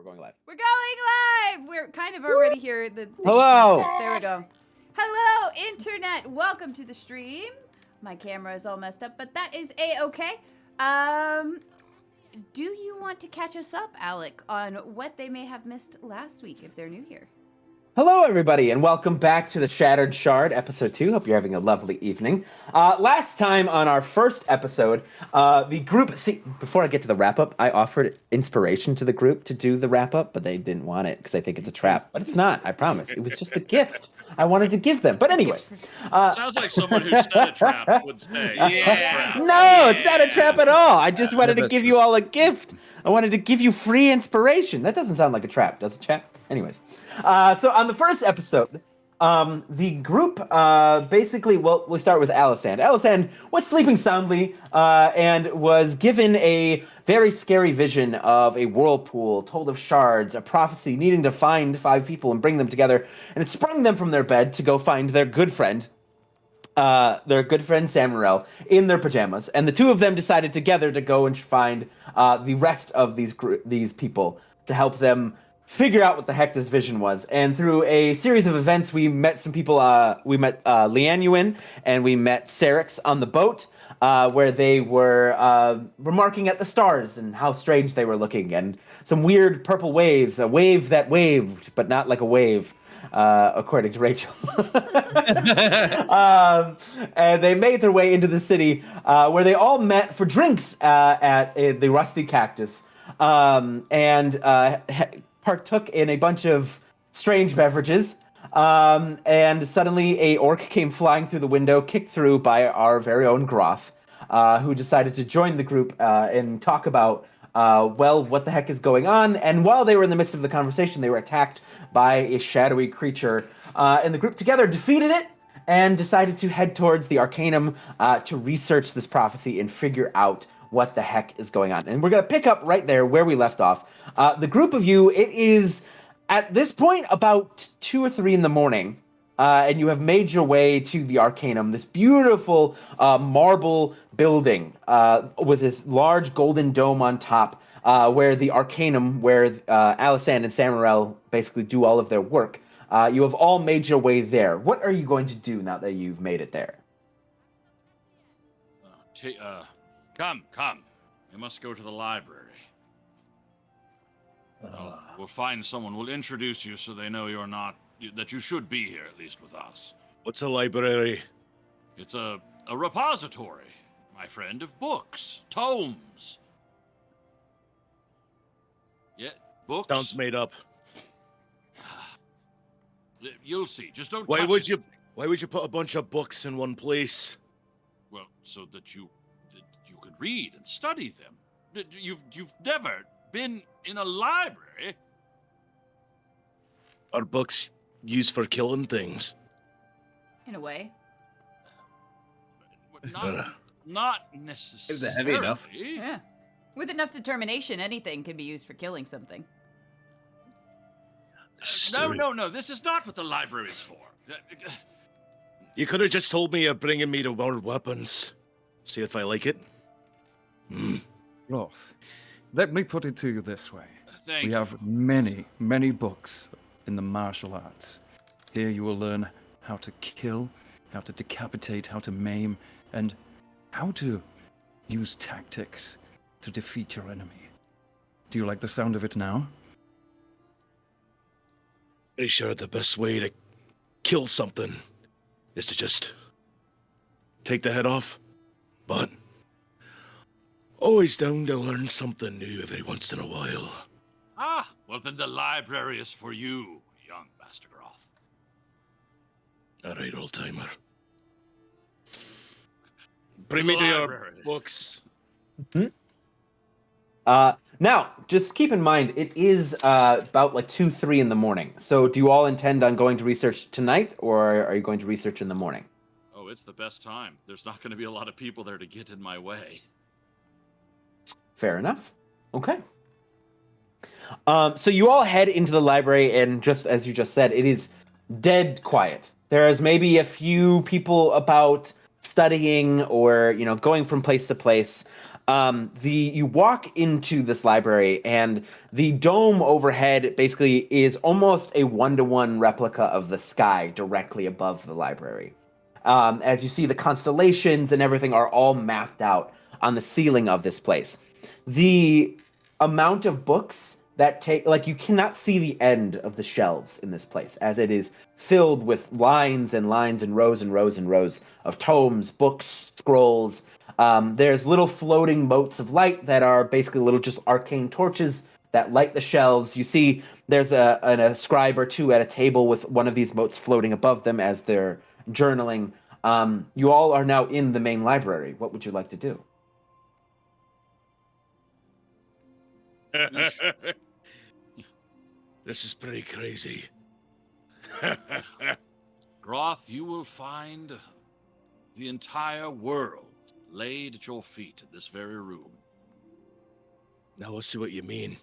we're going live. We're going live! We're kind of already here. Hello! There we go. Hello, Internet! Welcome to the stream. My camera is all messed up, but that is A-okay. Do you want to catch us up, Alec, on what they may have missed last week if they're new here? Hello, everybody, and welcome back to the Shattered Shard, episode 2. Hope you're having a lovely evening. Last time on our first episode, the group... See, before I get to the wrap-up, I offered inspiration to the group to do the wrap-up, but they didn't want it because I think it's a trap. But it's not, I promise. It was just a gift I wanted to give them. But anyways... Sounds like someone who said a trap would say, yeah. No, it's not a trap at all. I just wanted to give you all a gift. I wanted to give you free inspiration. That doesn't sound like a trap, does it, chat? Anyways, so on the first episode, the group basically, well, we'll start with Alisand. Alisand was sleeping soundly and was given a very scary vision of a whirlpool told of shards, a prophecy needing to find 5 people and bring them together. And it sprung them from their bed to go find their good friend Samriel in their pajamas, and the two of them decided together to go and find the rest of these people to help them figure out what the heck this vision was. And through a series of events, we met some people. We met Lianuwen and we met Cerix on the boat, where they were remarking at the stars and how strange they were looking, and some weird purple waves, a wave that waved, but not like a wave. According to Rachael. And they made their way into the city, where they all met for drinks at the Rusty Cactus, and partook in a bunch of strange beverages. And suddenly a orc came flying through the window, kicked through by our very own Groth, who decided to join the group and talk about what the heck is going on. And while they were in the midst of the conversation, they were attacked by a shadowy creature. And the group together defeated it and decided to head towards the Arcanum to research this prophecy and figure out what the heck is going on. And we're going to pick up right there where we left off. The group of you, it is at this point about 2 or 3 in the morning. And you have made your way to the Arcanum, this beautiful marble building with this large golden dome on top, where the Arcanum, where Alisand and Samriel basically do all of their work. You have all made your way there. What are you going to do now that you've made it there? Come. You must go to the library. We'll find someone. We'll introduce you so they know that you should be here, at least with us. What's a library? It's a repository, my friend, of books, tomes. Yeah, books. Sounds made up. You'll see. Just don't. Why would you put a bunch of books in one place? Well, so that you could read and study them. You've never been in a library. Are books used for killing things? In a way. Not necessarily. Is it heavy enough? Yeah. With enough determination, anything can be used for killing something. No. This is not what the library is for. You could have just told me you're bringing me to more weapons. See if I like it. Groth, let me put it to you this way. Thank we you. have many, many books in the martial arts. Here you will learn how to kill, how to decapitate, how to maim, and how to use tactics to defeat your enemy. Do you like the sound of it now? Pretty sure the best way to kill something is to just take the head off, but always down to learn something new every once in a while. Well then the library is for you, young Master Groth. All right, old timer. Bring me to your books. Now, just keep in mind, it is about like 2, 3 in the morning. So do you all intend on going to research tonight, or are you going to research in the morning? Oh, it's the best time. There's not going to be a lot of people there to get in my way. Fair enough. Okay. So you all head into the library, and just as you just said, it is dead quiet. There's maybe a few people about studying or, going from place to place. You walk into this library, and the dome overhead basically is almost a one-to-one replica of the sky directly above the library. As you see, the constellations and everything are all mapped out on the ceiling of this place. The amount of books that take, like, you cannot see the end of the shelves in this place, as it is filled with lines and lines and rows and rows and rows of tomes, books, scrolls. There's little floating motes of light that are basically little just arcane torches that light the shelves. You see there's a scribe or two at a table with one of these motes floating above them as they're journaling. You all are now in the main library. What would you like to do? This is pretty crazy. Groth, you will find the entire world laid at your feet in this very room. Now, I see what you mean.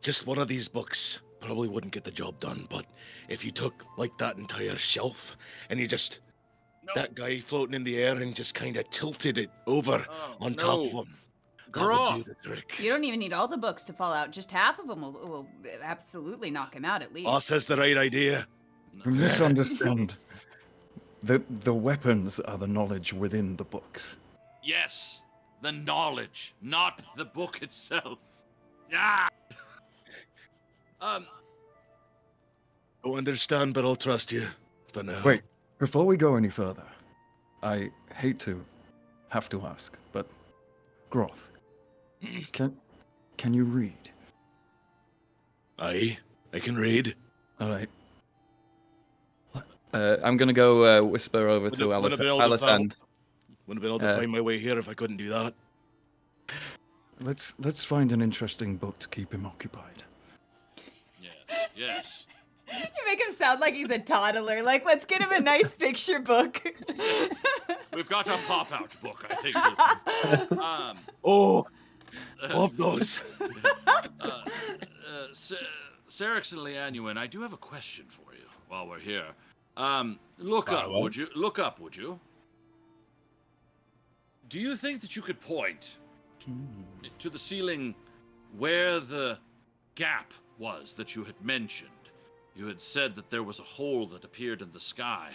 Just one of these books probably wouldn't get the job done, but if you took, like, that entire shelf, and you just... that guy floating in the air and just kind of tilted it over on top of him. That would do the trick. You don't even need all the books to fall out. Just half of them will absolutely knock him out, at least. Boss has the right idea. You misunderstand. The weapons are the knowledge within the books. Yes, the knowledge, not the book itself. Ah! Don't understand, but I'll trust you for now. Wait, before we go any further, I hate to have to ask, but Groth, can you read? I can read. All right. I'm gonna go whisper over to Alisand. Wouldn't have been able to find my way here if I couldn't do that. Let's find an interesting book to keep him occupied. Yes. You make him sound like he's a toddler. Like, let's get him a nice picture book. We've got a pop-out book, I think. Love those. Cerix and Lianuwen, I do have a question for you while we're here. Look up, would you? Do you think that you could point to the ceiling where the gap was that you had mentioned? You had said that there was a hole that appeared in the sky.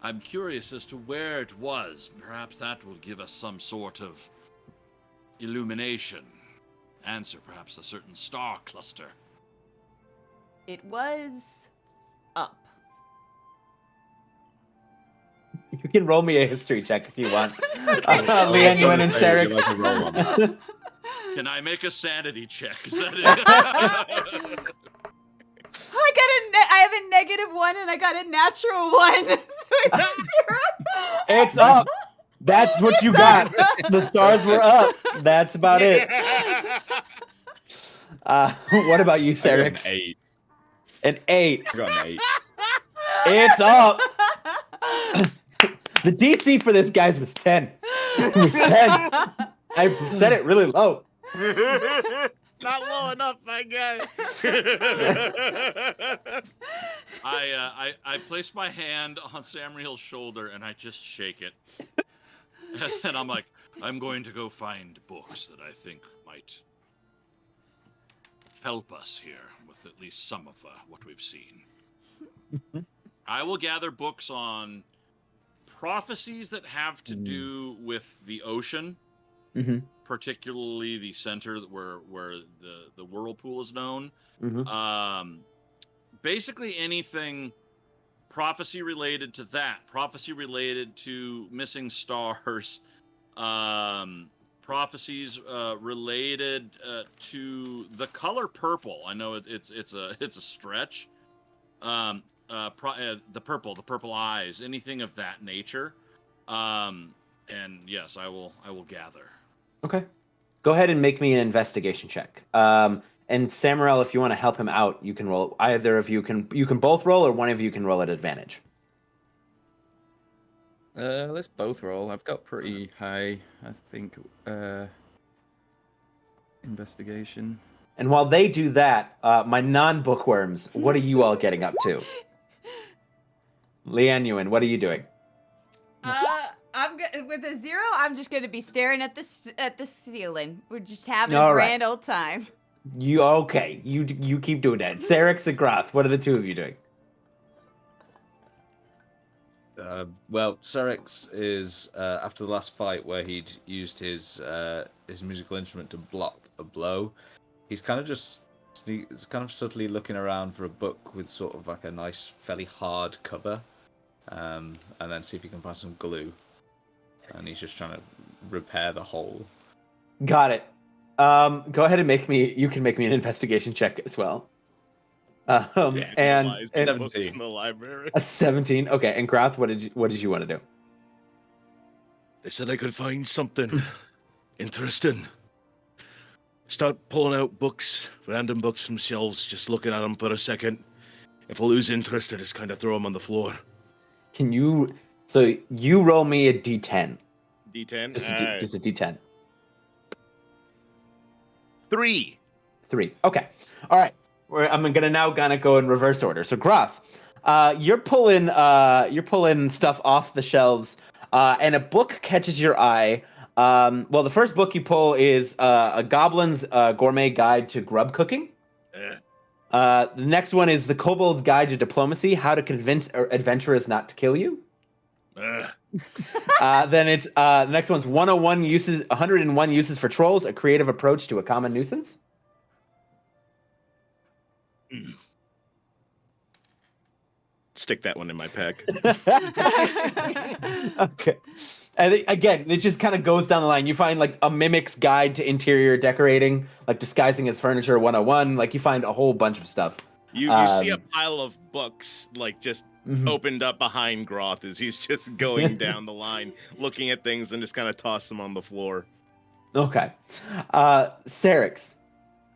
I'm curious as to where it was. Perhaps that will give us some sort of illumination. Answer perhaps a certain star cluster. It was up. You can roll me a history check if you want. Lianuwen and Cerix. Can I make a sanity check? Is that it? I have a -1 and I got a natural 1. So it's a 0. It's up. That's what you got. The stars were up. That's about it. What about you, Cerix? An 8. I got an 8. It's up. The DC for this guy's was 10. It was 10. I said it really low. Not low enough, my guy. I place my hand on Samriel's shoulder and I just shake it. And I'm like, I'm going to go find books that I think might help us here with at least some of what we've seen. I will gather books on prophecies that have to do with the ocean. Mm-hmm. Particularly the center where the whirlpool is known. Mm-hmm. Basically anything prophecy related to that, prophecy related to missing stars, prophecies related to the color purple. I know it's a stretch. The purple eyes, anything of that nature. And yes, I will gather. Okay. Go ahead and make me an investigation check. And Samriel, if you want to help him out, you can roll. Either of you can both roll, or one of you can roll at advantage. Let's both roll. I've got pretty high, I think, investigation. And while they do that, my non-bookworms, what are you all getting up to? Lianuwen, what are you doing? I'm good. with a 0, I'm just gonna be staring at the ceiling. We're just having a All right. grand old time. You keep doing that. Cerix and Groth, what are the two of you doing? Well, Cerix is after the last fight where he'd used his musical instrument to block a blow. He's kind of subtly looking around for a book with sort of like a nice, fairly hard cover, and then see if he can find some glue. And he's just trying to repair the hole. Got it. Go ahead and you can make me an investigation check as well. And 17. in the library. a 17. Okay, and Groth, what did you want to do? They said I could find something interesting. Start pulling out books, random books from shelves, just looking at them for a second. If I lose interest, I just kind of throw them on the floor. So you roll me a d10. D10? Just a d10. 3. 3. Okay. All right. I'm gonna go in reverse order. So Groth, you're pulling stuff off the shelves, and a book catches your eye. Well, the first book you pull is a Goblin's Gourmet Guide to Grub Cooking. The next one is The Kobold's Guide to Diplomacy: How to Convince Adventurers Not to Kill You. Then it's the next one's 101 uses for trolls: A Creative Approach to a Common Nuisance. Stick that one in my pack. Okay. And again, it just kind of goes down the line. You find like a mimic's guide to interior decorating, like disguising as furniture 101. Like you find a whole bunch of stuff. You see a pile of books like just opened up behind Groth as he's just going down the line, looking at things and just kind of toss them on the floor. Okay. Cerix.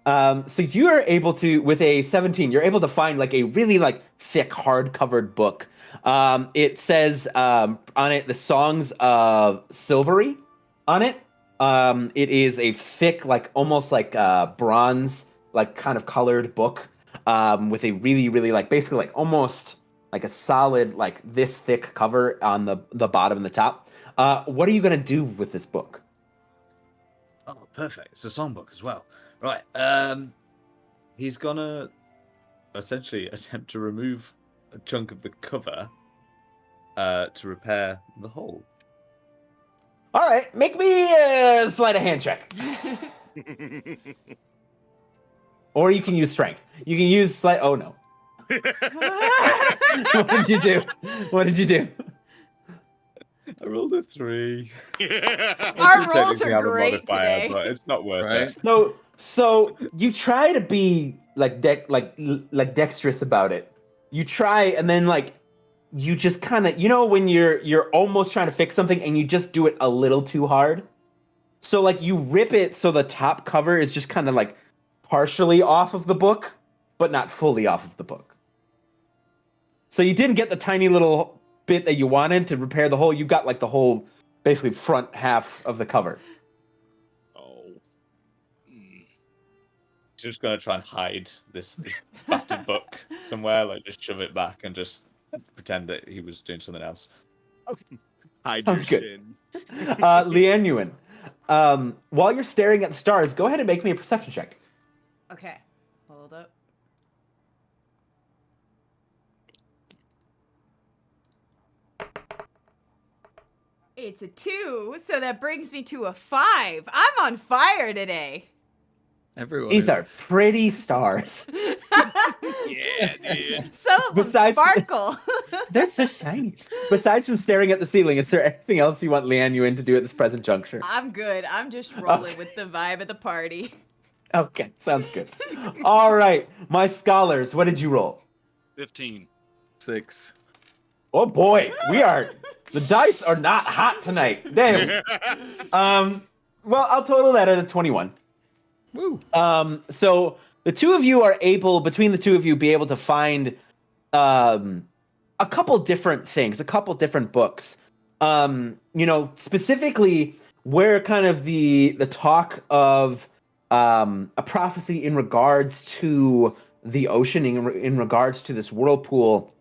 So you are able to, with a 17, you're able to find like a really like thick, hard-covered book. It says on it the songs of Silvery on it. It is a thick, like almost like bronze, like kind of colored book with a really, really like basically like almost like a solid like this thick cover on the bottom and the top. What are you gonna do with this book? Oh, perfect. It's a songbook as well. Right. He's gonna essentially attempt to remove a chunk of the cover to repair the hole. All right, make me a sleight of hand check. Or you can use strength. You can use sleight. Oh no. What did you do? What did you do? I rolled a 3. Our rolls are great today. But it's not worth it. So you try to be like dexterous about it. You try, and then like you just kind of, you know, when you're almost trying to fix something and you just do it a little too hard. So like you rip it so the top cover is just kind of like partially off of the book, but not fully off of the book. So you didn't get the tiny little bit that you wanted to repair the hole. You got like the whole basically front half of the cover. Just gonna try and hide this battered book somewhere, like just shove it back and just pretend that he was doing something else. Okay. Hide Sounds your good. sin. Lianuwen, while you're staring at the stars, go ahead and make me a perception check. Okay, hold up. It's a 2, so that brings me to a 5. I'm on fire today. Everyone These is. are pretty stars. Yeah, dude. Some of them Besides- sparkle. They're so shiny. Besides from staring at the ceiling, is there anything else you want Lianuwen to do at this present juncture? I'm good. I'm just rolling Okay. with the vibe of the party. Okay, sounds good. All right, my scholars, what did you roll? 15. 6. Oh boy, the dice are not hot tonight. Damn. Well, I'll total that at a 21. Woo. So the two of you are able, between the two of you, be able to find a couple different things, a couple different books. Specifically where kind of the talk of a prophecy in regards to the ocean, in regards to this whirlpool,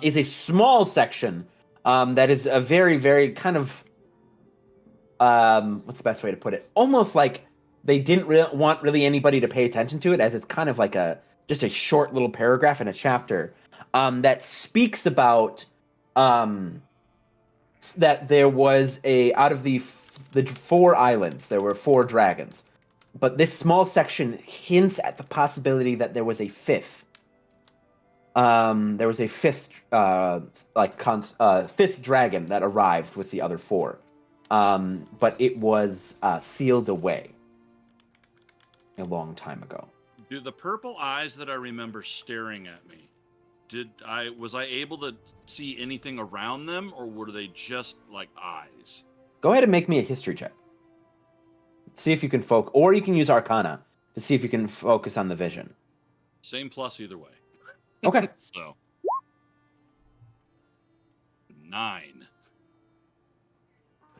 is a small section that is a very, very kind of what's the best way to put it? Almost like they didn't want really anybody to pay attention to it, as it's kind of like just a short little paragraph in a chapter that speaks about that there was out of the 4 islands, there were 4 dragons, but this small section hints at the possibility that there was a 5th. There was a 5th, 5th dragon that arrived with the other 4, but it was sealed away a long time ago. Do the purple eyes that I remember staring at me, was I able to see anything around them, or were they just like eyes? Go ahead and make me a history check. See if you can focus, or you can use Arcana to see if you can focus on the vision. Same plus either way. Okay. So 9.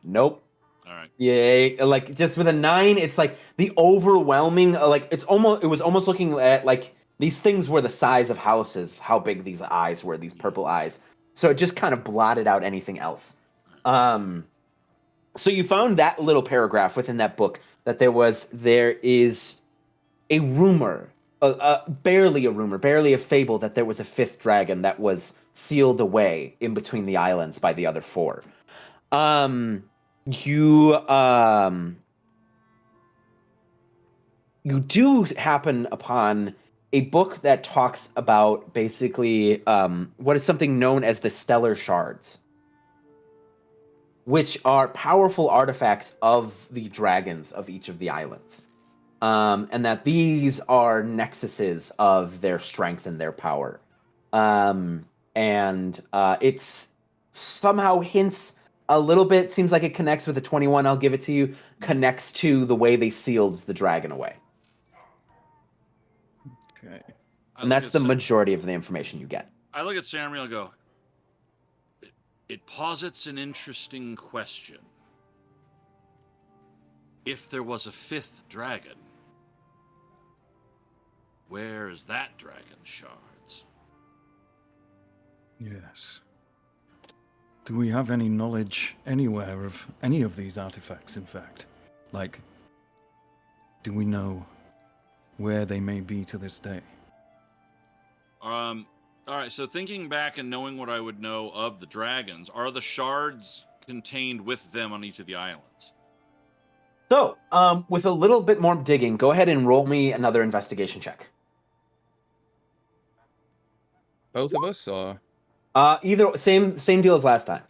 Nope. All right. Yeah, like just with a 9, it's like the overwhelming, like it was almost looking at like these things were the size of houses, how big these eyes were, these purple eyes. So it just kind of blotted out anything else. So you found that little paragraph within that book that there is a rumor, barely a rumor, barely a fable that there was a 5th dragon that was sealed away in between the islands by the other 4. You do happen upon a book that talks about basically what is something known as the stellar shards, which are powerful artifacts of the dragons of each of the islands. And that these are nexuses of their strength and their power. It's somehow hints a little bit, seems like it connects with the 21, I'll give it to you, connects to the way they sealed the dragon away. Okay. And that's the majority of the information you get. I look at Samriel and go, it posits an interesting question. If there was a 5th dragon, where is that dragon's shards? Yes. Do we have any knowledge anywhere of any of these artifacts, in fact? Like, do we know where they may be to this day? All right, so thinking back and knowing what I would know of the dragons, are the shards contained with them on each of the islands? So, with a little bit more digging, go ahead and roll me another investigation check. Both of us, or? Either same deal as last time.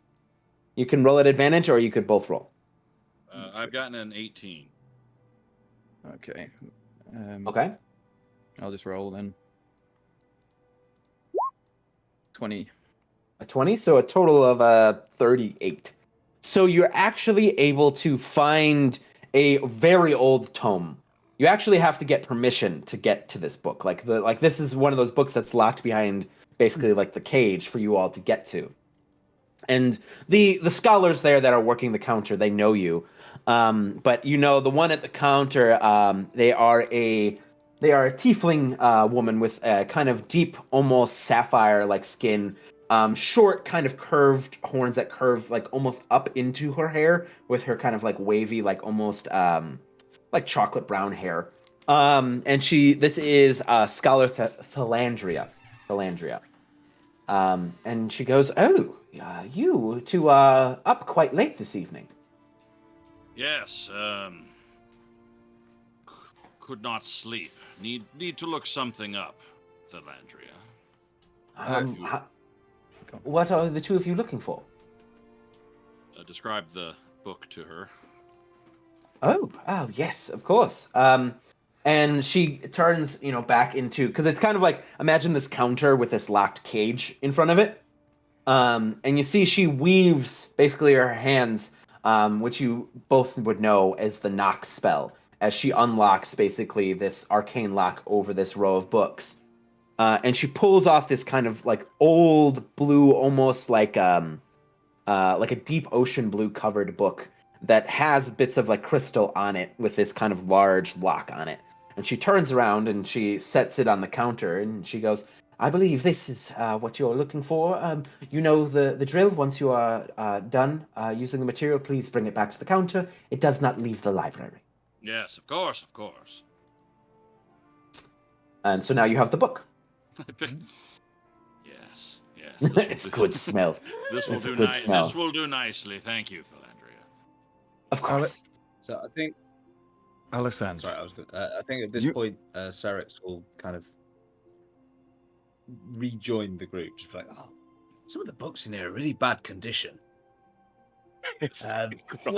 You can roll at advantage, or you could both roll. I've gotten an 18. Okay. Okay. I'll just roll then. 20. A 20, so a total of 38. So you're actually able to find a very old tome. You actually have to get permission to get to this book. Like this is one of those books that's locked behind basically like the cage for you all to get to. And the scholars there that are working the counter, they know you. But you know the one at the counter, they are a tiefling woman with a kind of deep, almost sapphire-like skin, short, kind of curved horns that curve like almost up into her hair, with her kind of like wavy, like almost like chocolate brown hair. And this is Scholar Philandria. And she goes, "Oh, you two are up quite late this evening." Yes, could not sleep. Need to look something up, Philandria. What are the two of you looking for? Describe the book to her. Oh, yes, of course. And she turns, back into, because it's kind of like, imagine this counter with this locked cage in front of it. And you see she weaves basically her hands, which you both would know as the knock spell, as she unlocks basically this arcane lock over this row of books. And she pulls off this kind of like old blue, almost like a deep ocean blue covered book that has bits of like crystal on it with this kind of large lock on it. And she turns around and she sets it on the counter and she goes, I believe this is what you're looking for. You know the drill. Once you are done using the material, please bring it back to the counter. It does not leave the library. Yes, of course, of course. And so now you have the book. Yes, yes. It's good smell. This will It's a do good smell. This will do nicely. Thank you, Philandria. Of course. So I think. Alisand. Sorry, I think at this point, Cerix will kind of rejoin the group. Just be like, oh, some of the books in here are really bad condition. What have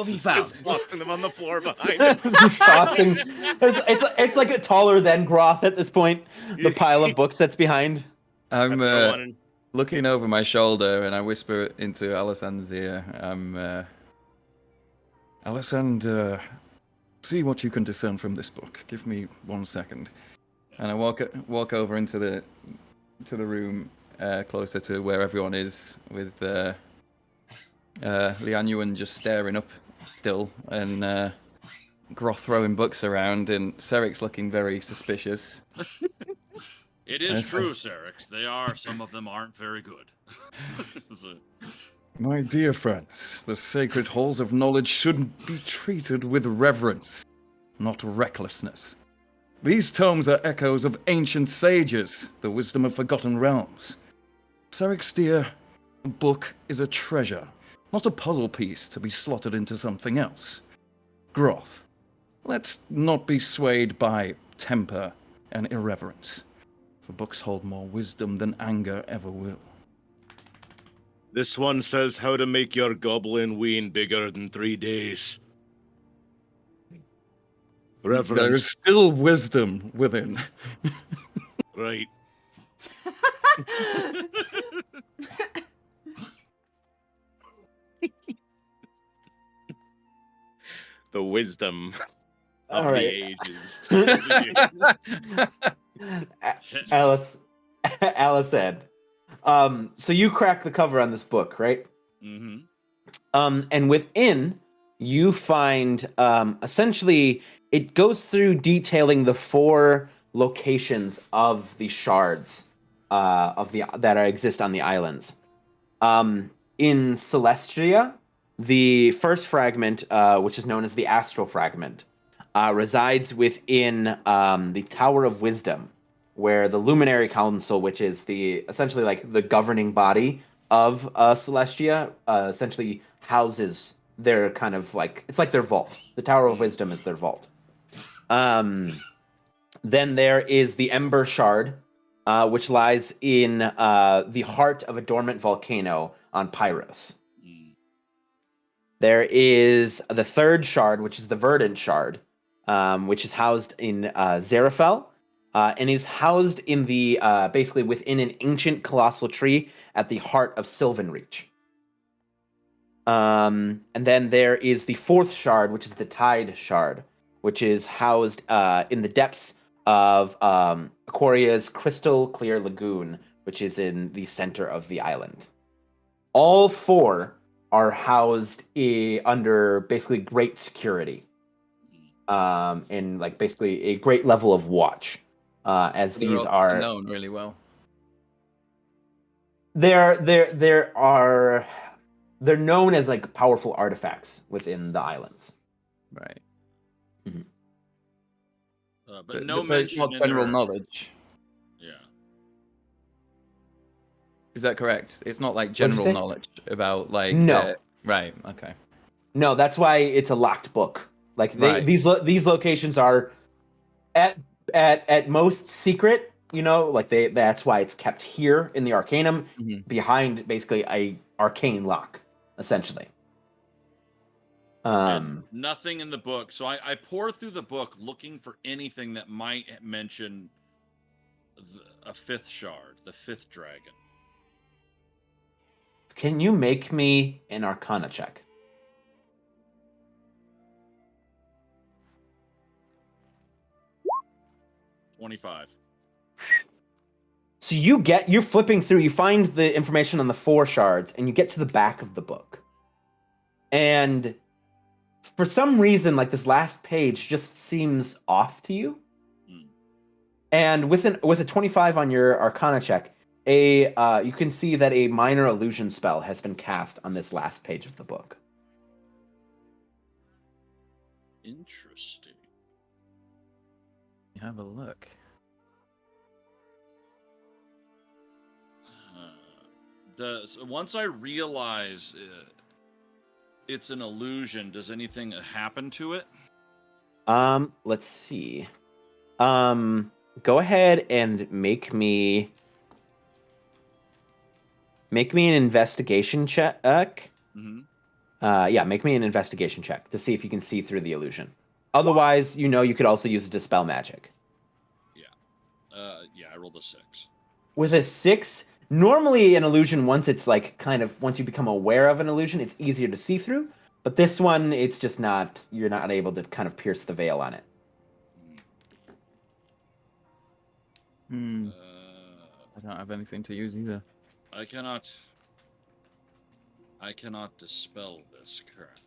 you found? Just tossing them on the floor behind him. Just tossing. It's like a taller than Groth at this point. The pile of books that's behind. I'm Throw one in. looking over my shoulder and I whisper into Alisand's ear. Alisand, see what you can discern from this book. Give me 1 second. And I walk over into the room closer to where everyone is, with Lianuwen just staring up still, and Groth throwing books around, and Cerix looking very suspicious. It is true, Cerix. Some of them aren't very good. My dear friends, the sacred halls of knowledge should be treated with reverence, not recklessness. These tomes are echoes of ancient sages, the wisdom of forgotten realms. Cerix, dear, a book is a treasure, not a puzzle piece to be slotted into something else. Groth, let's not be swayed by temper and irreverence, for books hold more wisdom than anger ever will. This one says how to make your goblin wean bigger than 3 days. There is Reverence. still wisdom within. Right. The wisdom of All the right. ages. Alisand. So you crack the cover on this book, right? Mm-hmm. And within, you find essentially it goes through detailing the 4 locations of the shards that exist on the islands. In Celestia, the first fragment, which is known as the astral fragment, resides within the Tower of Wisdom, where the Luminary Council, which is essentially like the governing body of Celestia, essentially houses their kind of like, it's like their vault. The Tower of Wisdom is their vault. Then there is the Ember Shard, which lies in the heart of a dormant volcano on Pyros. There is the third shard, which is the Verdant Shard, which is housed in Zarafel, and is housed in basically within an ancient colossal tree at the heart of Sylvanreach. And then there is the fourth shard, which is the Tide Shard, which is housed in the depths of Aquaria's crystal clear lagoon, which is in the center of the island. All 4 are housed under basically great security, and like basically a great level of watch, as these are known really well. They're known as like powerful artifacts within the islands. Right. Mm-hmm. But no but it's not mention in general their- knowledge. Yeah. Is that correct? It's not like you general say? knowledge about like No. right, okay. No, that's why it's a locked book. Like Right. these locations are at most secret, like that's why it's kept here in the Arcanum, Mhm. behind basically a arcane lock, essentially. And nothing in the book. So I pour through the book looking for anything that might mention a 5th shard, the 5th dragon. Can you make me an Arcana check? 25. So you're flipping through, you find the information on the 4 shards, and you get to the back of the book. And for some reason, like this last page just seems off to you. And with a 25 on your Arcana check, you can see that a minor illusion spell has been cast on this last page of the book. Interesting. Have a look. Once I realize it's an illusion, does anything happen to it? Let's see. Go ahead and make me an investigation check. Mm-hmm. Yeah, make me an investigation check to see if you can see through the illusion. Otherwise, you could also use it to dispel magic. Yeah, I rolled a 6. With a 6, normally an illusion, once you become aware of an illusion, it's easier to see through. But this one, it's just not, you're not able to kind of pierce the veil on it. I don't have anything to use either. I cannot dispel this currently.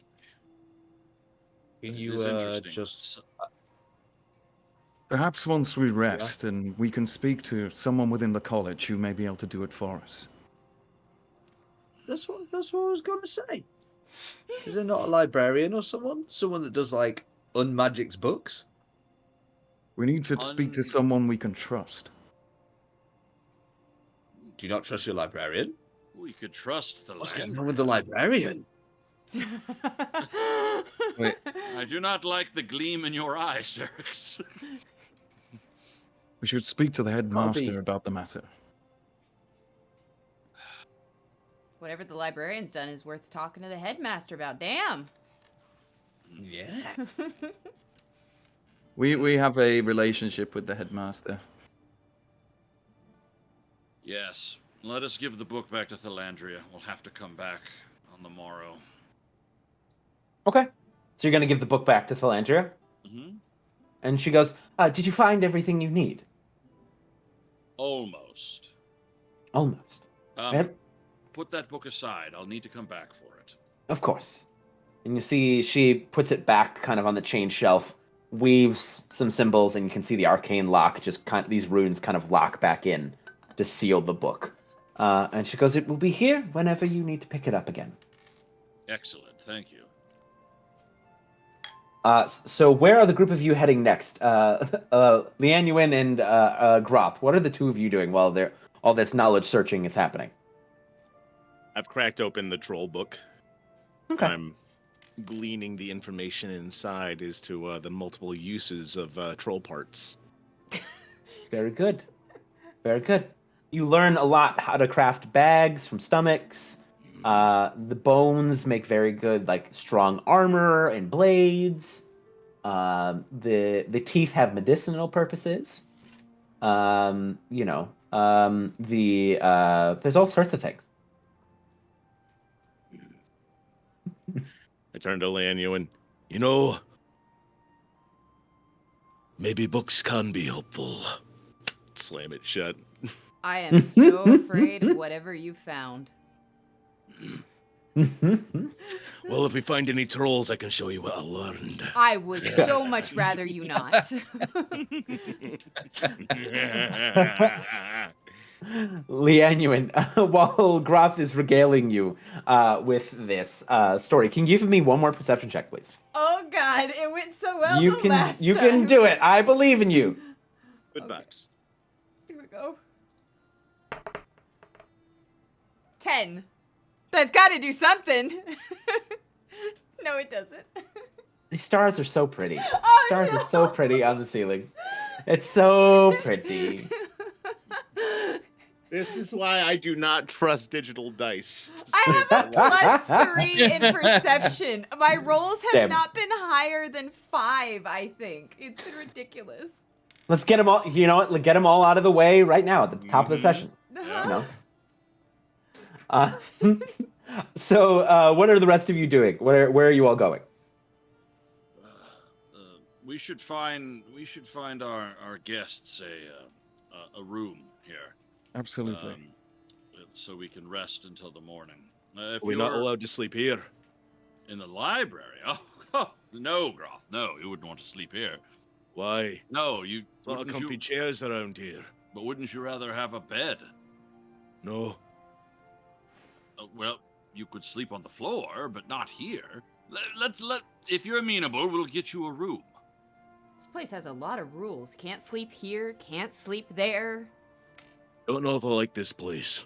Can It you is interesting. just... Perhaps once we rest and we can speak to someone within the college who may be able to do it for us. That's what I was going to say. Is there not a librarian or someone? Someone that does, like, unmagics books? We need to speak to someone we can trust. Do you not trust your librarian? We could trust the What's land. going on with the librarian? Wait. I do not like the gleam in your eye, Cerix. We should speak to the headmaster about the matter. Whatever the librarian's done is worth talking to the headmaster about. Damn. Yeah. We have a relationship with the headmaster. Yes. Let us give the book back to Thalandria. We'll have to come back on the morrow. Okay. So you're going to give the book back to Thalandria? Mm-hmm. And she goes, did you find everything you need? Almost. Almost. Put that book aside. I'll need to come back for it. Of course. And you see she puts it back kind of on the chain shelf, weaves some symbols, and you can see the arcane lock, just kind of, these runes kind of lock back in to seal the book. And she goes, it will be here whenever you need to pick it up again. Excellent. Thank you. So where are the group of you heading next? Lianuwen and Groth, what are the two of you doing while all this knowledge searching is happening? I've cracked open the troll book. Okay. I'm gleaning the information inside as to the multiple uses of troll parts. Very good. Very good. You learn a lot how to craft bags from stomachs. The bones make very good, like, strong armor and blades. The teeth have medicinal purposes. There's all sorts of things. I turned to Lianuwen. You know, maybe books can be helpful. Slam it shut. I am so afraid of whatever you found. Well, if we find any trolls, I can show you what I learned. I would so much rather you not. Lianuwen, while Groth is regaling you with this story, can you give me one more perception check, please? Oh God, it went so well You last can time. do it. I believe in you. Good Okay. vibes. Here we go. 10. That's got to do something. No, it doesn't. These stars are so pretty. Oh, Stars no. are so pretty on the ceiling. It's so pretty. This is why I do not trust digital dice. I have a +3 in perception. My rolls have Damn. not been higher than 5, I think. It's been ridiculous. Let's get them all. You know what? Get them all out of the way right now at the top of the session. Uh-huh. You know. So, what are the rest of you doing? Where are you all going? We should find our guests a room here. Absolutely. So we can rest until the morning. If We're not you're allowed to sleep here. in the library. Oh, no, Groth. No, you wouldn't want to sleep here. Why? No, you. There's a lot of Wouldn't comfy you, chairs around here. but wouldn't you rather have a bed? No. Well, you could sleep on the floor, but not here. If you're amenable, we'll get you a room. This place has a lot of rules. Can't sleep here, can't sleep there. Don't know if I like this place.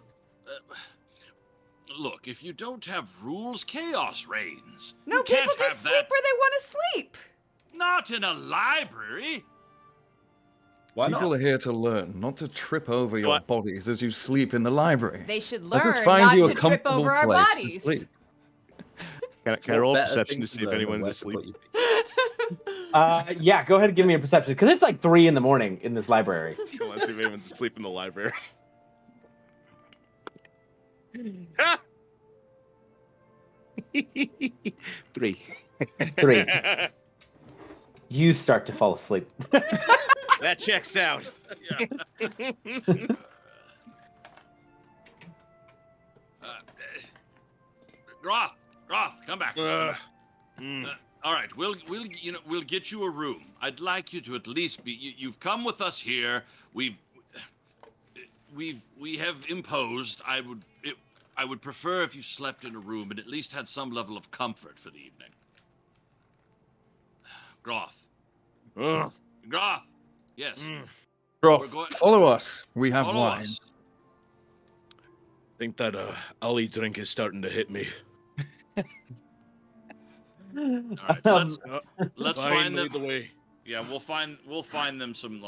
Look, if you don't have rules, chaos reigns. No, You can't people just have sleep that. where they want to sleep. Not in a library. Why People not? are here to learn, not to trip over your What? bodies as you sleep in the library. They should learn Let's just find not you to a trip comfortable over our place bodies. to sleep. Can I roll a Better perception thing to see if learn than anyone's where to asleep? put your feet. Yeah, go ahead and give me a perception because it's like 3 a.m. in this library. Cool, let's see if anyone's asleep in the library. 3. 3. You start to fall asleep. That checks out. Groth, come back. All right, we'll get you a room. I'd like you to at least be. You've come with us here. We have imposed. I would prefer if you slept in a room and at least had some level of comfort for the evening. Groth. Groth. Yes. Groth, We're going- follow us. We have Follow wine. us. Think that alley drink is starting to hit me. All right, let's Fine, find them. lead the way. Yeah, we'll find them some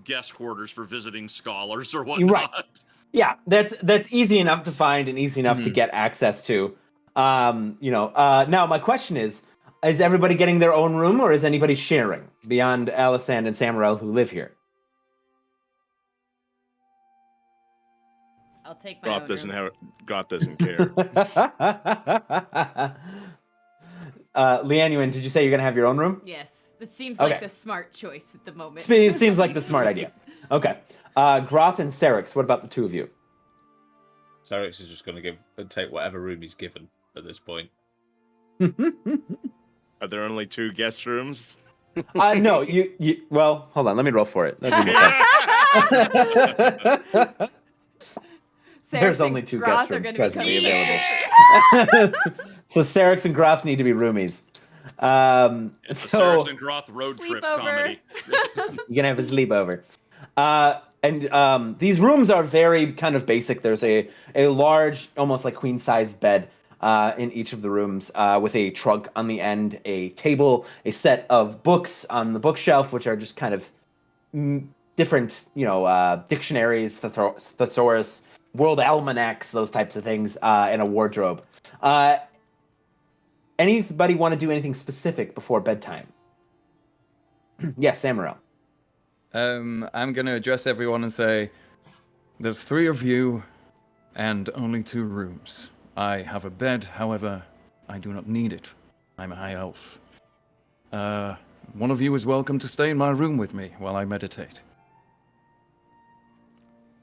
guest quarters for visiting scholars or whatnot. Right. Yeah, that's easy enough to find and easy enough to get access to. Now my question is everybody getting their own room or is anybody sharing beyond Alisand and Samriel who live here? I'll take my own room. Groth doesn't care. Lianuwen, did you say you're gonna have your own room? Yes, this seems Okay. like the smart choice at the moment. Seems like the smart idea. Okay. Groth and Cerix, what about the two of you? Cerix is just going to take whatever room he's given at this point. Are there only 2 guest rooms? No, you. Well, hold on. Let me roll for it. That'd be more fun. There's only 2 guest rooms presently available. So Cerix and Groth need to be roomies. It's a So Cerix and Groth road trip Sleepover. comedy. you're gonna have a sleepover. And these rooms are very kind of basic. There's a large, almost like queen-sized bed in each of the rooms with a trunk on the end, a table, a set of books on the bookshelf, which are just kind of different, dictionaries, thesaurus, world almanacs, those types of things, and a wardrobe. Anybody want to do anything specific before bedtime? Yes, Samriel. I'm going to address everyone and say, there's 3 of you and only 2 rooms. I have a bed, however, I do not need it. I'm a high elf. One of you is welcome to stay in my room with me while I meditate.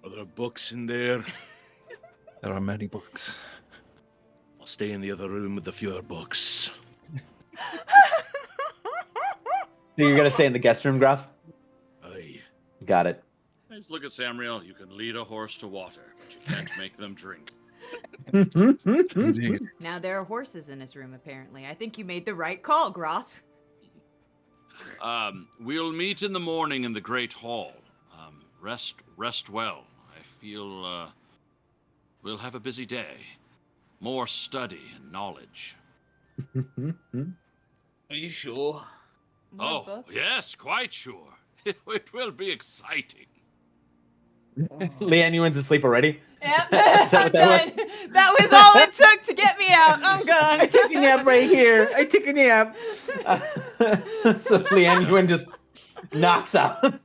Are there books in there? There are many books. I'll stay in the other room with the fewer books. So you're gonna stay in the guest room, Groth? Aye. Got it. Just look at Samriel. You can lead a horse to water, but you can't make them drink. Indeed. Now there are horses in his room, apparently. I think you made the right call, Groth. We'll meet in the morning in the Great Hall. Rest well. I feel we'll have a busy day. More study and knowledge. Are you sure? More books? Yes, quite sure. It will be exciting. Lianuwen's asleep already. Yep, that I'm what that done. That was all it took to get me out. I'm I gone. took a nap right here. I took a nap. So Lianuwen just knocks out.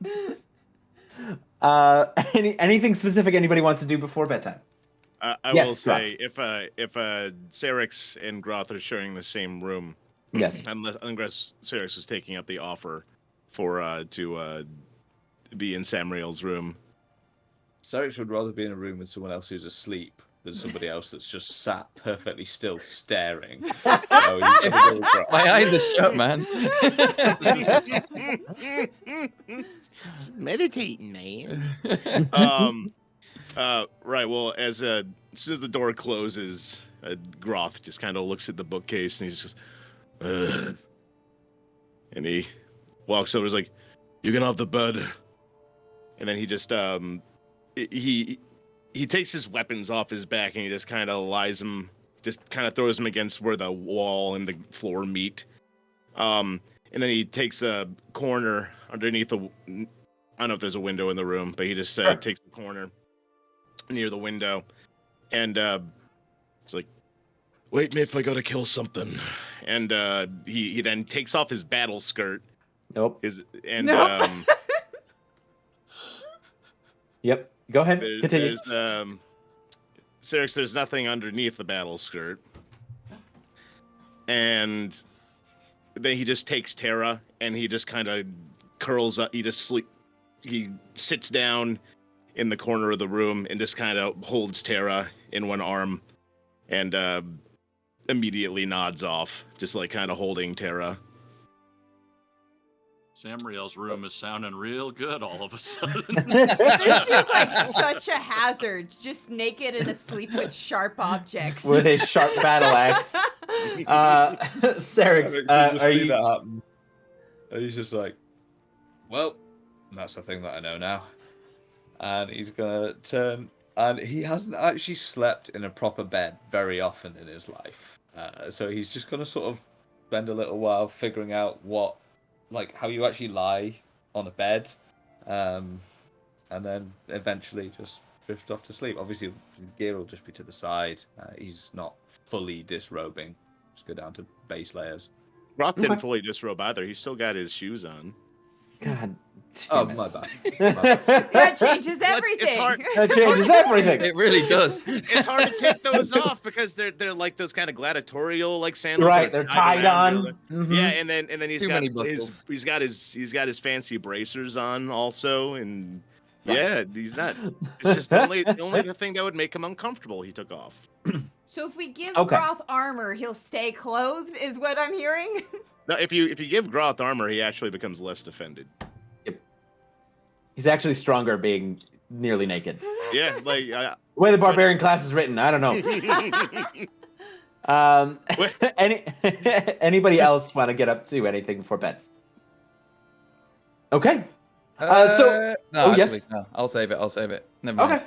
Anything specific anybody wants to do before bedtime? I Yes, will say, if Cerix and Groth are sharing the same room, Yes. unless Cerix was taking up the offer for to be in Samriel's room. Cerix would rather be in a room with someone else who's asleep there's somebody else that's just sat perfectly still staring. So he's gonna go with Groth. My eyes are shut, man. Meditating, man. Right. Well, as soon as the door closes, Groth just kind of looks at the bookcase and he's just, and he walks over. He's like, "You can have the bed." And then he just he takes his weapons off his back and he just kind of lies them, just kind of throws them against where the wall and the floor meet. And then he takes a corner underneath the. I don't know if there's a window in the room, but he just takes the corner near the window, and it's like, Wait me if I gotta kill something. and he then takes off his battle skirt. Nope. Nope. Yep. Go ahead. Continue. There's Cerix, there's nothing underneath the battle skirt. And then he just takes Terra and he just kind of curls up. He sits down in the corner of the room and just kind of holds Terra in one arm and immediately nods off, just like kind of holding Terra. Samriel's room is sounding real good all of a sudden. This feels like such a hazard. Just naked and asleep with sharp objects. With a sharp battle axe. Cerix, are you? That happen. And he's just like, well, that's the thing that I know now. And he's gonna turn, and he hasn't actually slept in a proper bed very often in his life. So he's just gonna sort of spend a little while figuring out how you actually lie on a bed, and then eventually just drift off to sleep. Obviously, the gear will just be to the side. He's not fully disrobing. Just go down to base layers. Groth didn't fully disrobe either. He still got his shoes on. God. Oh, damn it. my bad. That changes everything. It's hard. That changes everything. It really does. It's hard to take those off because they're like those kind of gladiatorial like sandals. Right, that are they're tied around on. the other- Mhm. Yeah, and then he's Too got many his buckles. he's got his fancy bracers on also, and Right. yeah, he's not. It's just the only the thing that would make him uncomfortable. He took off. So if we give Okay. Groth armor, he'll stay clothed, is what I'm hearing? No, if you give Groth armor, he actually becomes less defended. He's actually stronger being nearly naked. Yeah, like The way the barbarian class is written, I don't know. Anybody else want to get up to anything before bed? Okay. No, oh, yes? actually, no. I'll save it. Never mind.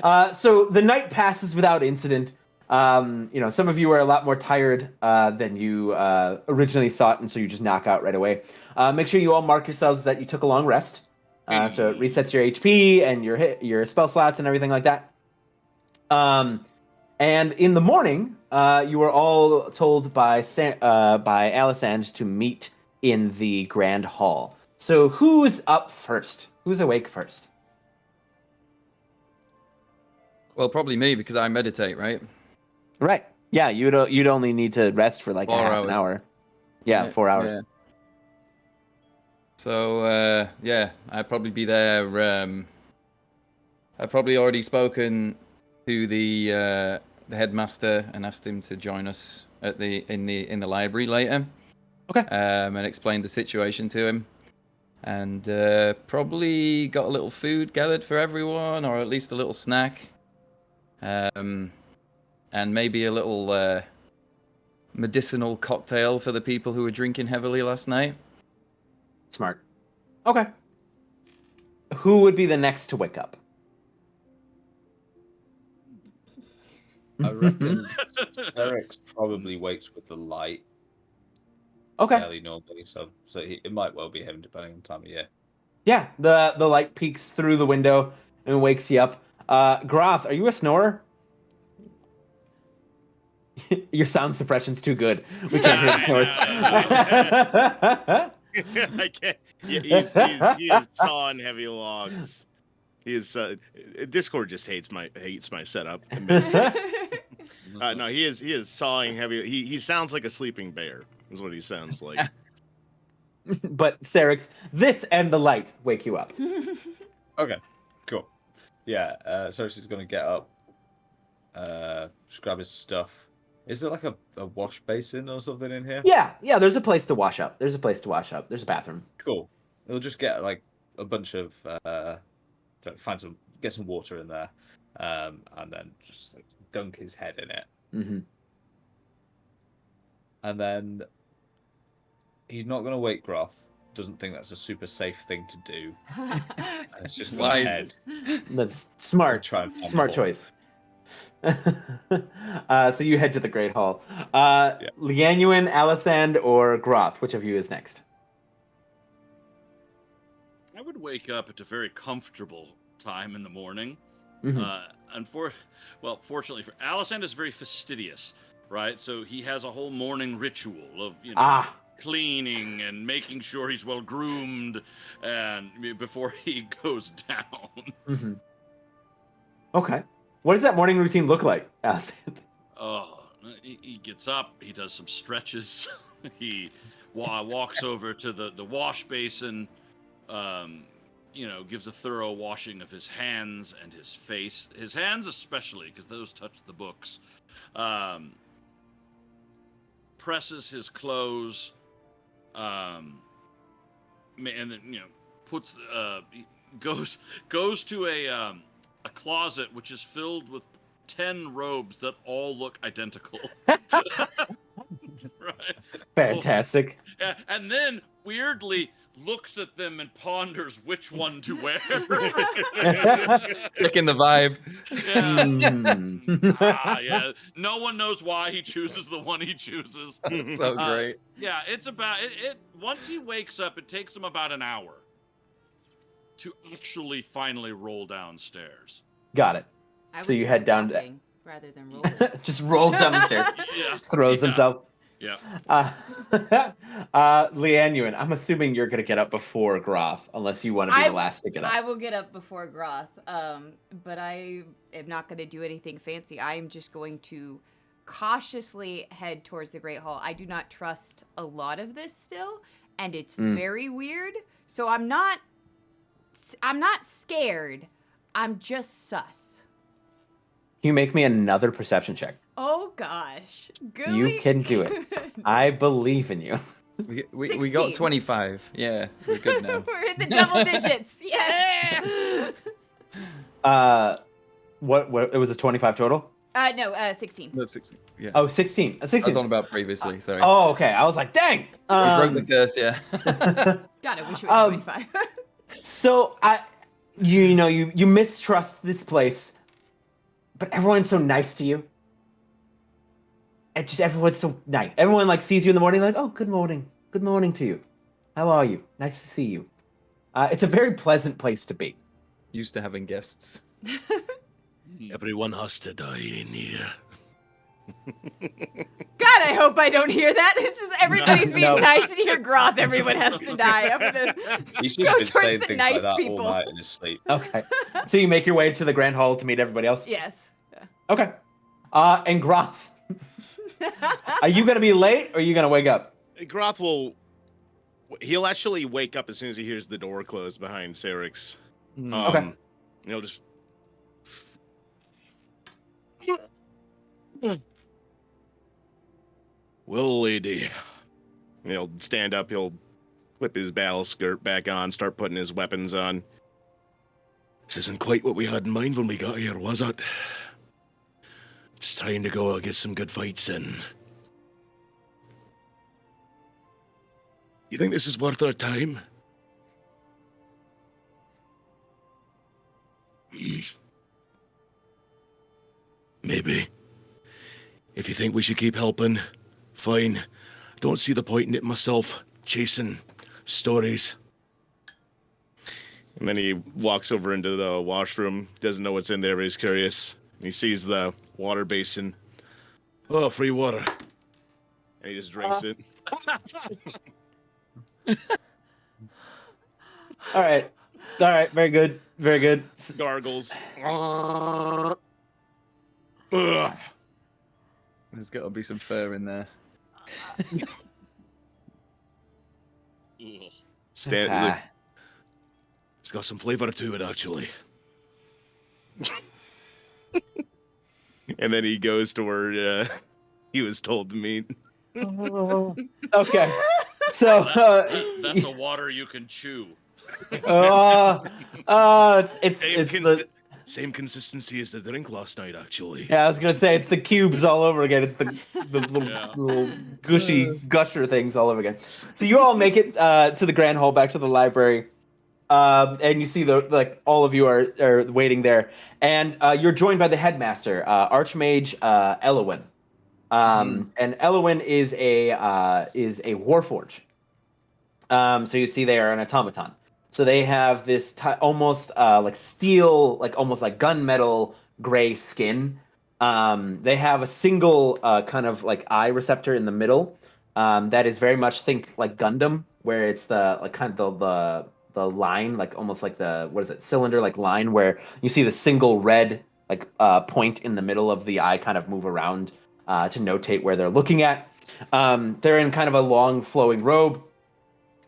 Okay. So the night passes without incident. Some of you are a lot more tired than you originally thought, and so you just knock out right away. Make sure you all mark yourselves that you took a long rest. So it resets your HP and your spell slots and everything like that. And in the morning, you were all told by Alisand to meet in the Grand Hall. So who's up first? Who's awake first? Well, probably me because I meditate, right? Right. Yeah, you'd only need to rest for like 4 half an hours. hour. Yeah, 4 hours. Yeah. So, I'd probably be there. I've probably already spoken to the headmaster and asked him to join us in the library later. Okay. And explained the situation to him. And probably got a little food gathered for everyone, or at least a little snack. And maybe a little medicinal cocktail for the people who were drinking heavily last night. Smart. Okay. Who would be the next to wake up? I reckon Cerix probably wakes with the light Okay. fairly normally, so it might well be him depending on the time of year. Yeah, the light peeks through the window and wakes you up. Groth, are you a snorer? Your sound suppression's too good. We can't hear the snores. I can't. Yeah, he is sawing heavy logs. He is. Discord just hates my setup. No, he is sawing heavy. He sounds like a sleeping bear. Is what he sounds like. But Cerix, this and the light wake you up. Okay, cool. Yeah, Cerix is going to get up just grab his stuff. Is there like a wash basin or something in here? Yeah. There's a place to wash up. There's a bathroom. Cool. He'll just get like a bunch of get some water in there, and then just like, dunk his head in it. Mm-hmm. And then he's not gonna wake Groth. Doesn't think that's a super safe thing to do. And it's just gonna Wise. head. That's smart. Try and find Smart the hole. choice. So you head to the Great Hall. Lianuwen, Alisand, or Groth? Which of you is next? I would wake up at a very comfortable time in the morning. Mhm. Fortunately for Alisand is very fastidious, right? So he has a whole morning ritual of cleaning and making sure he's well groomed, and before he goes down. Mm-hmm. Okay. What does that morning routine look like, Alisand? He gets up, he does some stretches, he walks over to the wash basin, gives a thorough washing of his hands and his face. His hands especially, because those touch the books. Presses his clothes, and then goes to a closet which is filled with 10 robes that all look identical. Right. Fantastic. And then weirdly looks at them and ponders which one to wear. Checking the vibe. Yeah. No one knows why he chooses the one he chooses. So great. Yeah, it's about it. Once he wakes up, it takes him about an hour to actually finally roll downstairs. Got it. I So would you try head down to- walking rather than rolling. Just rolls down the stairs. Yeah. Throws himself. Yeah. Lianuwen, I'm assuming you're gonna get up before Groth, unless you want to be the last to get up. I will get up before Groth, but I am not going to do anything fancy. I am just going to cautiously head towards the Great Hall. I do not trust a lot of this still, and it's very weird. So I'm not scared. I'm just sus. Can you make me another perception check? Oh gosh, You can do it. I believe in you. We got 16. 25. Yeah, we're good now. We're in the double digits. Yes. What? It was a 25 total. No, 16. No, 16. Yeah. Oh, 16. I 16. was on about previously. Sorry. Oh, okay. I was like, dang. We broke the curse. Yeah. God, I wish it was 25. So you mistrust this place, but everyone's so nice to you. And just everyone's so nice. Everyone like sees you in the morning, like, oh, good morning to you. How are you? Nice to see you. It's a very pleasant place to be. Used to having guests. Everyone has to die in here. God, I hope I don't hear that. It's just everybody's being No. nice and here Groth, everyone has to die. I'm gonna He's go just been towards saying the things nice like that people. all night in his sleep. Okay. So you make your way to the Grand Hall to meet everybody else? Yes. Okay. And Groth, are you going to be late or are you going to wake up? Groth he'll actually wake up as soon as he hears the door close behind Cerix. Okay. He'll just well, lady. He'll stand up, he'll whip his battle skirt back on, start putting his weapons on. This isn't quite what we had in mind when we got here, was it? It's time to go get some good fights in. You think this is worth our time? Maybe. If you think we should keep helping, fine. Don't see the point in it myself. Chasing stories. And then he walks over into the washroom, doesn't know what's in there, but he's curious. And he sees the water basin, Oh, free water. and he just drinks it. All right. Very good. Very good. Gargles. Ugh. There's got to be some fur in there. Ugh. Ah. It's got some flavor to it, actually. And then he goes to where he was told to meet. Okay. So That's a water you can chew. Same consistency as the drink last night, actually. Yeah, I was gonna say it's the cubes all over again. It's the little, Yeah. little gushy gusher things all over again. So you all make it to the grand hall, back to the library, and you see all of you are waiting there, and you're joined by the headmaster, Archmage Lianuwen. And Lianuwen is a warforge. So you see they are an automaton. So they have this almost like steel, like almost like gunmetal gray skin. They have a single kind of like eye receptor in the middle. That is very much think like Gundam, where it's the like kind of the line, like almost like the cylinder like line, where you see the single red like point in the middle of the eye kind of move around to notate where they're looking at. They're in kind of a long flowing robe.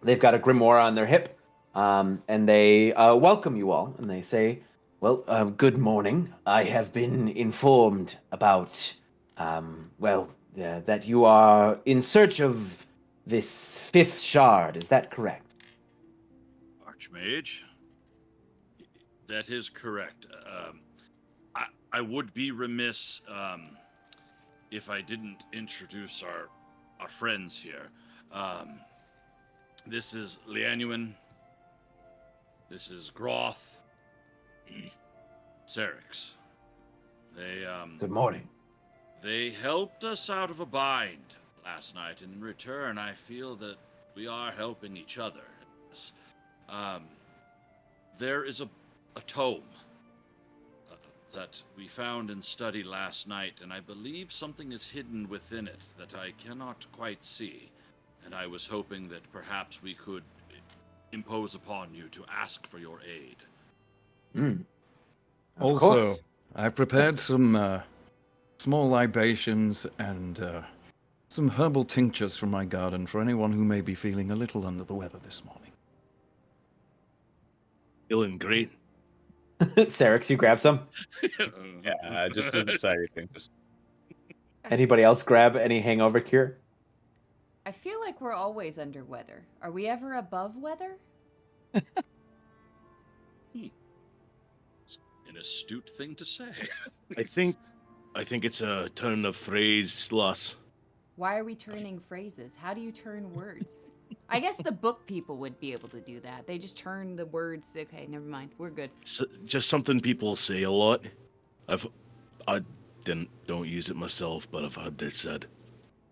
They've got a grimoire on their hip. And they welcome you all, and they say, well, good morning. I have been informed about, that you are in search of this fifth shard. Is that correct? Archmage, that is correct. I would be remiss if I didn't introduce our friends here. This is Lianuwen. This is Groth. Cerix. They Good morning. They helped us out of a bind last night. In return, I feel that we are helping each other. There is a tome that we found and studied last night, and I believe something is hidden within it that I cannot quite see. And I was hoping that perhaps we could impose upon you to ask for your aid. Also, I've prepared some small libations and some herbal tinctures from my garden for anyone who may be feeling a little under the weather this morning. Feeling great. Cerix, you grab some. Yeah, I just didn't say anything. Just Anybody else grab any hangover cure? I feel like we're always under weather. Are we ever above weather? An astute thing to say. I think it's a turn of phrase loss. Why are we turning phrases? How do you turn words? I guess the book people would be able to do that. They just turn the words. Okay, never mind. We're good. Just something people say a lot. I don't use it myself, but I've heard it said.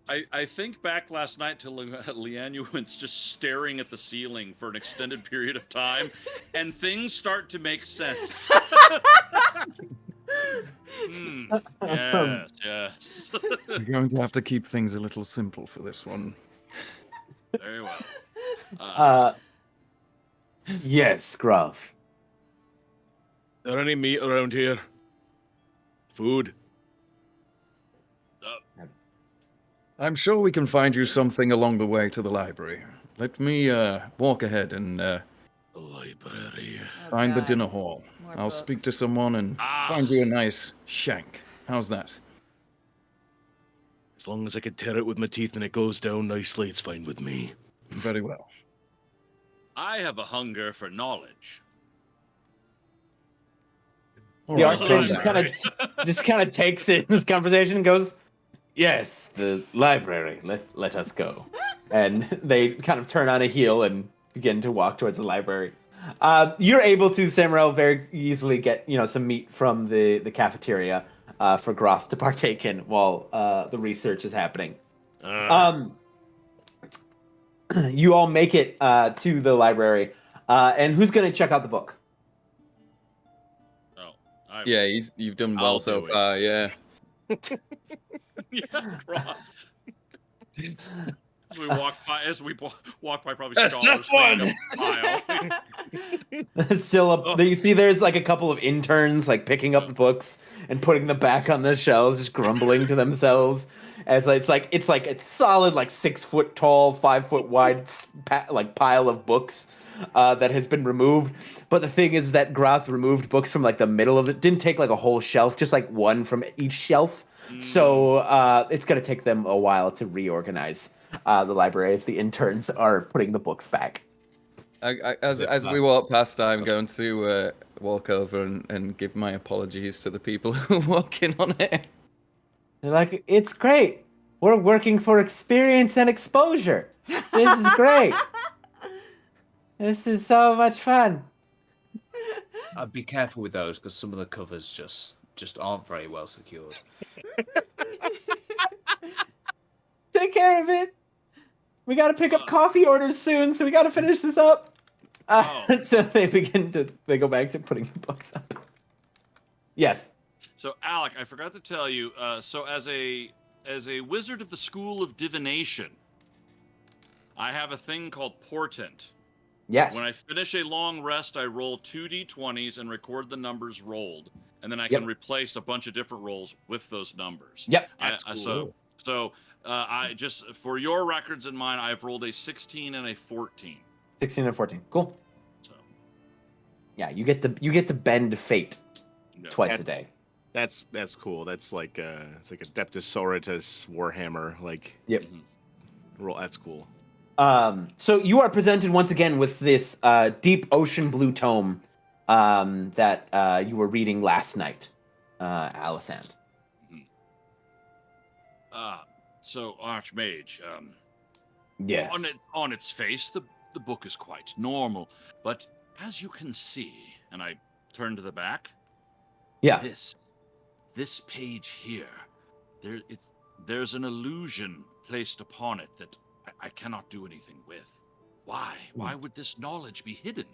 I think back last night to Lianuwen's just staring at the ceiling for an extended period of time, and things start to make sense. Yes. We're going to have to keep things a little simple for this one. Very well. Yes, Groth. Is there any meat around here? Food? I'm sure we can find you something along the way to the library. Let me walk ahead and The library. Oh, find the God. dinner hall. More I'll speak to books. someone and find you a nice shank. How's that? As long as I can tear it with my teeth and it goes down nicely, it's fine with me. Very well. I have a hunger for knowledge. All The right, Archmage just kind of takes it in this conversation and goes, yes, the library. Let us go. And they kind of turn on a heel and begin to walk towards the library. You're able to, Samriel, very easily get some meat from the cafeteria for Groth to partake in while the research is happening. You all make it to the library, and who's going to check out the book? Oh, Yeah, you've done well I'll so do it. far, yeah. Yeah, Groth. As we walk by, probably Yes, scholars this one! picking up the file. Still, you see, there's like a couple of interns like picking up the books and putting them back on the shelves, just grumbling to themselves. As it's solid, like 6 foot tall, 5 foot wide, like pile of books. that has been removed. But the thing is that Groth removed books from like the middle of it. Didn't take like a whole shelf, just like one from each shelf. So it's gonna take them a while to reorganize the library as the interns are putting the books back. As we walk past, I'm going to walk over and give my apologies to the people who are working on it. They're like, it's great. We're working for experience and exposure. This is great. This is so much fun. I'd be careful with those because some of the covers just aren't very well secured. Take care of it. We got to pick up coffee orders soon, so we got to finish this up. So they go back to putting the books up. Yes. So, Alec, I forgot to tell you. So, as a wizard of the School of Divination, I have a thing called Portent. Yes. When I finish a long rest, I roll 2d20s and record the numbers rolled, and then I can replace a bunch of different rolls with those numbers. Yep. That's cool. So I just for your records and mine, I've rolled a 16 and a 14. 16 and 14. Cool. So. Yeah, you get to bend fate twice a day. That's cool. That's like it's like Adeptus Warhammer. Like yep. Roll. That's cool. So you are presented once again with this deep ocean blue tome that you were reading last night, Alisand. So Archmage. Yes. On its face, the book is quite normal, but as you can see, and I turn to the back. Yeah. This page here, there's an illusion placed upon it that I cannot do anything with. Why? Why would this knowledge be hidden?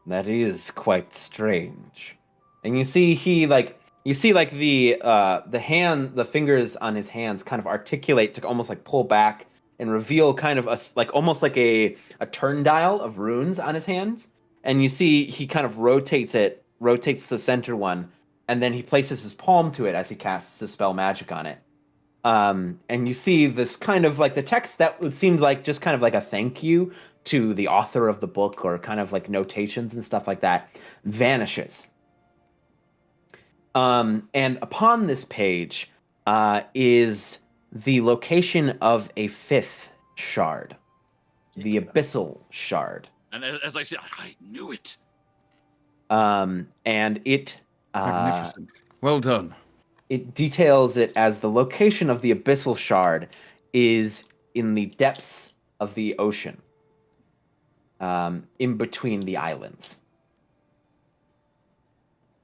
That is quite strange. And you see the fingers on his hands kind of articulate to almost like pull back and reveal kind of almost like a turn dial of runes on his hands. And you see he kind of rotates the center one, and then he places his palm to it as he casts the spell magic on it. And you see this kind of like the text that seemed like just kind of like a thank you to the author of the book, or kind of like notations and stuff like that, vanishes. And upon this page is the location of a fifth shard, the Abyssal Shard. And as I said, I knew it. And it magnificent. Well done. It details it as the location of the Abyssal Shard is in the depths of the ocean, in between the islands.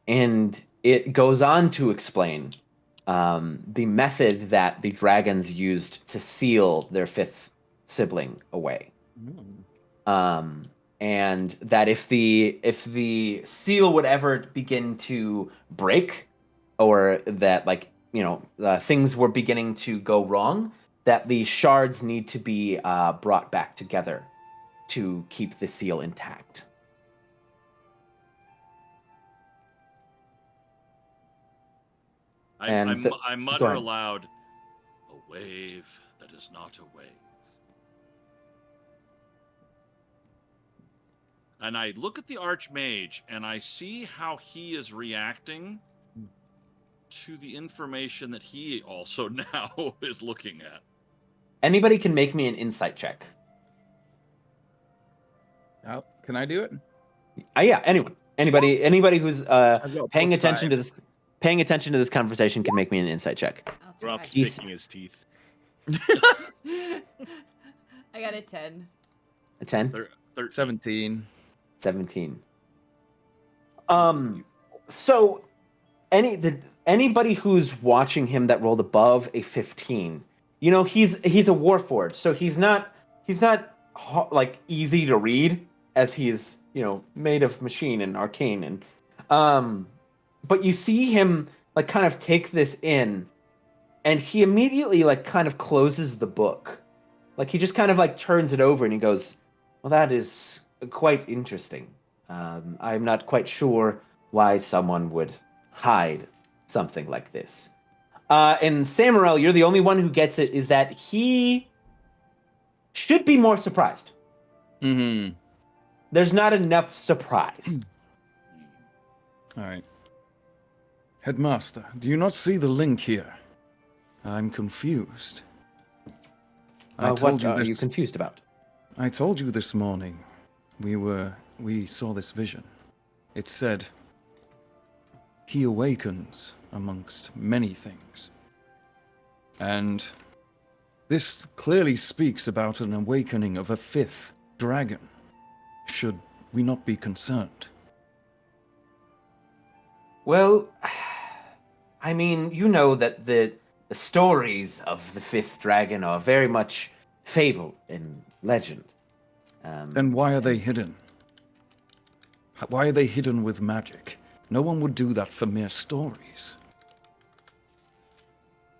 And it goes on to explain the method that the dragons used to seal their fifth sibling away. And that if the seal would ever begin to break, or that things were beginning to go wrong, that the shards need to be brought back together to keep the seal intact. I mutter aloud, a wave that is not a wave. And I look at the Archmage, and I see how he is reacting to the information that he also now is looking at. Anybody can make me an insight check. Oh, can I do it? Yeah, anyone. Anybody who's paying attention to this conversation can make me an insight check. Rob's picking his teeth. I got a 10. A 10? 17. 17. So anybody who's watching him that rolled above a 15, he's a warforged, so he's not like easy to read, as he is, made of machine and arcane, and but you see him like kind of take this in, and he immediately like kind of closes the book. Like he just kind of like turns it over and he goes, well, that is quite interesting. I'm not quite sure why someone would hide something like this. And Samriel, you're the only one who gets it, is that he should be more surprised. Mm-hmm. there's not enough surprise. All right. Headmaster, do you not see the link here? I'm confused. What are you confused about? I told you this morning. We saw this vision. It said, he awakens amongst many things. And this clearly speaks about an awakening of a 5th dragon. Should we not be concerned? Well, I mean, you know that the stories of the 5th dragon are very much fable and legend. Then why are they hidden? Why are they hidden with magic? No one would do that for mere stories.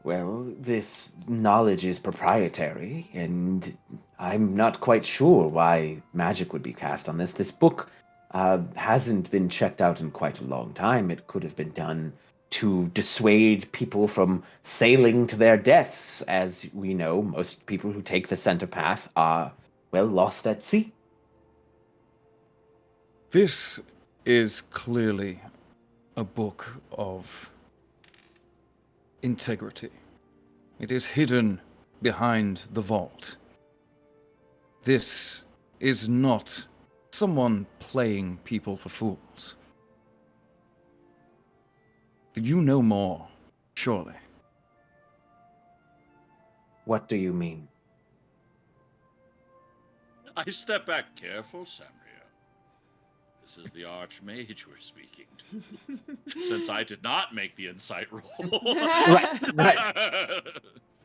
Well, this knowledge is proprietary, and I'm not quite sure why magic would be cast on this. This book hasn't been checked out in quite a long time. It could have been done to dissuade people from sailing to their deaths. As we know, most people who take the center path are, well, lost at sea. This is clearly a book of integrity. It is hidden behind the vault. This is not someone playing people for fools. You know more, surely. What do you mean? I step back careful, Samriel. This is the Archmage we're speaking to. Since I did not make the insight roll. Right.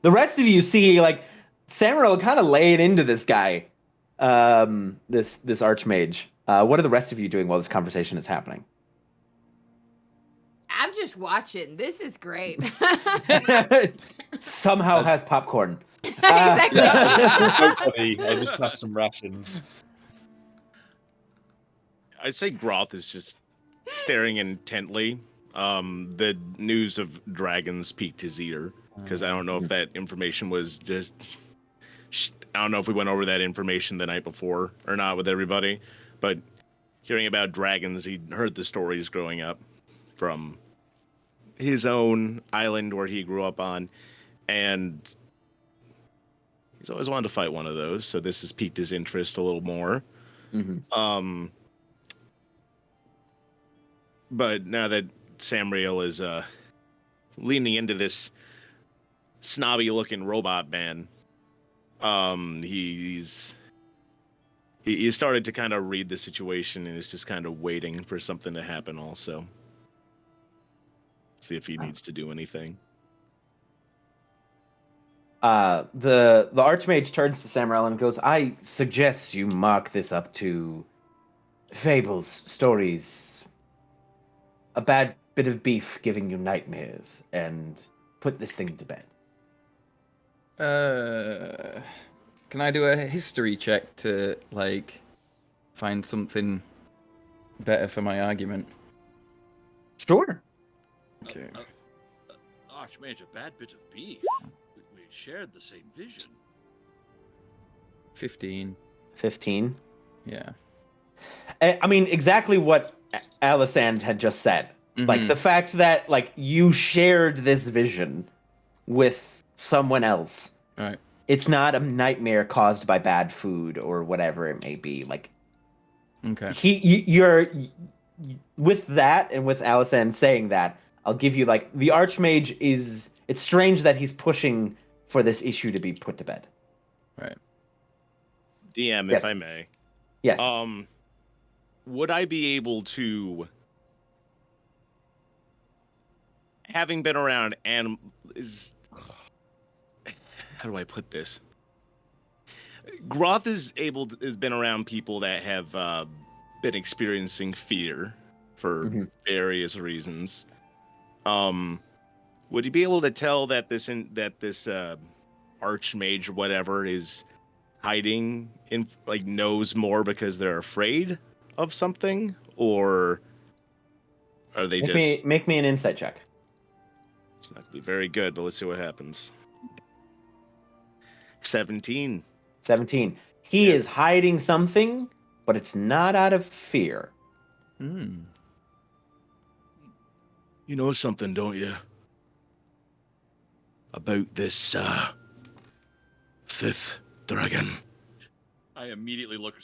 The rest of you see, like, Samriel kind of laying into this guy, this Archmage. What are the rest of you doing while this conversation is happening? I'm just watching. This is great. Somehow has popcorn. Exactly. Nobody. I just passed some rations. I'd say Groth is just staring intently. The news of dragons piqued his ear because I don't know if that information was just. I don't know if we went over that information the night before or not with everybody, but hearing about dragons, he heard the stories growing up from his own island where he grew up on, and he's always wanted to fight one of those. So this has piqued his interest a little more. Mm-hmm. But now that Samriel is leaning into this snobby-looking robot man, he's started to kind of read the situation and is just kind of waiting for something to happen. Also, see if he needs to do anything. The Archmage turns to Samriel and goes, "I suggest you mark this up to fables, stories, a bad bit of beef giving you nightmares, and put this thing to bed." Can I do a history check to, like, find something better for my argument? Sure. Okay. Archmage, a bad bit of beef. We shared the same vision. 15. 15. Yeah. I mean, exactly what Alisand had just said. Like, the fact that, like, you shared this vision with someone else. Right. It's not a nightmare caused by bad food or whatever it may be. Like, Okay. you're with that, and with Alisand saying that, I'll give you, like, the Archmage is. It's strange that he's pushing for this issue to be put to bed. Right. DM, Yes. if I may. Yes. Would I be able to, having been around how do I put this? Groth has been around people that have been experiencing fear for various reasons. Would you be able to tell that this Archmage or whatever is hiding in, like, knows more because they're afraid of something, or are they make me an insight check. It's not gonna be very good, but let's see what happens. 17. 17. He is hiding something, but it's not out of fear. Hmm. You know something, don't you? About this, fifth dragon. I immediately look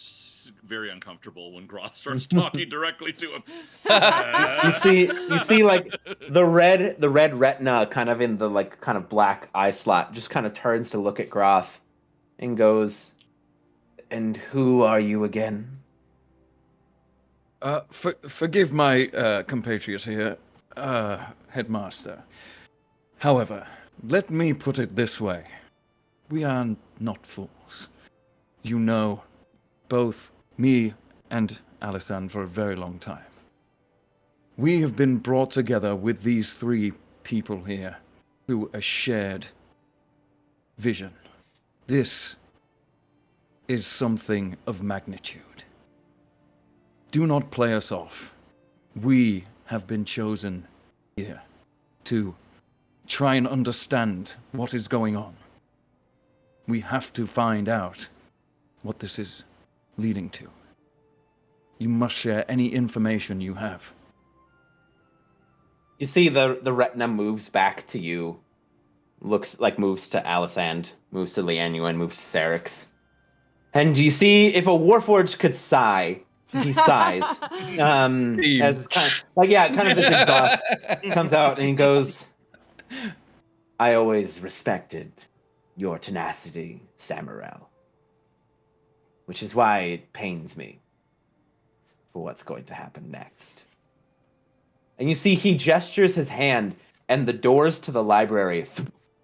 very uncomfortable when Groth starts talking directly to him. You see, like the red retina, kind of in the like kind of black eye slot, just kind of turns to look at Groth, and goes, "And who are you again?" Forgive my compatriot here, headmaster. However, let me put it this way: we are not fools. You know both me and Alisand for a very long time. We have been brought together with these three people here through a shared vision. This is something of magnitude. Do not play us off. We have been chosen here to try and understand what is going on. We have to find out what this is leading to. You must share any information you have. You see the retina moves back to you, moves to Alisand, moves to Lianuwen, moves to Cerix. And you see if a Warforged could sigh, he sighs. As kind of this exhaust comes out, and he goes, "I always respected your tenacity, Samriel. Which is why it pains me for what's going to happen next." And you see he gestures his hand, and the doors to the library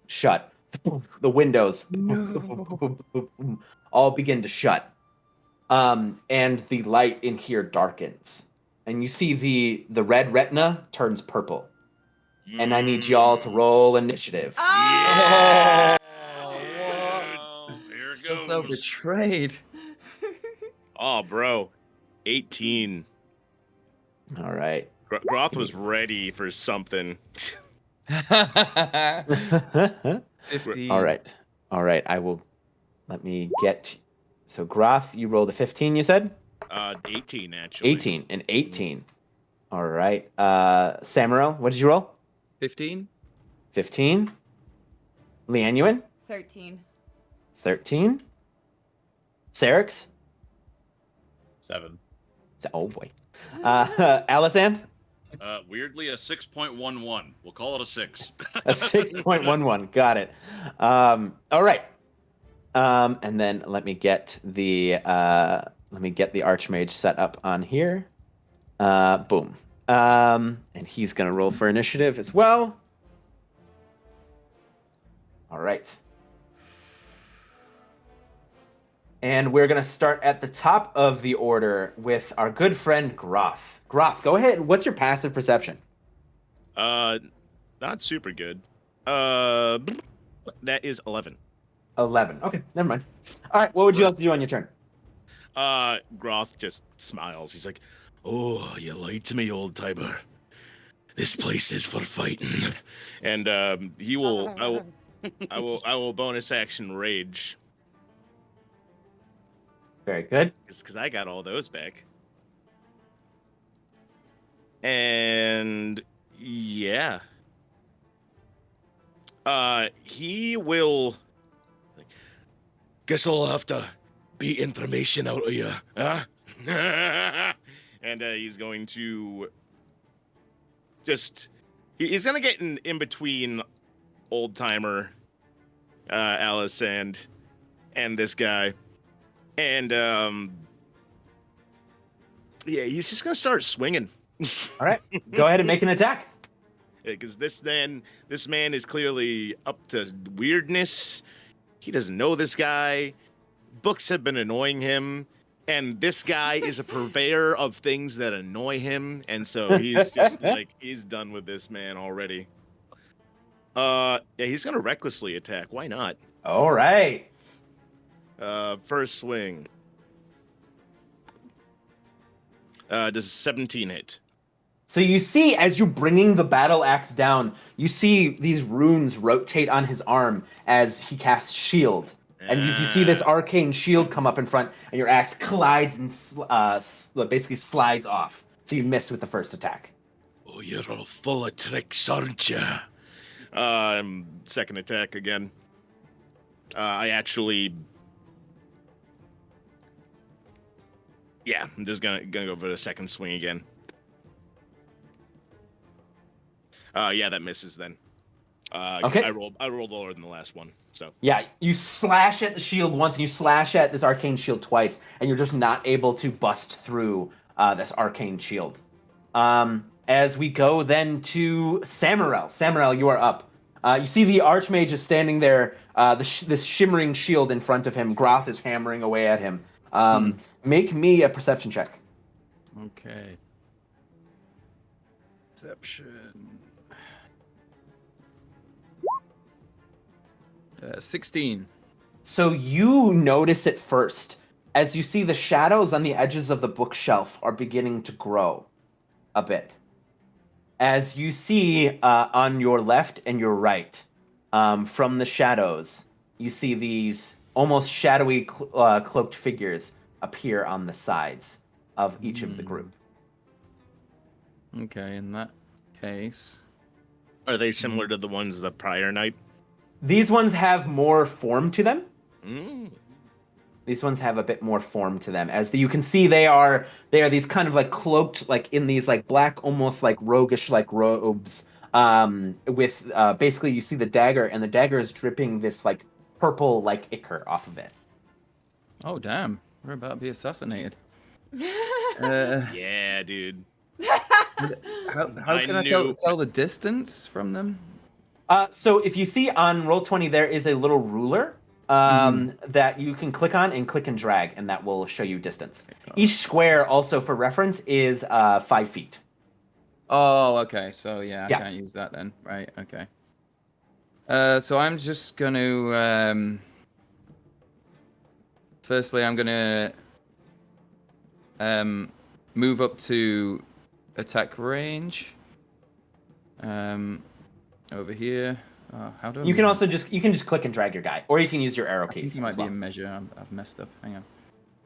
shut. The windows all begin to shut. And the light in here darkens. And you see the red retina turns purple. And I need y'all to roll initiative. Yeah! Here it Feel goes. so betrayed. Oh, bro. 18. All right. Groth was ready for something. 15. All right. Let me get. So Groth, you rolled a 15, you said? 18, actually. 18 and 18. All right. Samriel, what did you roll? 15? 15. Lianuwen? 13. 13. Cerix? 7. Oh boy. Alisand? Weirdly, a 6.11. We'll call it a 6. A 6.11. Got it. All right. And then let me get the Archmage set up on here. Boom. And he's gonna roll for initiative as well. All right. And we're gonna start at the top of the order with our good friend Groth. Groth, go ahead. What's your passive perception? Not super good. That is 11. 11. Okay, never mind. All right, what would you like to do on your turn? Groth just smiles. He's like, Oh, you lied to me, old timer. This place is for fighting. and he will. I will bonus action rage Very good. because I got all those back. And yeah, he will. Guess I'll have to beat information out of you, huh? And he's going to he's gonna get in between old timer Alisand and this guy, and yeah, he's just gonna start swinging. All right, go ahead and make an attack. Because this man is clearly up to weirdness. He doesn't know this guy. Books have been annoying him, and this guy is a purveyor of things that annoy him, and so he's just like, he's done with this man already. Yeah, he's gonna recklessly attack. Why not? All right. First swing. Does 17 hit? So you see, as you're bringing the battle axe down, you see these runes rotate on his arm as he casts shield. And you see this arcane shield come up in front, and your axe collides and basically slides off. So you miss with the first attack. Oh, you're all full of tricks, aren't you? Second attack again. I actually... Yeah, I'm just gonna go for the second swing again. Yeah, that misses then. Okay. I rolled lower than the last one, so. Yeah, you slash at the shield once, and you slash at this arcane shield twice, and you're just not able to bust through this arcane shield. As we go then to Samriel. Samriel, you are up. You see the Archmage is standing there, this shimmering shield in front of him. Groth is hammering away at him. Make me a perception check. Okay. Perception. 16. So you notice it first, as you see the shadows on the edges of the bookshelf are beginning to grow a bit. As you see on your left and your right, from the shadows, you see these almost shadowy cloaked figures appear on the sides of each of the group. Okay, in that case... Are they similar to the ones the prior night? These ones have more form to them. Mm. These ones have a bit more form to them. You can see, they are these kind of like cloaked, like in these like black, almost like roguish like robes. With basically you see the dagger, and the dagger is dripping this like purple like ichor off of it. Oh damn, we're about to be assassinated. Yeah, dude. How can I tell the distance from them? So if you see on Roll20, there is a little ruler that you can click on and click and drag, and that will show you distance. Each square, also for reference, is 5 feet. Oh, okay. So yeah, I can't use that then. Right. Okay. So I'm just gonna. Firstly, I'm gonna move up to attack range. Over here. How do I you can also just click and drag your guy, or you can use your arrow I keys. think it might as well. be a measure. I've messed up. Hang on.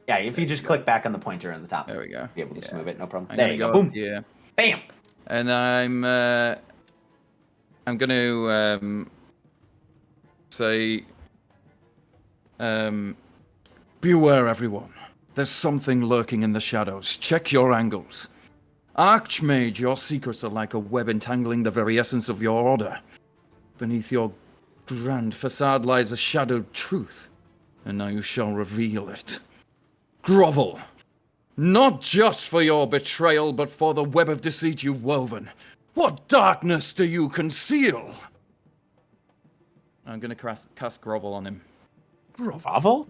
Yeah, if you just click back on the pointer on the top, There we go. be able to just move it, no problem. I'm There gonna you go. go Boom. up here. Bam. And I'm gonna say, beware everyone. There's something lurking in the shadows. Check your angles. Archmage, your secrets are like a web entangling the very essence of your order. Beneath your grand facade lies a shadowed truth, and now you shall reveal it. Grovel, not just for your betrayal, but for the web of deceit you've woven. What darkness do you conceal? I'm gonna cast Grovel on him. Grovel?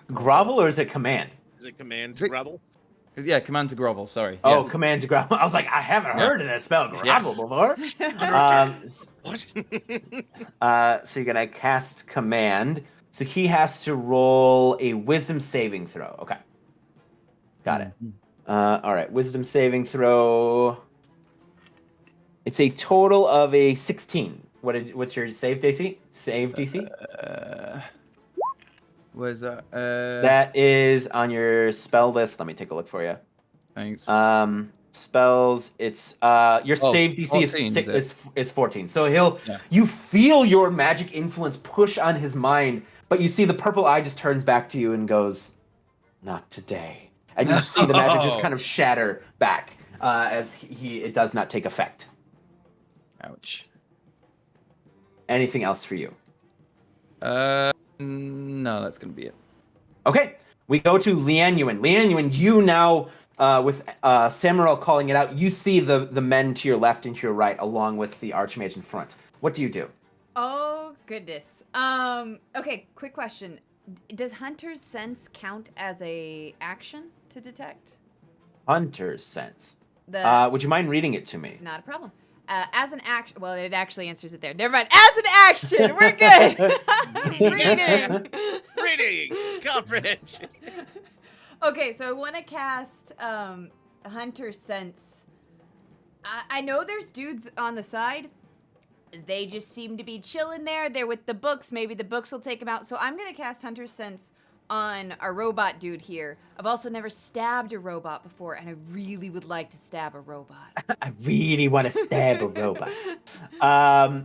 Grovel, or is it command? Is it command to grovel? Yeah, command to grovel, sorry. Oh, Yeah. command to grovel. I was like, I haven't heard of that spell, grovel, Yes. before. What? So you're going to cast command. So he has to roll a wisdom saving throw. Okay. Got it. All right, wisdom saving throw. It's a total of a 16. What's your save DC? Save DC? Where's that? That is on your spell list. Let me take a look for you. Thanks. Spells. It's your save DC 14, is 14. So you feel your magic influence push on his mind, but you see the purple eye just turns back to you and goes, "Not today." And you see the magic just kind of shatter back as it does not take effect. Ouch. Anything else for you? No, that's gonna be it. Okay, we go to Lianuwen. Lianuwen, you now, with Samriel calling it out, you see the men to your left and to your right, along with the Archmage in front. What do you do? Oh, goodness. Okay, quick question. Does Hunter's Sense count as a action to detect? Hunter's Sense. Would you mind reading it to me? Not a problem. As an action, well, it actually answers it there. Never mind. As an action, we're good. Reading comprehension. Okay, so I want to cast Hunter's Sense. I know there's dudes on the side. they just seem to be chilling there. They're with the books. Maybe the books will take them out. So I'm going to cast Hunter's Sense on our robot dude here. I've also never stabbed a robot before, and I really would like to stab a robot. I really want to stab a robot.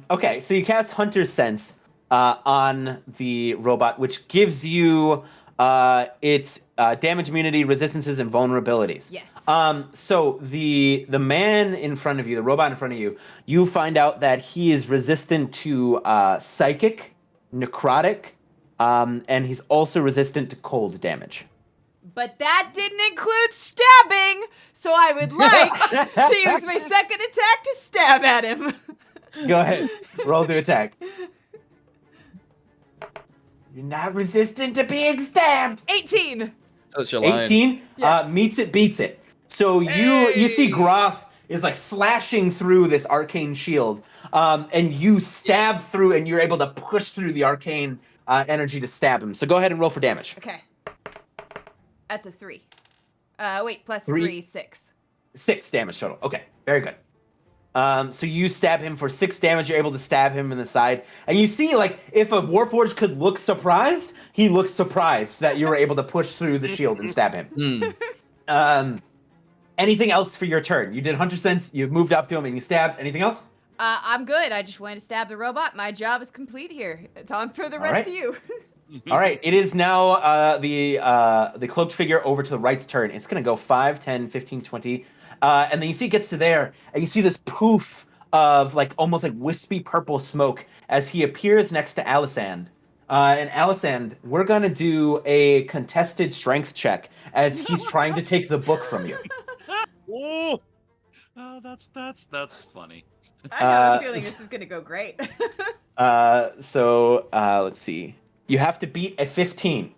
Okay, so you cast Hunter's Sense on the robot, which gives you its damage immunity, resistances, and vulnerabilities. Yes. So the man in front of you, the robot in front of you, you find out that he is resistant to psychic, necrotic, and he's also resistant to cold damage. But that didn't include stabbing, so I would like to use my second attack to stab at him. Go ahead. Roll the attack. You're not resistant to being stabbed. 18. Such a line. 18 Yes. meets it, beats it. So you see Groth is like slashing through this arcane shield, and you stab through, and you're able to push through the arcane energy to stab him. So go ahead and roll for damage. Okay. That's a 3. Wait, plus Three. 3, 6. 6 damage total. Okay, very good. So you stab him for 6 damage. You're able to stab him in the side, and you see, like, if a Warforged could look surprised, he looks surprised that you were able to push through the shield and stab him. Anything else for your turn? You did Hunter's Sense. You moved up to him and you stabbed. Anything else? I'm good. I just wanted to stab the robot. My job is complete here. It's on for the rest right. of you. All right, it is now the cloaked figure over to the right's turn. It's going to go 5, 10, 15, 20. And then you see it gets to there, and you see this poof of like almost like wispy purple smoke as he appears next to Alisand. And Alisand, we're going to do a contested strength check as he's trying to take the book from you. Oh, that's funny. I have a feeling this is going to go great. So let's see. You have to beat a 15.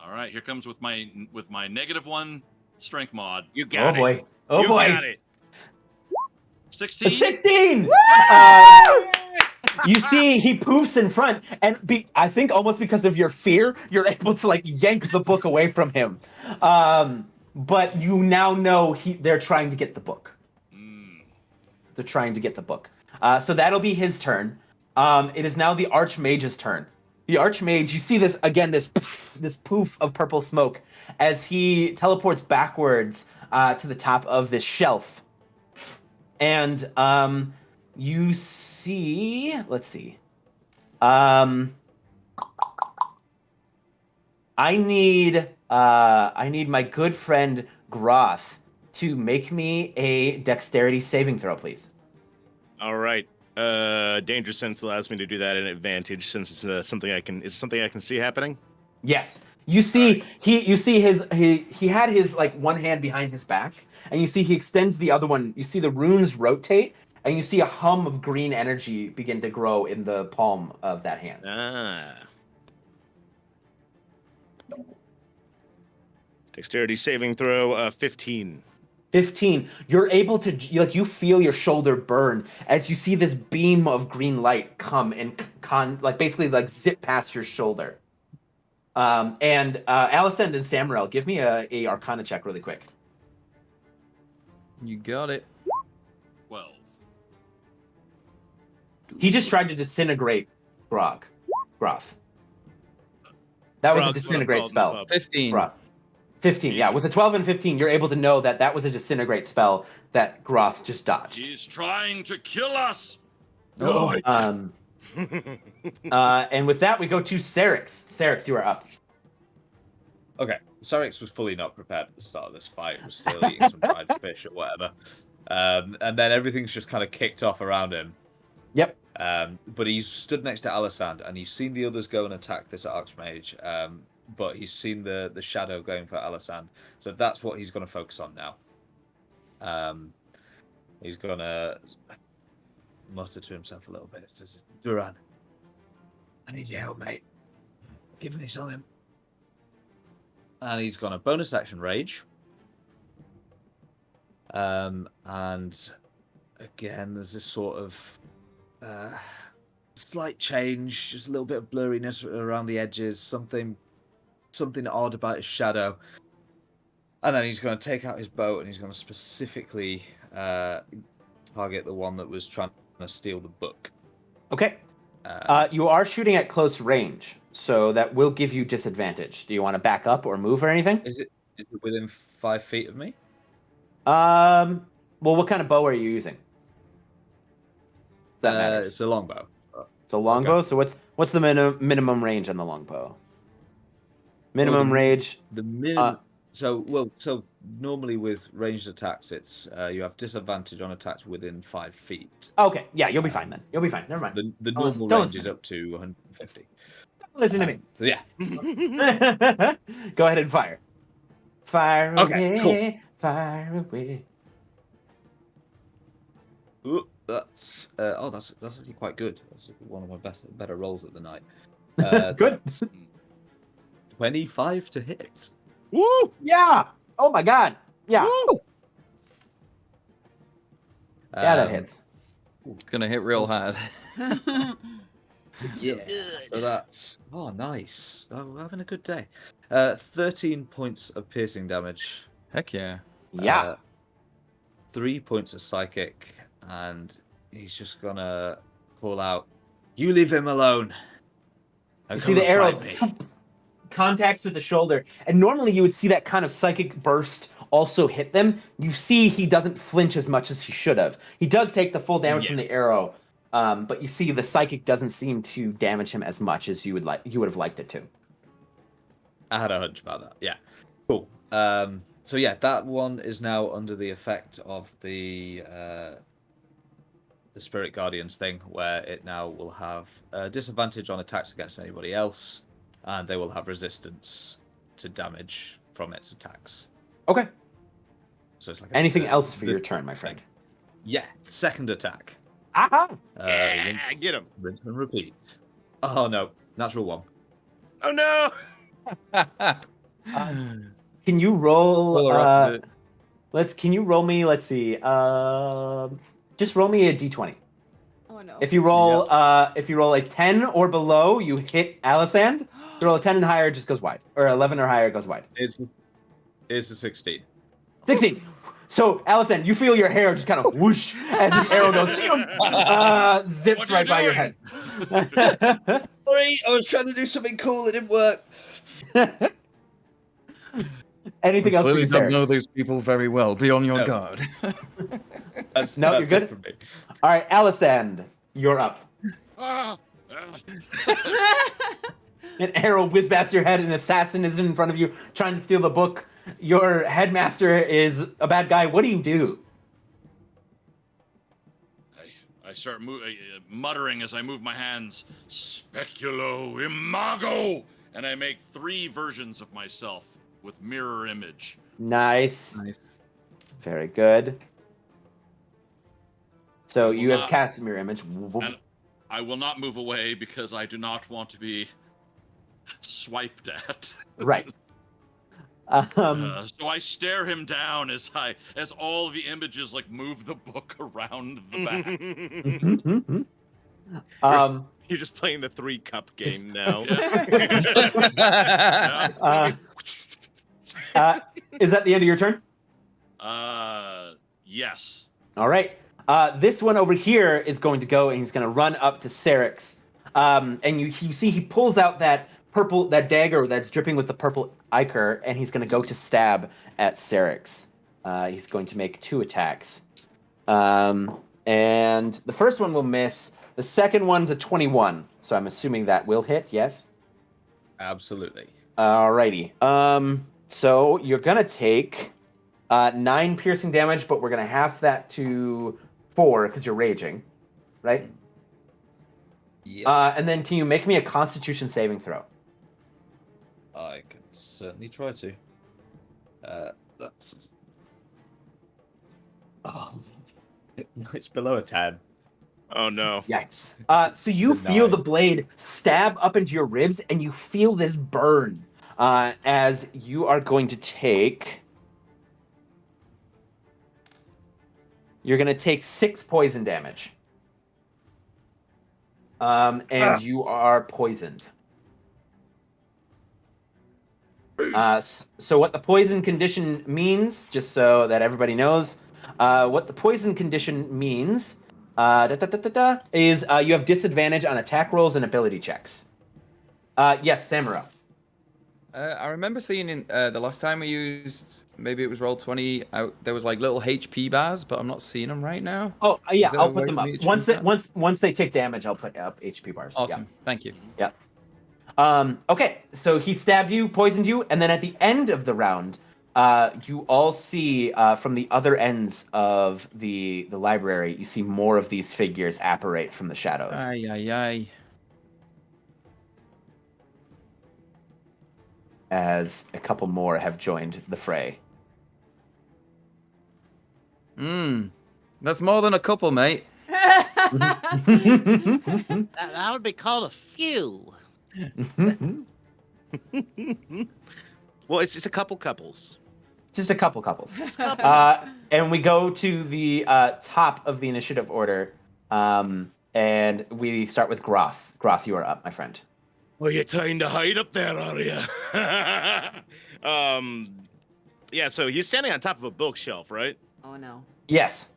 All right, here comes with my -1 strength mod. You got it. Boy. Oh you boy. got it. 16. 16! You see, he poofs in front, and I think almost because of your fear, you're able to like yank the book away from him. But you now know they're trying to get the book. They're trying to get the book. So that'll be his turn. It is now the Archmage's turn. The Archmage, you see this again, this poof of purple smoke as he teleports backwards to the top of this shelf. And you see, let's see. I need my good friend Groth to make me a dexterity saving throw, please. All right. Danger Sense allows me to do that at advantage since it's something I can see happening. Yes. You see he had his like one hand behind his back, and you see he extends the other one. You see the runes rotate, and you see a hum of green energy begin to grow in the palm of that hand. Dexterity saving throw 15. 15. You're able to you feel your shoulder burn as you see this beam of green light come and basically zip past your shoulder. And Alisand and Samriel, give me a Arcana check really quick. You got it. 12. He just tried to disintegrate Groth. That was a disintegrate spell. 15. Groth. 15, yeah. With a 12 and 15, you're able to know that was a disintegrate spell that Groth just dodged. He's trying to kill us. And with that, we go to Cerix. Cerix, you are up. Okay, Cerix was fully not prepared at the start of this fight. He was still eating some fried fish or whatever. And then everything's just kind of kicked off around him. Yep. But he's stood next to Alisand, and he's seen the others go and attack this Archmage. But he's seen the shadow going for Alisand. So that's what he's going to focus on now. He's going to mutter to himself a little bit. He says, Duran, I need your help, mate. Give me something. And he's going to bonus action rage. And again, there's this sort of slight change, just a little bit of blurriness around the edges, something odd about his shadow. And then he's going to take out his bow and he's going to specifically target the one that was trying to steal the book. Okay. You are shooting at close range, so that will give you disadvantage. Do you want to back up or move or anything? Is it within 5 feet of me? Well, what kind of bow are you using? That matters. It's a longbow. It's a longbow. okay. So what's the minimum range on the longbow? Minimum the- range. The minimum. So normally with ranged attacks, it's you have disadvantage on attacks within 5 feet. Okay, yeah, you'll be fine then. You'll be fine. Never mind. The Don't listen- normal don't range listen is to up to 150. Listen to me. So yeah. Go ahead and fire. Fire Okay, away. Fire away. Ooh, that's actually quite good. That's one of my better rolls of the night. Good. That's 25 to hit. Woo! Yeah. Oh my God. Yeah. Yeah, that Um, hits. It's gonna hit real hard. Yeah. So that's nice. Oh, we're having a good day. 13 points of piercing damage. Heck yeah. Yeah. 3 points of psychic, and he's just gonna call out, "You leave him alone." You see the arrow contacts with the shoulder, and normally you would see that kind of psychic burst also hit them. You see he doesn't flinch as much as he should have. He does take the full damage from the arrow, but you see the psychic doesn't seem to damage him as much as you would have liked it to. I had a hunch about that. Yeah. Cool. So yeah, that one is now under the effect of the Spirit Guardians thing, where it now will have disadvantage on attacks against anybody else, and they will have resistance to damage from its attacks. Okay. So it's like Anything else for your turn, my friend? Yeah, second attack. Aha! Yeah, get him. Rinse and repeat. Oh no, natural one. Oh no! Can you roll? Polar opposite. Can you roll me? Let's see. Just roll me a d20. Oh no. If you roll, if you roll a 10 or below, you hit Alisand. If you roll a 10 and higher, it just goes wide, or 11 or higher, it goes wide. It's a 16. 16. So, Alisand, you feel your hair just kind of whoosh as this arrow goes, zips What are you right by your doing? head. Sorry, I was trying to do something cool. It didn't work. Anything else for Clearly you, don't know Cerix? these people very well. Be on your No. guard. That's, No, that's you're it good? from me. All right, Alisand, you're up. Ah, An arrow whizzes past your head. An assassin is in front of you trying to steal the book. Your headmaster is a bad guy. What do? I start muttering as I move my hands, Speculo Imago! And I make 3 versions of myself with mirror image. Nice. Nice. Very good. So will you have not- cast a mirror image. And I will not move away because I do not want to be swiped at. Right. So I stare him down as all the images like move the book around the back. You're just playing the 3-cup game now. Is that the end of your turn? Yes. All right. This one over here is going to go, and he's going to run up to Cerix. And you see he pulls out that dagger that's dripping with the purple ichor, and he's going to go to stab at Cerix. He's going to make 2 attacks. And the first one will miss. The second one's a 21, so I'm assuming that will hit, yes? Absolutely. Alrighty. So you're going to take 9 piercing damage, but we're going to half that to 4 because you're raging, right? Yeah. And then can you make me a Constitution saving throw? I can certainly try to. That's. Oh, it's below a 10. Oh no. Yikes. So you The feel 9. the blade stab up into your ribs, and you feel this burn as you are going to take... You're going to take 6 poison damage. And you are poisoned. So what the poison condition means, just so that everybody knows, what the poison condition means Is you have disadvantage on attack rolls and ability checks. Yes, Samriel. I remember seeing in the last time we used, maybe it was Roll20, there was like little HP bars, but I'm not seeing them right now. Oh, yeah, Is there I'll a put way them for up. me to change that? Once they take damage, I'll put up HP bars. Awesome. Thank you. Yeah. Okay, so he stabbed you, poisoned you, and then at the end of the round, you all see from the other ends of the library, you see more of these figures apparate from the shadows. Ay, ay, ay. As a couple more have joined the fray. That's more than a couple, mate. That would be called a few. Well, it's a couple couples. Just a couple couples. And we go to the top of the initiative order, and we start with Groth. Groth, you are up, my friend. Well, you're trying to hide up there, are you? Yeah, so he's standing on top of a bookshelf, right? Oh no. Yes.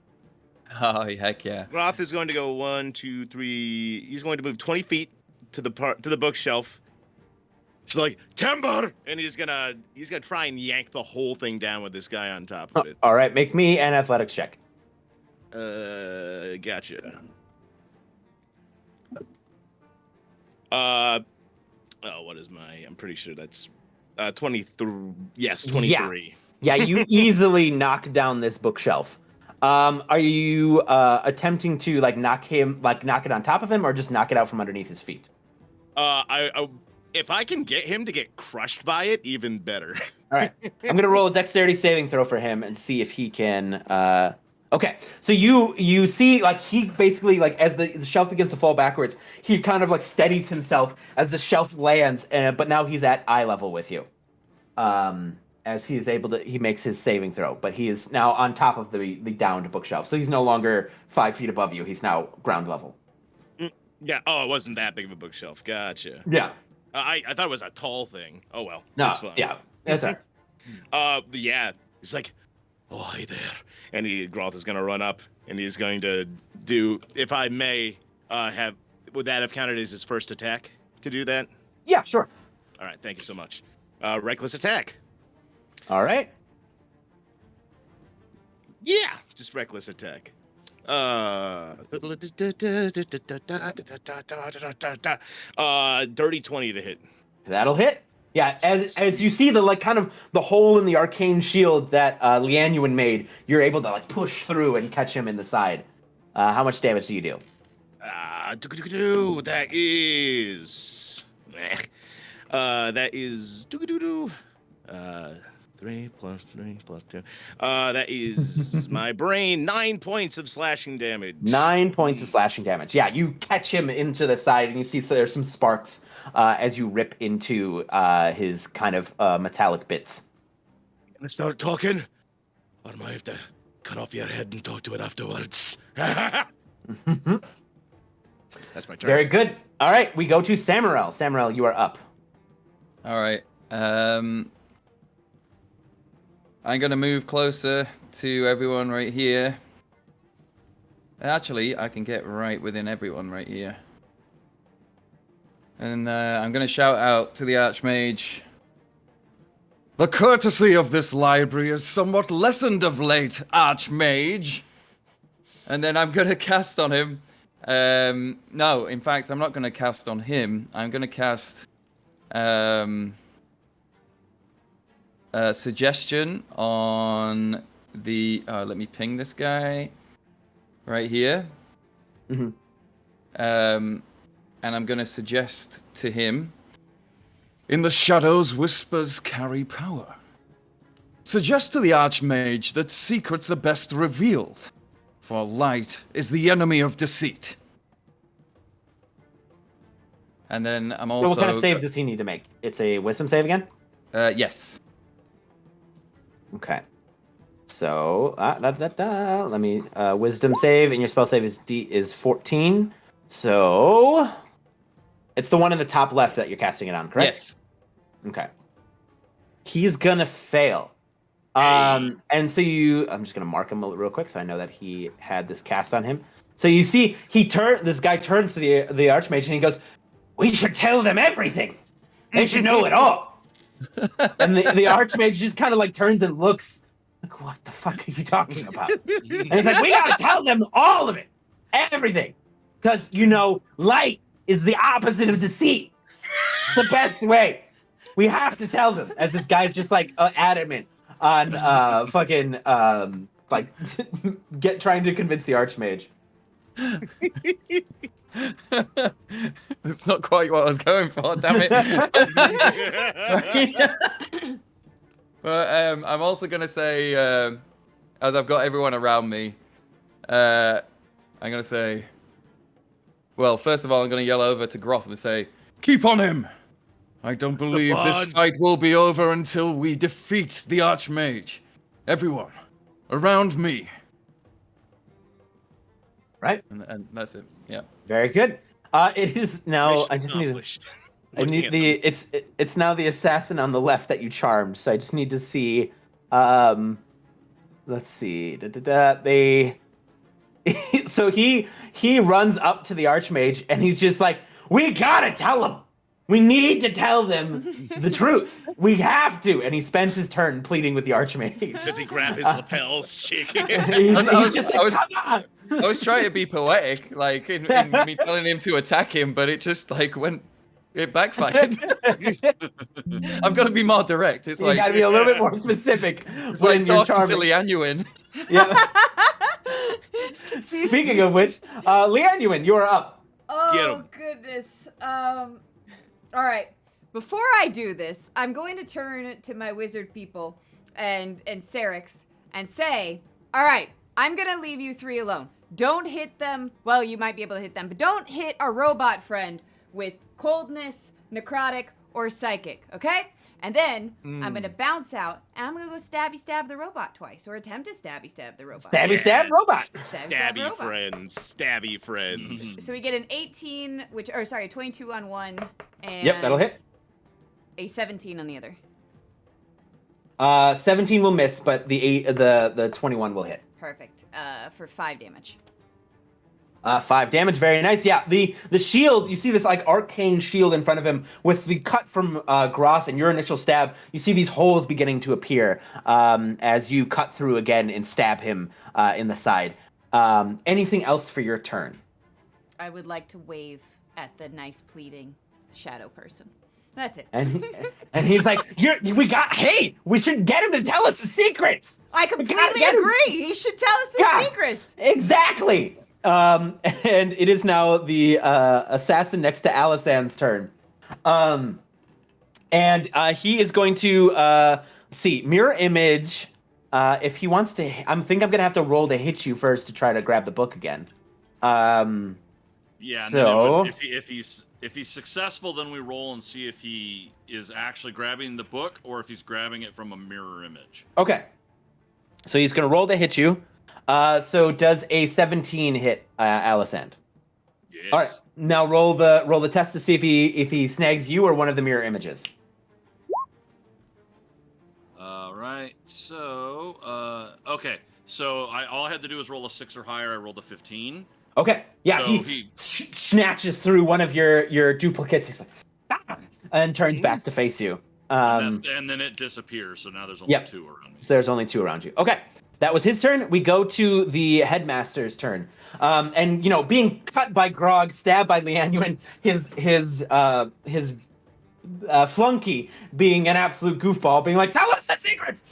Oh, heck yeah. Groth is going to go 1, 2, 3. He's going to move 20 feet to the bookshelf. He's like, timber! And he's gonna try and yank the whole thing down with this guy on top of it. All right, make me an athletics check. Gotcha. What is my? I'm pretty sure that's 23. Yes, 23. Yeah, you easily knock down this bookshelf. Are you attempting to knock it on top of him, or just knock it out from underneath his feet? If I can get him to get crushed by it, even better. All right, I'm gonna roll a dexterity saving throw for him and see if he can. Okay, so you see, he basically, as the shelf begins to fall backwards, he kind of steadies himself as the shelf lands, but now he's at eye level with you. As he is able to, he makes his saving throw, but he is now on top of the downed bookshelf, so he's no longer 5 feet above you. He's now ground level. Yeah. Oh, it wasn't that big of a bookshelf. Gotcha. Yeah. I thought it was a tall thing. Oh well. No. That's fine. Yeah. That's all right. Yeah. He's like, oh, hi there. And Groth is going to run up, and he's going to do, if I may, would that have counted as his first attack to do that? Yeah. Sure. All right. Thank you so much. Reckless attack. All right. Yeah. Just reckless attack. Dirty 20 to hit. That'll hit. Yeah, as you see the kind of the hole in the arcane shield that Lianuwen made, you're able to push through and catch him in the side. How much damage do you do? That is 3 plus 3 plus 2. That is my brain. 9 points of slashing damage. 9 points of slashing damage. Yeah, you catch him into the side, and you see there's some sparks as you rip into his kind of metallic bits. Gonna start talking, or am I have to cut off your head and talk to it afterwards? That's my turn. Very good. All right, we go to Samriel. Samriel, you are up. All right. I'm going to move closer to everyone right here. Actually, I can get right within everyone right here. And I'm going to shout out to the Archmage. The courtesy of this library is somewhat lessened of late, Archmage. And then I'm going to cast on him. No, in fact, I'm not going to cast on him. I'm going to cast... suggestion on the let me ping this guy right here. Mm-hmm. And I'm going to suggest to him, in the shadows whispers carry power. Suggest to the Archmage that secrets are best revealed, for light is the enemy of deceit. And then I'm also... So what kind of save does he need to make? It's a wisdom save again? Yes. Okay. So, let me wisdom save, and your spell save is 14. So, it's the one in the top left that you're casting it on, correct? Yes. Okay. He's gonna fail. And so I'm just gonna mark him real quick so I know that he had this cast on him. So you see, this guy turns to the Archmage and he goes, "We should tell them everything. They should know it all." And the Archmage just kind of like turns and looks, like, "What the fuck are you talking about?" And he's like, "We gotta tell them all of it, everything, because light is the opposite of deceit. It's the best way. We have to tell them." As this guy's just like adamant on fucking trying to convince the Archmage. That's not quite what I was going for, damn it. But I'm also going to say, as I've got everyone around me, I'm going to say, well, first of all, I'm going to yell over to Groth and say, "Keep on him! I don't believe this fight will be over until we defeat the Archmage. Everyone, around me." Right. And that's it. Yeah. Very good. It is now. I just need. It's now the assassin on the left that you charmed. So I just need to see. Let's see. They. So he runs up to the Archmage and he's just like, "We gotta tell them. We need to tell them the truth. We have to." And he spends his turn pleading with the Archmage. Does he grab his lapels, shaking it? I was trying to be poetic, like in me telling him to attack him, but it just like it backfired. I've got to be more direct. It's You got to be a little bit more specific. It's like talking to Lianuwen. Yeah. Speaking of which, Lianuwen, you are up. Oh, goodness. All right. Before I do this, I'm going to turn to my wizard people and Cerix and say, "All right, I'm going to leave you three alone. Don't hit them. Well, you might be able to hit them, but don't hit our robot friend with coldness, necrotic, or psychic, okay? And then I'm going to bounce out, and I'm going to go stab the robot twice, or attempt to stab the robot. Stab robot. Stabby friends. Stabby friends. So we get an 18, a 22 on one, and Yep, that'll hit. A 17 on the other. 17 will miss, but the 21 will hit. Perfect. For 5 damage. 5 damage, very nice. Yeah, the shield, you see this like arcane shield in front of him with the cut from Groth and your initial stab. You see these holes beginning to appear as you cut through again and stab him in the side. Anything else for your turn? I would like to wave at the nice pleading shadow person. That's it. And he's like, we should get him to tell us the secrets. I completely agree. He should tell us the secrets. Exactly. And it is now the assassin next to Alisand's turn. And he is going to, let's see, mirror image. If he wants to, I think I'm going to have to roll to hit you first to try to grab the book again. Yeah, so and then if he's successful, then we roll and see if he is actually grabbing the book or if he's grabbing it from a mirror image. Okay. So he's going to roll to hit you. So does a 17 hit Alisand? Yes. All right. Now roll the test to see if he snags you or one of the mirror images. All right. So okay. So all I had to do was roll a 6 or higher. I rolled a 15. Okay. Yeah. So he snatches through one of your duplicates. He's like, "Ah!" and turns back to face you. And then it disappears. So now there's only 2 around me. So there's only 2 around you. Okay. That was his turn. We go to the headmaster's turn. And being cut by Grog, stabbed by Lianuwen, his flunky being an absolute goofball, being like, "Tell us the secrets."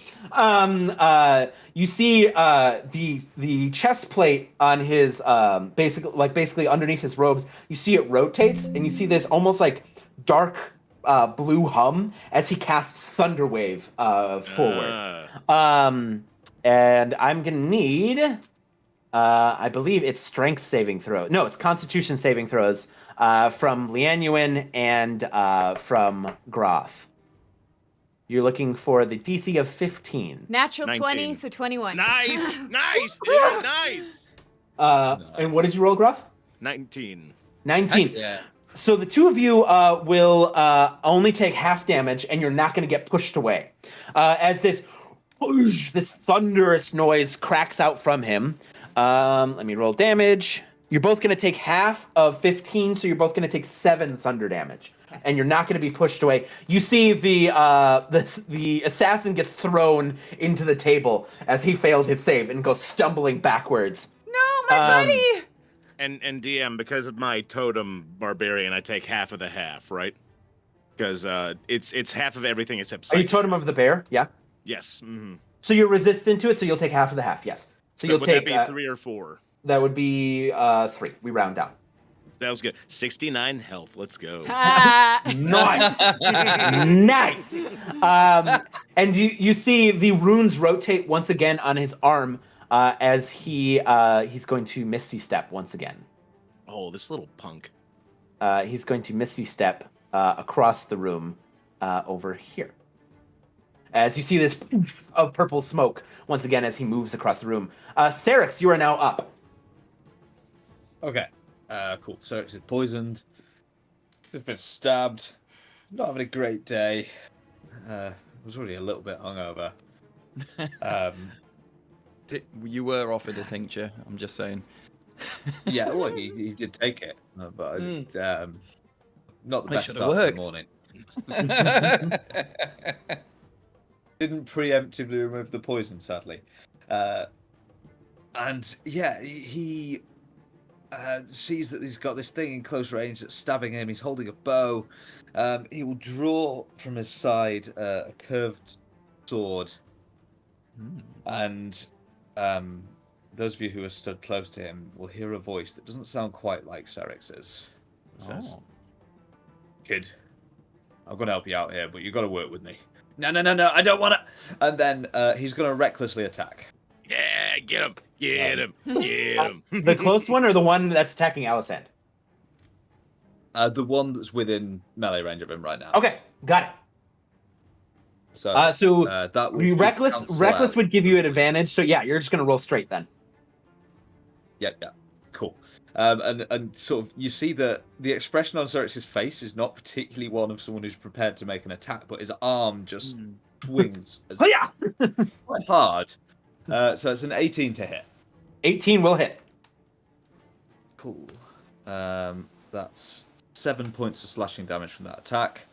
You see the chest plate on his basically underneath his robes. You see it rotates, and you see this almost like dark blue hum as he casts Thunderwave forward. And I'm gonna need, I believe it's Strength saving throw. No, it's Constitution saving throws from Lianuwen and from Groth. You're looking for the DC of 15. Natural 19. 20, so 21. Nice, dude, nice. And what did you roll, Groth? 19. 19. Yeah. So the two of you will only take half damage, and you're not going to get pushed away. As this thunderous noise cracks out from him. Let me roll damage. You're both going to take half of 15, so you're both going to take 7 thunder damage. And you're not going to be pushed away. You see the assassin gets thrown into the table as he failed his save and goes stumbling backwards. No, my buddy! And DM, because of my totem barbarian, I take half of the half, right? Because it's half of everything except Are you psychic. totem of the bear? Yeah. Yes. Mm-hmm. So you're resistant to it, so you'll take half of the half, yes. So you'll would take that be 3 or 4? That would be 3. We round down. That was good. 69 health. Let's go. Nice. Nice. And you see the runes rotate once again on his arm as he's going to Misty Step once again. Oh, this little punk. He's going to Misty Step across the room over here. As you see this poof of purple smoke once again as he moves across the room. Cerix, you are now up. Okay. Cool. Cerix is poisoned. He's been stabbed. Not having a great day. Was already a little bit hungover. You were offered a tincture, I'm just saying. Yeah, well, he did take it, but not the best should've start to worked. the morning. Didn't preemptively remove the poison, sadly. And yeah, he sees that he's got this thing in close range that's stabbing him. He's holding a bow. He will draw from his side a curved sword. And those of you who are stood close to him will hear a voice that doesn't sound quite like Cerix's. It says, "Kid, I'm going to help you out here, but you've got to work with me." No, I don't want to. And then he's going to recklessly attack. Yeah, get him. Get him. Get him. The close one or the one that's attacking Alisand? The one that's within melee range of him right now. Okay, got it. So that you would reckless cancel out. would give you an advantage. So yeah, you're just gonna roll straight then. Yeah, cool. And sort of you see that the expression on Cerix's face is not particularly one of someone who's prepared to make an attack, but his arm just swings quite hard. So it's an 18 to hit. 18 will hit. Cool. That's 7 points of slashing damage from that attack.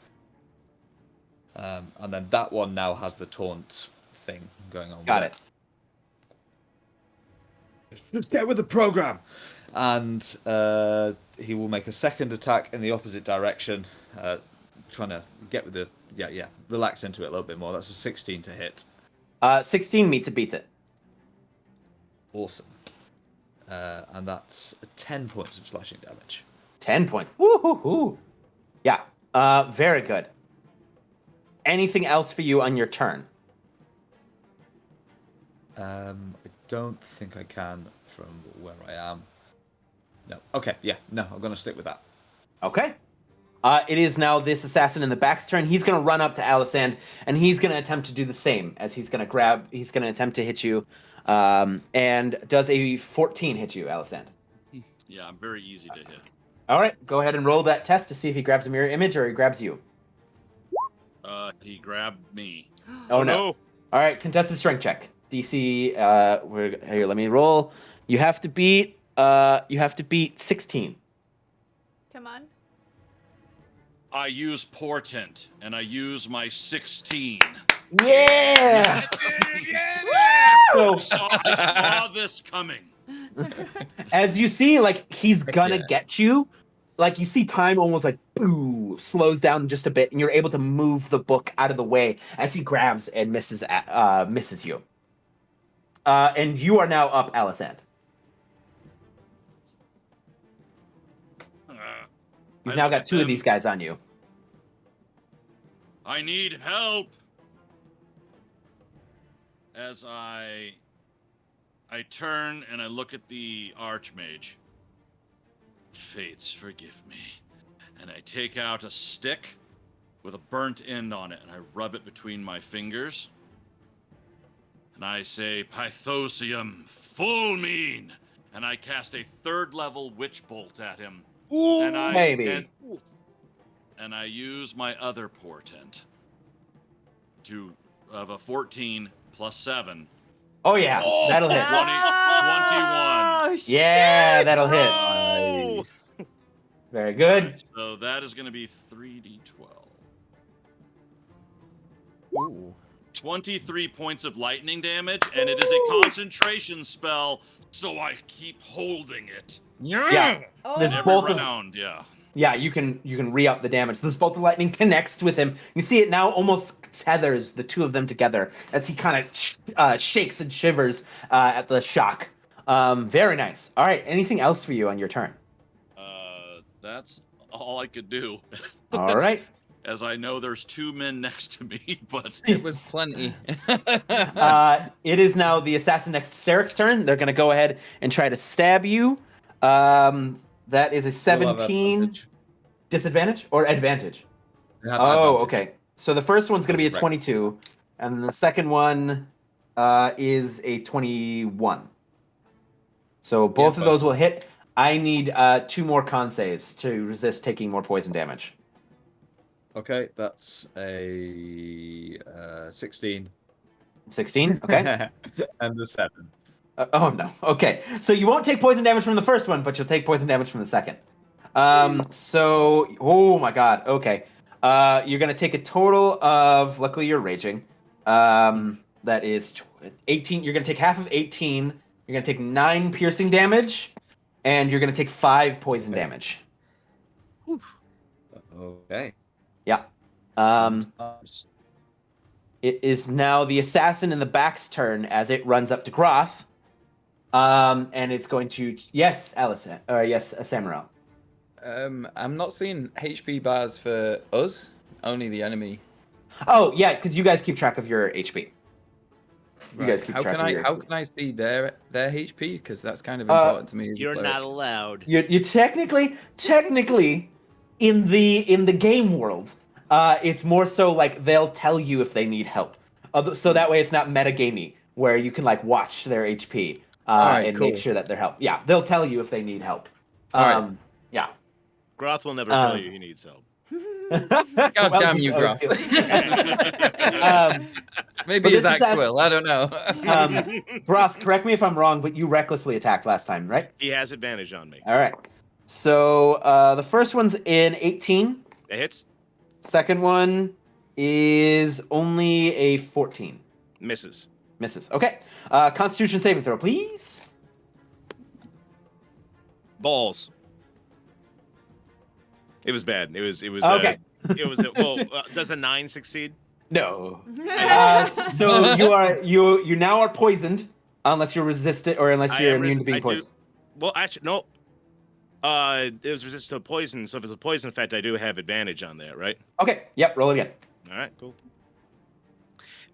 And then that one now has the taunt thing going on. Got it. Just get with the program. And he will make a second attack in the opposite direction, trying to get with the relax into it a little bit more. That's a 16 to hit. 16 meets it, beats it. Awesome. And that's 10 points of slashing damage. 10 points. Woo-hoo-hoo. Yeah. Very good. Anything else for you on your turn? I don't think I can from where I am. No. Okay. Yeah. No, I'm going to stick with that. Okay. It is now this assassin in the back's turn. He's going to run up to Alisand, and he's going to attempt to do the same as he's going to attempt to hit you. And does a 14 hit you, Alisand? Yeah, I'm very easy to hit. All right. Go ahead and roll that test to see if he grabs a mirror image or he grabs you. He grabbed me. Oh, no. All right. Contested strength check. DC, here, let me roll. You have to beat 16. Come on. I use portent, and I use my 16. Yeah! I saw this coming. As you see, like, he's gonna get you. Like, you see time almost like, boo, slows down just a bit, and you're able to move the book out of the way as he grabs and misses you. And you are now up, Alisand. You've now got 2 of these guys on you. I need help. As I turn and I look at the Archmage. Fates, forgive me. And I take out a stick with a burnt end on it, and I rub it between my fingers. And I say, Pythosium, full mean. And I cast a 3rd level witch bolt at him. Ooh, and I use my other portent of a 14 plus 7. Oh yeah, that'll hit. 21. Oh, Yeah, that'll hit. Very good. Alright, so that is going to be 3d12. Ooh. 23 points of lightning damage, and it is a concentration spell, so I keep holding it. Yeah. Oh, This Every bolt of round, yeah. Yeah, you can re-up the damage. This bolt of lightning connects with him. You see it now almost tethers the two of them together as he kind of shakes and shivers at the shock. Very nice. All right, anything else for you on your turn? That's all I could do. All right. As I know there's two men next to me, but It was plenty. It is now the assassin next to Cerix's turn. They're going to go ahead and try to stab you. That is a 17 disadvantage or advantage? Oh, okay. So the first one's going to be a 22, and the second one is a 21. So both of those will hit. I need 2 more con saves to resist taking more poison damage. Okay, that's a 16. 16? Okay. And a 7. Oh, no. Okay. So you won't take poison damage from the first one, but you'll take poison damage from the second. So, oh my god. Okay. You're going to take a total of, luckily you're raging. That is 18. You're going to take half of 18. You're going to take 9 piercing damage, and you're going to take 5 poison damage. Okay. Yeah. It is now the assassin in the back's turn as it runs up to Groth. And it's going to, yes, Alisand, or yes, Samriel. I'm not seeing HP bars for us, only the enemy. Oh, yeah, because you guys keep track of your HP. You guys keep how track can of your how HP. can I see their HP? Because that's kind of important to me. as a You're cleric. not allowed. You technically, in the game world, it's more so like they'll tell you if they need help. So that way it's not metagamey, where you can like watch their HP and cool. make sure that they're help. Yeah, they'll tell you if they need help. All right. Yeah. Groth will never tell you he needs help. God Well, damn just you, always Groth. feel- Maybe but his this axe assassin- will. I don't know. Groth, correct me if I'm wrong, but you recklessly attacked last time, right? He has advantage on me. All right. So the first one's in 18. It hits, Second one is only a 14. misses. Misses. Okay. Constitution saving throw, please. Balls. It was bad. It was. Okay. Does a 9 succeed? No. So you now are poisoned unless you're resistant or unless I you're am immune to being I do- poisoned. Well, actually, no. It was resistant to poison, so if it's a poison effect, I do have advantage on that, right? Okay. Yep. Roll again. All right, cool.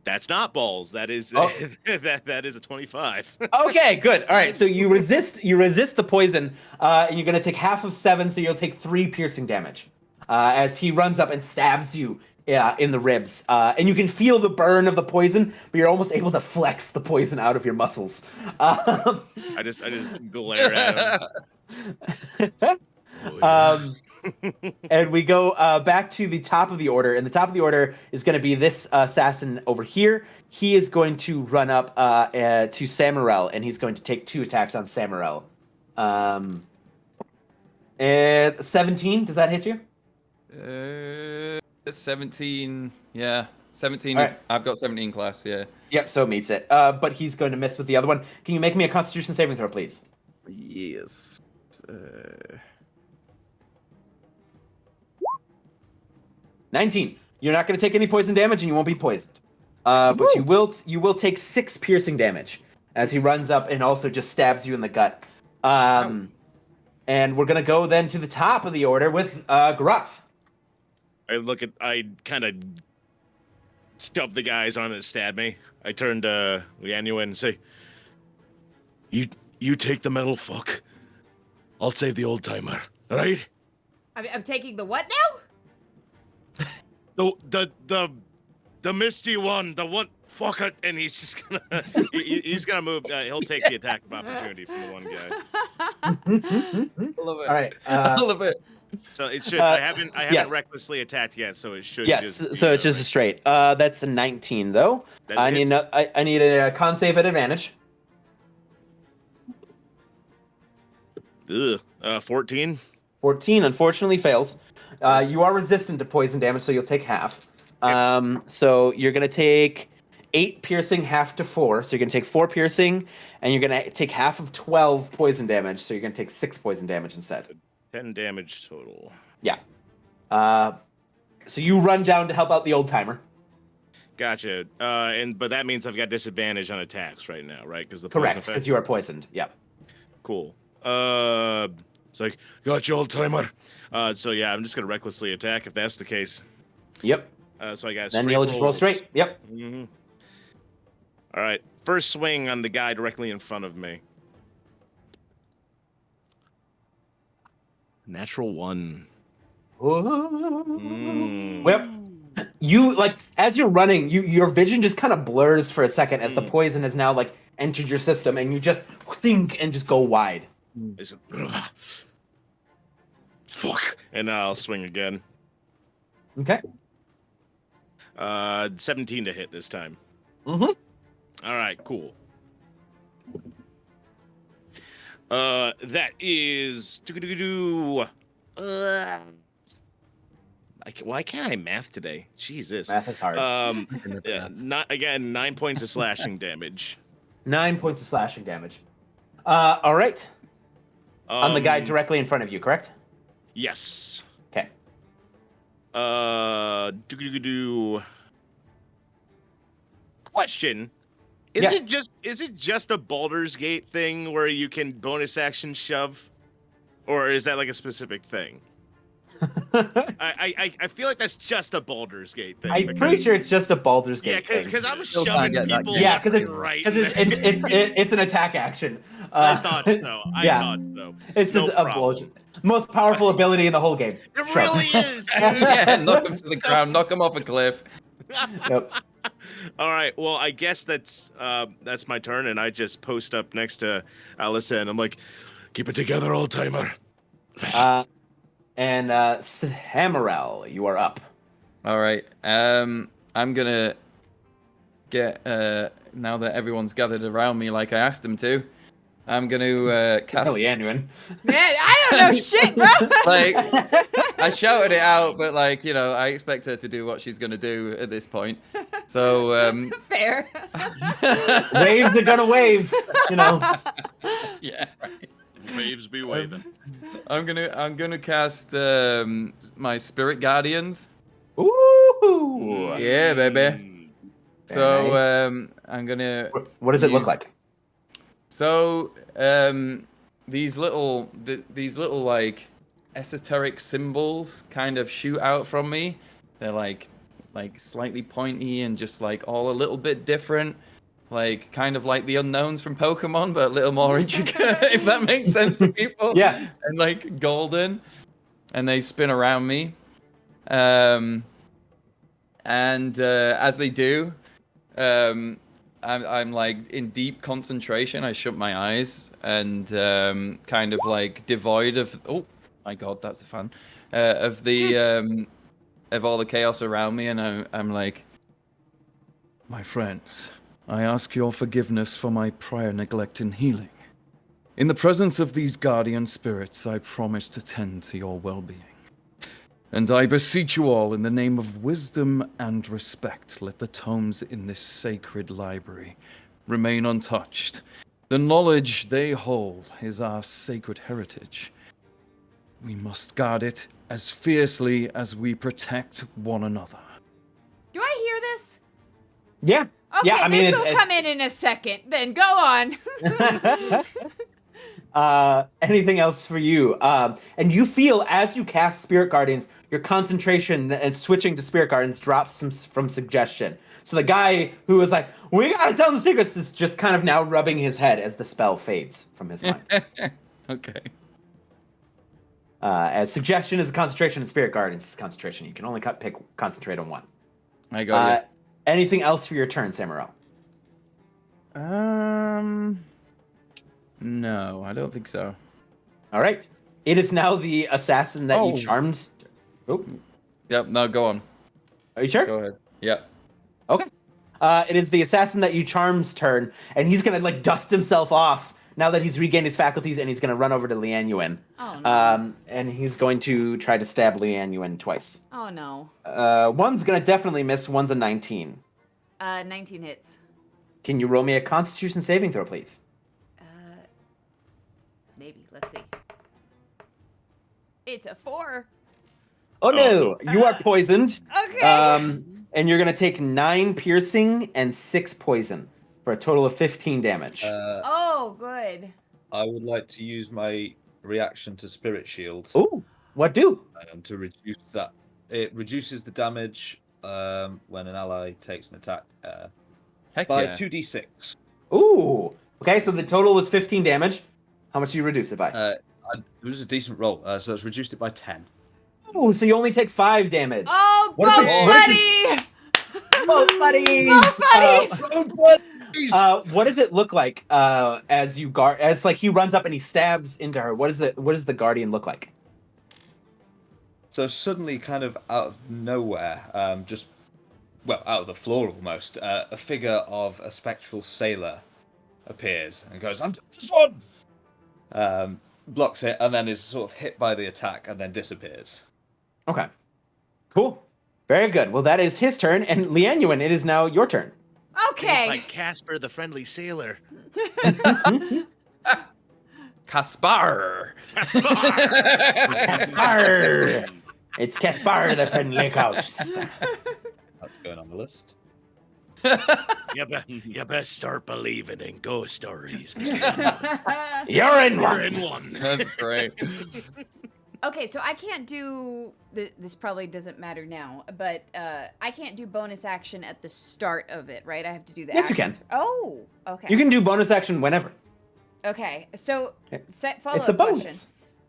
That's not balls. That is Oh. that is a 25. Okay. Good. All right. So you resist the poison, and you're gonna take half of 7, so you'll take 3 piercing damage as he runs up and stabs you. In the ribs, and you can feel the burn of the poison, but you're almost able to flex the poison out of your muscles. I just glare at him. And we go back to the top of the order, and the top of the order is going to be this assassin over here. He is going to run up to Samriel, and he's going to take 2 attacks on Samriel. 17, does that hit you? 17. Yeah, 17 All is. right. I've got 17 class. Yeah. Yep, so it meets it. But he's going to miss with the other one. Can you make me a Constitution saving throw, please? Yes. 19. You're not going to take any poison damage, and you won't be poisoned. But you will take 6 piercing damage as he runs up and also just stabs you in the gut. And we're going to go then to the top of the order with Groth. I kind of shove the guys on that stabbed me. I turned to Lianuwen and say, You take the metal fuck. I'll save the old timer. All right? I'm taking the what now? the misty one, the one, fuck it, and he's just gonna he's gonna move. He'll take the attack of opportunity from the one guy. I love it. All right. I love it. So it should. I haven't yes. recklessly attacked yet, so it should. Yes, Just so it's just a straight. That's a 19, though. That I hits. need a con save at advantage. 14. 14 unfortunately fails. You are resistant to poison damage, so you'll take half. So you're going to take 8 piercing, half to 4. So you're going to take 4 piercing, and you're going to take half of 12 poison damage. So you're going to take 6 poison damage instead. 10 damage total. Yeah. So you run down to help out the old timer. Gotcha. But that means I've got disadvantage on attacks right now, right? Because the Correct, because you are poisoned. Yeah. Cool. It's like, Got you, old timer. so yeah, I'm just gonna recklessly attack if that's the case. Yep. So I got. Then you'll just roll straight. Yep. Mm-hmm. All right. First swing on the guy directly in front of me. Natural 1. Yep. You as you're running, your vision just kind of blurs for a second as the poison has now entered your system, and you just think and just go wide. Fuck. And I'll swing again. Okay. 17 to hit this time. Mm-hmm. All right, cool. That is. Why can't I math today? Jesus. Math is hard. Not again. 9 points of slashing damage. 9 points of slashing damage. All right. On the guy directly in front of you, correct? Yes. Okay. Question. Is it just a Baldur's Gate thing where you can bonus action shove? Or is that like a specific thing? I feel like that's just a Baldur's Gate thing. I'm pretty sure it's just a Baldur's Gate thing. Because I'm shoving people Yeah, because it's it's an attack action. I thought so. It's just a blowjob. Most powerful ability in the whole game. It really is. Yeah, knock him to the ground, knock him off a cliff. Yep. All right. Well, I guess that's my turn, and I just post up next to Alisand. I'm like, Keep it together, old timer. And Samriel, you are up. All right. I'm gonna get now that everyone's gathered around me like I asked them to. I'm gonna cast. Lianuwen. Man, I don't know shit, bro. I shouted it out, but I expect her to do what she's gonna do at this point. So Fair. Waves are gonna wave. Yeah. Right. Waves be waving. I'm gonna cast my spirit guardians. Ooh. Yeah, baby. So Nice. I'm gonna. What does it look like? So these little esoteric symbols kind of shoot out from me. They're like slightly pointy and just all a little bit different. Kind of like the unknowns from Pokemon, but a little more intricate, if that makes sense to people. Yeah. And golden. And they spin around me. And as they do, I'm in deep concentration. I shut my eyes and kind of devoid of. Oh my god, that's fun. Of the of all the chaos around me, and I'm like, my friends, I ask your forgiveness for my prior neglect in healing. In the presence of these guardian spirits, I promise to tend to your well-being. And I beseech you all, in the name of wisdom and respect, let the tomes in this sacred library remain untouched. The knowledge they hold is our sacred heritage. We must guard it as fiercely as we protect one another. Do I hear this? Yeah. Okay, Yeah, I mean, this will come in a second. Then go on. Anything else for you? And you feel as you cast Spirit Guardians, your concentration and switching to Spirit Guardians drops from suggestion. So the guy who was like, "We gotta tell him secrets," is just kind of now rubbing his head as the spell fades from his mind. Okay. As suggestion is concentration, and Spirit Guardians is concentration. You can only concentrate on one. I got it. Anything else for your turn, Samriel? No, I don't think so. All right. It is now the assassin that you charmed. Oh. Yep, no, go on. Are you sure? Go ahead. Yep. Okay. It is the assassin that you charm's turn, and he's gonna dust himself off now that he's regained his faculties, and he's going to run over to Lianuwen. Oh, no. And he's going to try to stab Lianuwen twice. Oh, no. One's going to definitely miss. One's a 19. 19 hits. Can you roll me a Constitution saving throw, please? Maybe. Let's see. It's a 4. Oh no, you are poisoned. Okay. And you're going to take 9 piercing and 6 poison for a total of 15 damage. Oh, good. I would like to use my reaction to Spirit Shield Ooh, what do? to reduce that. It reduces the damage when an ally takes an attack Heck by yeah. 2d6. Ooh. Okay, so the total was 15 damage. How much do you reduce it by? It was a decent roll, so it's reduced it by 10. Ooh, so you only take 5 damage. Oh, What is both this- buddy! Both buddies. Both buddies! What does it look like as you guard? As like he runs up and he stabs into her. What does the guardian look like? So suddenly, kind of out of nowhere, out of the floor almost, a figure of a spectral sailor appears and goes, "I'm this one!" Blocks it, and then is sort of hit by the attack, and then disappears. Okay. Cool. Very good. Well, that is his turn, and Lianuwen, it is now your turn. Okay. Like Casper the Friendly Sailor. Kaspar. Caspar! It's Caspar, the friendly ghost. That's going on the list. You best start believing in ghost stories. You're in You're one. in one. That's great. Okay, so I can't do this. Probably doesn't matter now, but I can't do bonus action at the start of it, right? I have to do the. Yes, you actions. can. Oh, okay. You can do bonus action whenever. Okay, so It's follow-up a bonus. question.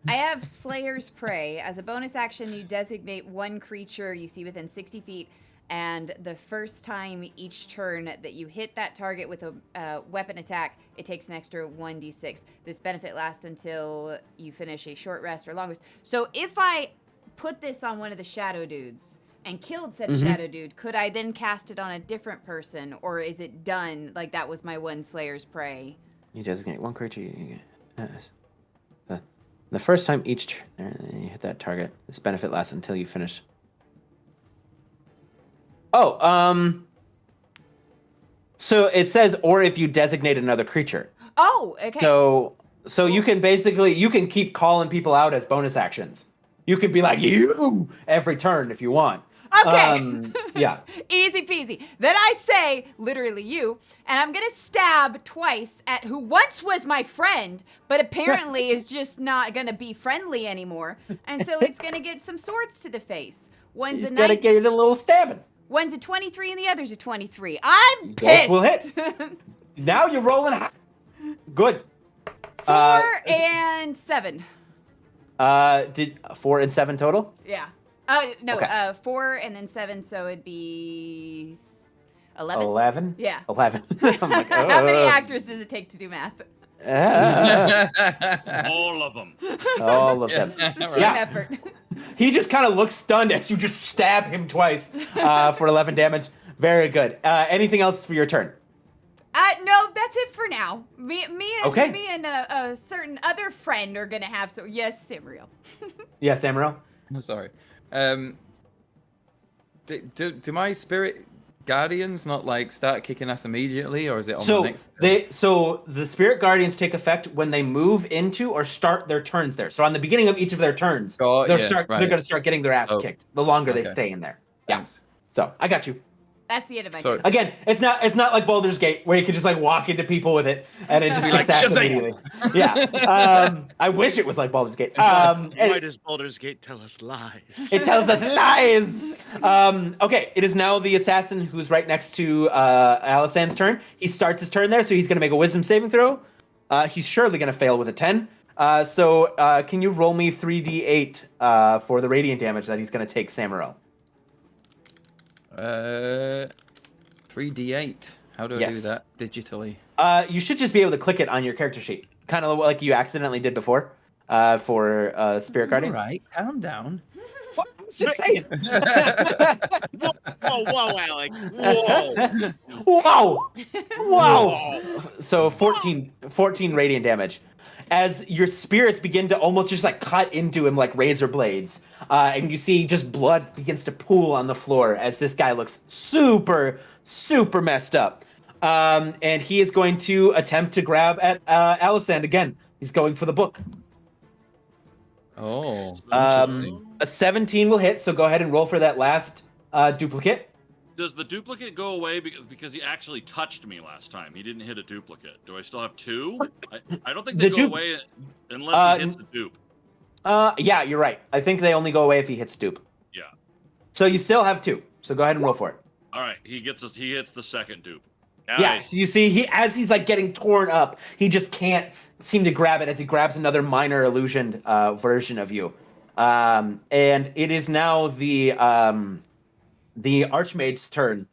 I have Slayer's Prey. As a bonus action, you designate one creature you see within 60 feet, and the first time each turn that you hit that target with a weapon attack, it takes an extra 1d6. This benefit lasts until you finish a short rest or long rest. So if I put this on one of the shadow dudes and killed said shadow dude, could I then cast it on a different person, or is it done like that was my one Slayer's Prey? You designate one creature. The first time each turn you hit that target, this benefit lasts until you finish. Oh, so it says, or if you designate another creature. Oh, okay. So you can keep calling people out as bonus actions. You could be like you every turn if you want. Okay. Yeah. Easy peasy. Then I say, literally you, and I'm going to stab twice at who once was my friend, but apparently is just not going to be friendly anymore. And so it's going to get some swords to the face. One's You a just gotta 19. get it a little stabbing. One's a 23 and the other's a 23. I'm Both pissed. will hit. Now you're rolling high. Good. 4 and 7. Did 4 and 7 total? Yeah. No, Okay. 4 and then 7, so it'd be 11. 11? Yeah. 11. I'm like, How many oh. actors does it take to do math? All of them. All of them. It's a team Yeah. effort. He just kind of looks stunned as you just stab him twice for 11 damage. Very good. Anything else for your turn? No, that's it for now. Me Okay. and a certain other friend are gonna have. So yes, Samriel. Yeah, Samriel? No, sorry. Do my spirit guardians not like start kicking ass immediately, or is it on the So next turn? so the spirit guardians take effect when they move into or start their turns there. So on the beginning of each of their turns, Oh, they're yeah, they're right. going to start getting their ass Oh, kicked the longer they okay. stay in there. Yeah. Thanks. So I got you. That's the end of my So- turn. Again, it's not like Baldur's Gate where you can just like walk into people with it and it just Be kicks like, ass "Shazam!" immediately. Yeah. I wish it was like Baldur's Gate. Why And does Baldur's Gate tell us lies? it tells us lies. Okay, it is now the assassin who's right next to Alisand's turn. He starts his turn there, so he's going to make a wisdom saving throw. He's surely going to fail with a 10. So can you roll me 3d8 for the radiant damage that he's going to take, Samriel? 3d8. How do I do Yes. that digitally? You should just be able to click it on your character sheet, kind of like you accidentally did before for Spirit Guardians. All right, calm down. was just saying. Whoa, Alec. Whoa. Whoa! Whoa! So 14 radiant damage. As your spirits begin to almost just like cut into him like razor blades. And you see just blood begins to pool on the floor as this guy looks super, super messed up. And he is going to attempt to grab at Alisand again. He's going for the book. Oh. A 17 will hit, so go ahead and roll for that last duplicate. Does the duplicate go away because he actually touched me last time? He didn't hit a duplicate. Do I still have 2? I don't think they go away unless he hits a dupe. Yeah, you're right. I think they only go away if he hits a dupe. Yeah. So you still have 2. So go ahead and roll for it. All right, he hits the second dupe. Nice. Yeah, so you see, as he's like getting torn up, he just can't seem to grab it as he grabs another minor illusioned version of you. And it is now the Archmage's turn.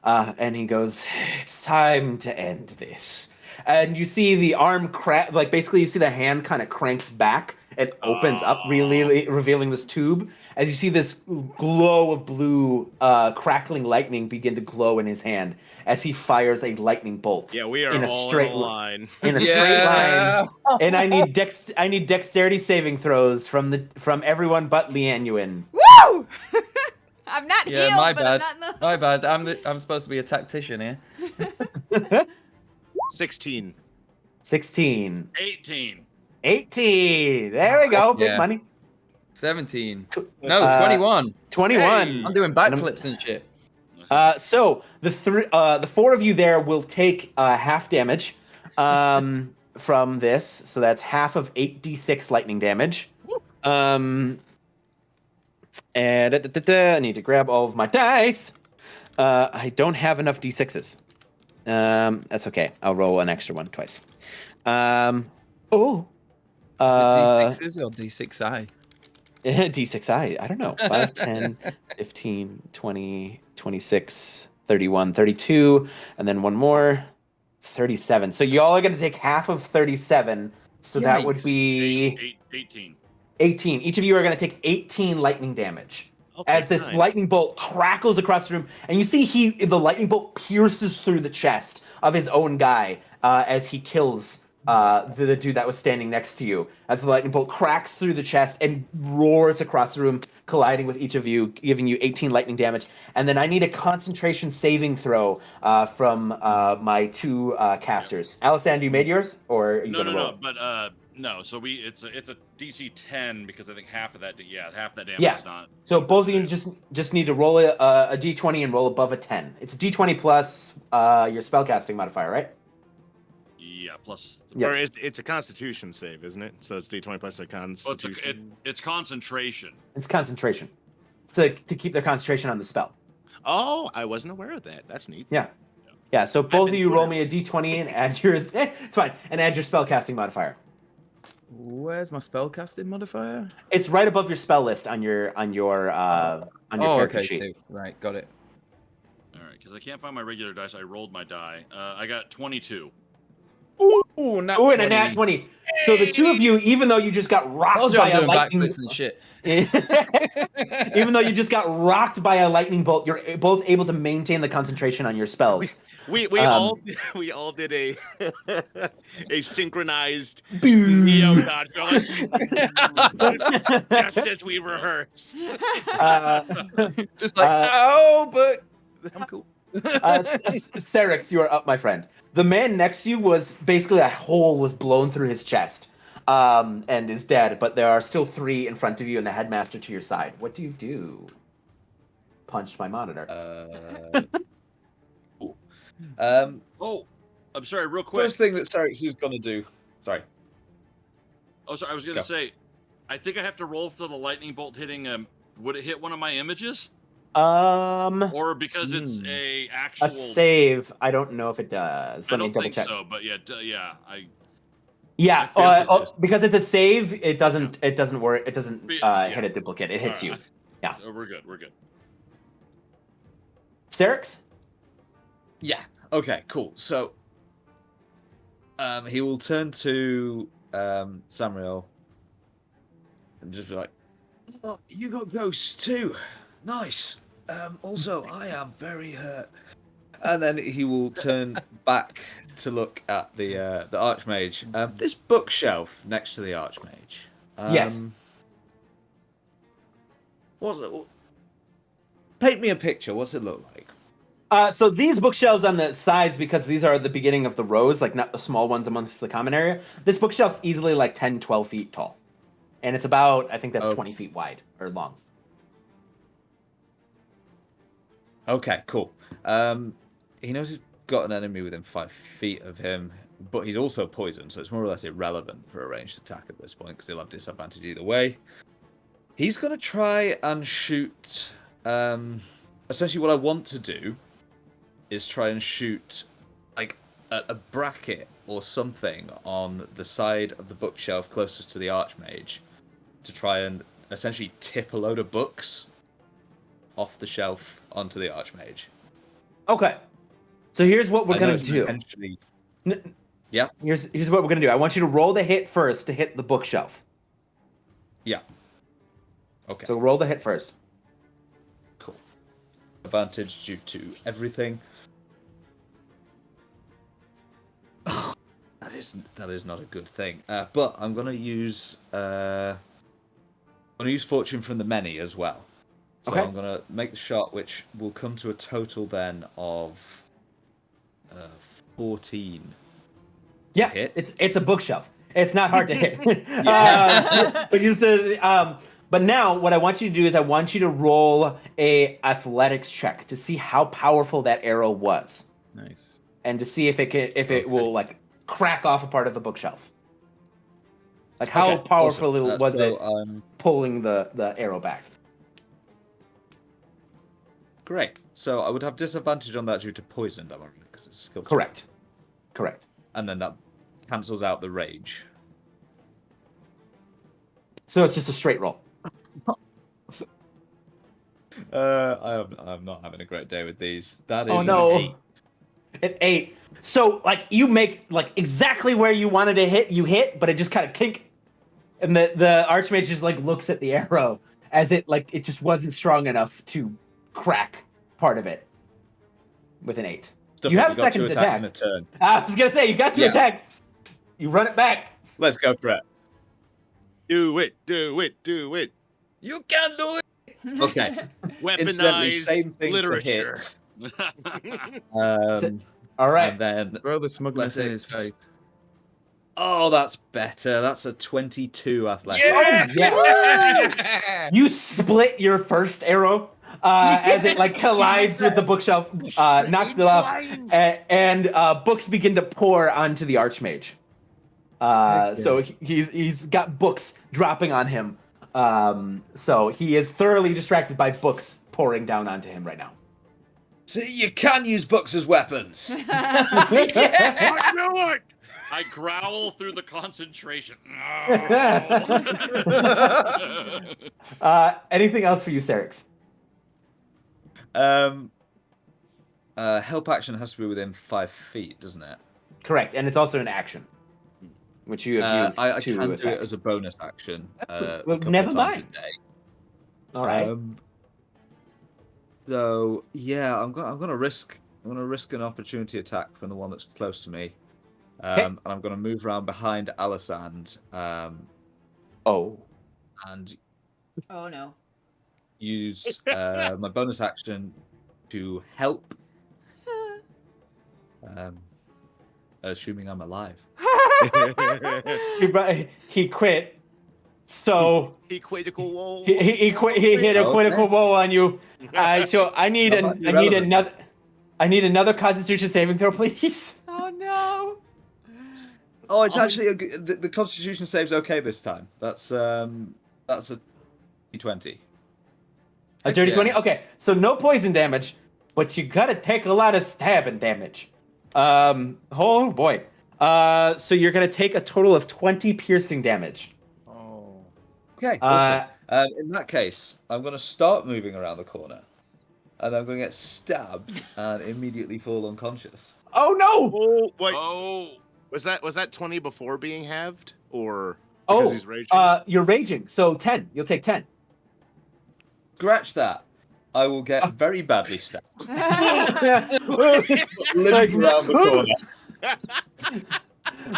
And he goes, "It's time to end this." And you see the arm like basically you see the hand kind of cranks back and opens up, really revealing this tube. As you see this glow of blue, crackling lightning begin to glow in his hand as he fires a lightning bolt. Yeah, we are in a all straight in a line. In a straight line. And I need dexterity saving throws from everyone but Lianuwen. Woo! I'm not Yeah, healed, my but bad. I'm not. My bad. I'm supposed to be a tactician here. 16. 16. 18. 18. There we go. Big Yeah. money. 17. No, 21. 21. Hey. I'm doing backflips and shit. So the 4 of you there will take half damage from this. So that's half of 8d6 lightning damage. And I need to grab all of my dice. I don't have enough d6s. That's okay. I'll roll an extra one twice. D6s or D6i? D6i. I don't know. 5, 10, 15, 20, 26, 31, 32, and then one more. 37. So y'all are going to take half of 37. So that would be 18. 18. Each of you are going to take 18 lightning damage. Okay, As this nice. lightning bolt crackles across the room, and you see the lightning bolt pierces through the chest of his own guy as he kills the dude that was standing next to you. As the lightning bolt cracks through the chest and roars across the room, colliding with each of you, giving you 18 lightning damage. And then I need a concentration saving throw from my 2 casters. Alisand, you made yours, or are you No, gonna roll? but no. So it's a DC 10 because I think half of that damage Yeah. is not. So both of you just need to roll a d20 and roll above a 10. It's a d20 plus your spellcasting modifier, right? Yeah, plus. Yeah. Or it's a Constitution save, isn't it? So it's D20 plus a Well, Constitution. it's concentration. It's concentration. To keep their concentration on the spell. Oh, I wasn't aware of that. That's neat. Yeah. Yeah, so both of been you roll doing me a d20 and add yours. It's fine. And add your spellcasting modifier. Where's my spellcasting modifier? It's right above your spell list on your character sheet. 2. Right, got it. All right, because I can't find my regular dice. I rolled my die. I got 22. Ooh, nat Oh, and a nat 20. So the 2 of you, even though you just got rocked Told you by I'm a doing lightning backflips and shit. even though you just got rocked by a lightning bolt, you're both able to maintain the concentration on your spells. We all did a a synchronized Neo dodge just as we rehearsed. Just like, oh, but I'm cool. Cerix, you are up, my friend. The man next to you was basically a hole was blown through his chest, and is dead. But there are still 3 in front of you, and the headmaster to your side. What do you do? Punched my monitor. Oh, I'm sorry, real quick. First thing that Cerix is gonna do. Sorry. Oh, sorry, I was gonna Go. say, I think I have to roll for the lightning bolt hitting. Would it hit one of my images, or because it's a actual? A save. I don't know if it does. I Let me don't double think check. so, but yeah, Yeah, I feel because it's a save. It doesn't work. It doesn't Yeah. hit a duplicate. It hits you. Alright. Yeah. Oh, we're good. We're good. Cerix? Yeah. Okay. Cool. So, he will turn to Samriel and just be like, Oh, you got ghosts too. Nice. Also, I am very hurt. And then he will turn back to look at the Archmage. This bookshelf next to the Archmage. Yes. What's it? Paint me a picture. What's it look like? So these bookshelves on the sides, because these are the beginning of the rows, like not the small ones amongst the common area, this bookshelf's easily like 10, 12 feet tall. And it's about, I think that's 20 feet wide or long. Okay, cool. He knows he's got an enemy within 5 feet of him, but he's also poisoned, so it's more or less irrelevant for a ranged attack at this point, because he'll have disadvantage either way. He's going to try and shoot... essentially what I want to do is try and shoot like a bracket or something on the side of the bookshelf closest to the Archmage to try and essentially tip a load of books off the shelf onto the Archmage. Okay. So here's what we're going to do. Yeah. Here's what we're going to do. I want you to roll the hit first to hit the bookshelf. Yeah. Okay. So roll the hit first. Cool. Advantage due to everything. Oh, that is not a good thing. But I'm gonna use fortune from the many as well. So Okay. I'm gonna make the shot, which will come to a total then of 14. Yeah, hit. it's a bookshelf. It's not hard to hit. But now what I want you to do is I want you to roll a athletics check to see how powerful that arrow was, Nice. and to see if it will like crack off a part of the bookshelf. Like how Okay, powerful awesome. was So, it pulling the arrow back? Great. So I would have disadvantage on that due to poison, because it's a skill check. Correct. And then that cancels out the rage. So it's just a straight roll. I'm not having a great day with these. That is Oh no. an 8. An 8. So like you make like exactly where you wanted to hit, you hit, but it just kind of kink, and the Archmage just like looks at the arrow as it just wasn't strong enough to crack part of it with an 8. You have a second two attacks attack. in a turn. I was gonna say you got 2 attacks. You run it back. Let's go for it. Do it. You can do it. Okay. Incidentally, Weaponized same thing literature. to hit. All right. And then Throw the smugness in Let's his face. oh, that's better. That's a 22 athletics. Yeah. You split your first arrow as it like collides with the bookshelf, knocks it off, and books begin to pour onto the Archmage. So he's got books dropping on him. So he is thoroughly distracted by books pouring down onto him right now. See, you can use books as weapons. I growl through the concentration. Anything else for you, Cerix? Help action has to be within 5 feet, doesn't it? Correct, and it's also an action, which you have used I to can attack. do it as a bonus action. Well, a couple never of times mind. a day. All right. So yeah, I'm gonna risk an opportunity attack from the one that's close to me, and I'm gonna move around behind Alisand. Oh. And Oh no. use my bonus action to help. Assuming I'm alive. He quit. So He critical roll. he hit a critical roll on you. So I need another Constitution saving throw, please. Oh no. Oh, it's actually the Constitution save's okay this time. That's a D20. A dirty Yeah. 20? Okay, so no poison damage, but you gotta take a lot of stabbing damage. Oh boy. So you're gonna take a total of 20 piercing damage. Okay. Awesome. In that case, I'm going to start moving around the corner, and I'm going to get stabbed and immediately fall unconscious. Oh no! Oh, wait. Oh, Was that 20 before being halved, or because he's raging? You're raging, so 10. You'll take 10. Scratch that. I will get very badly stabbed. Like, Around the corner.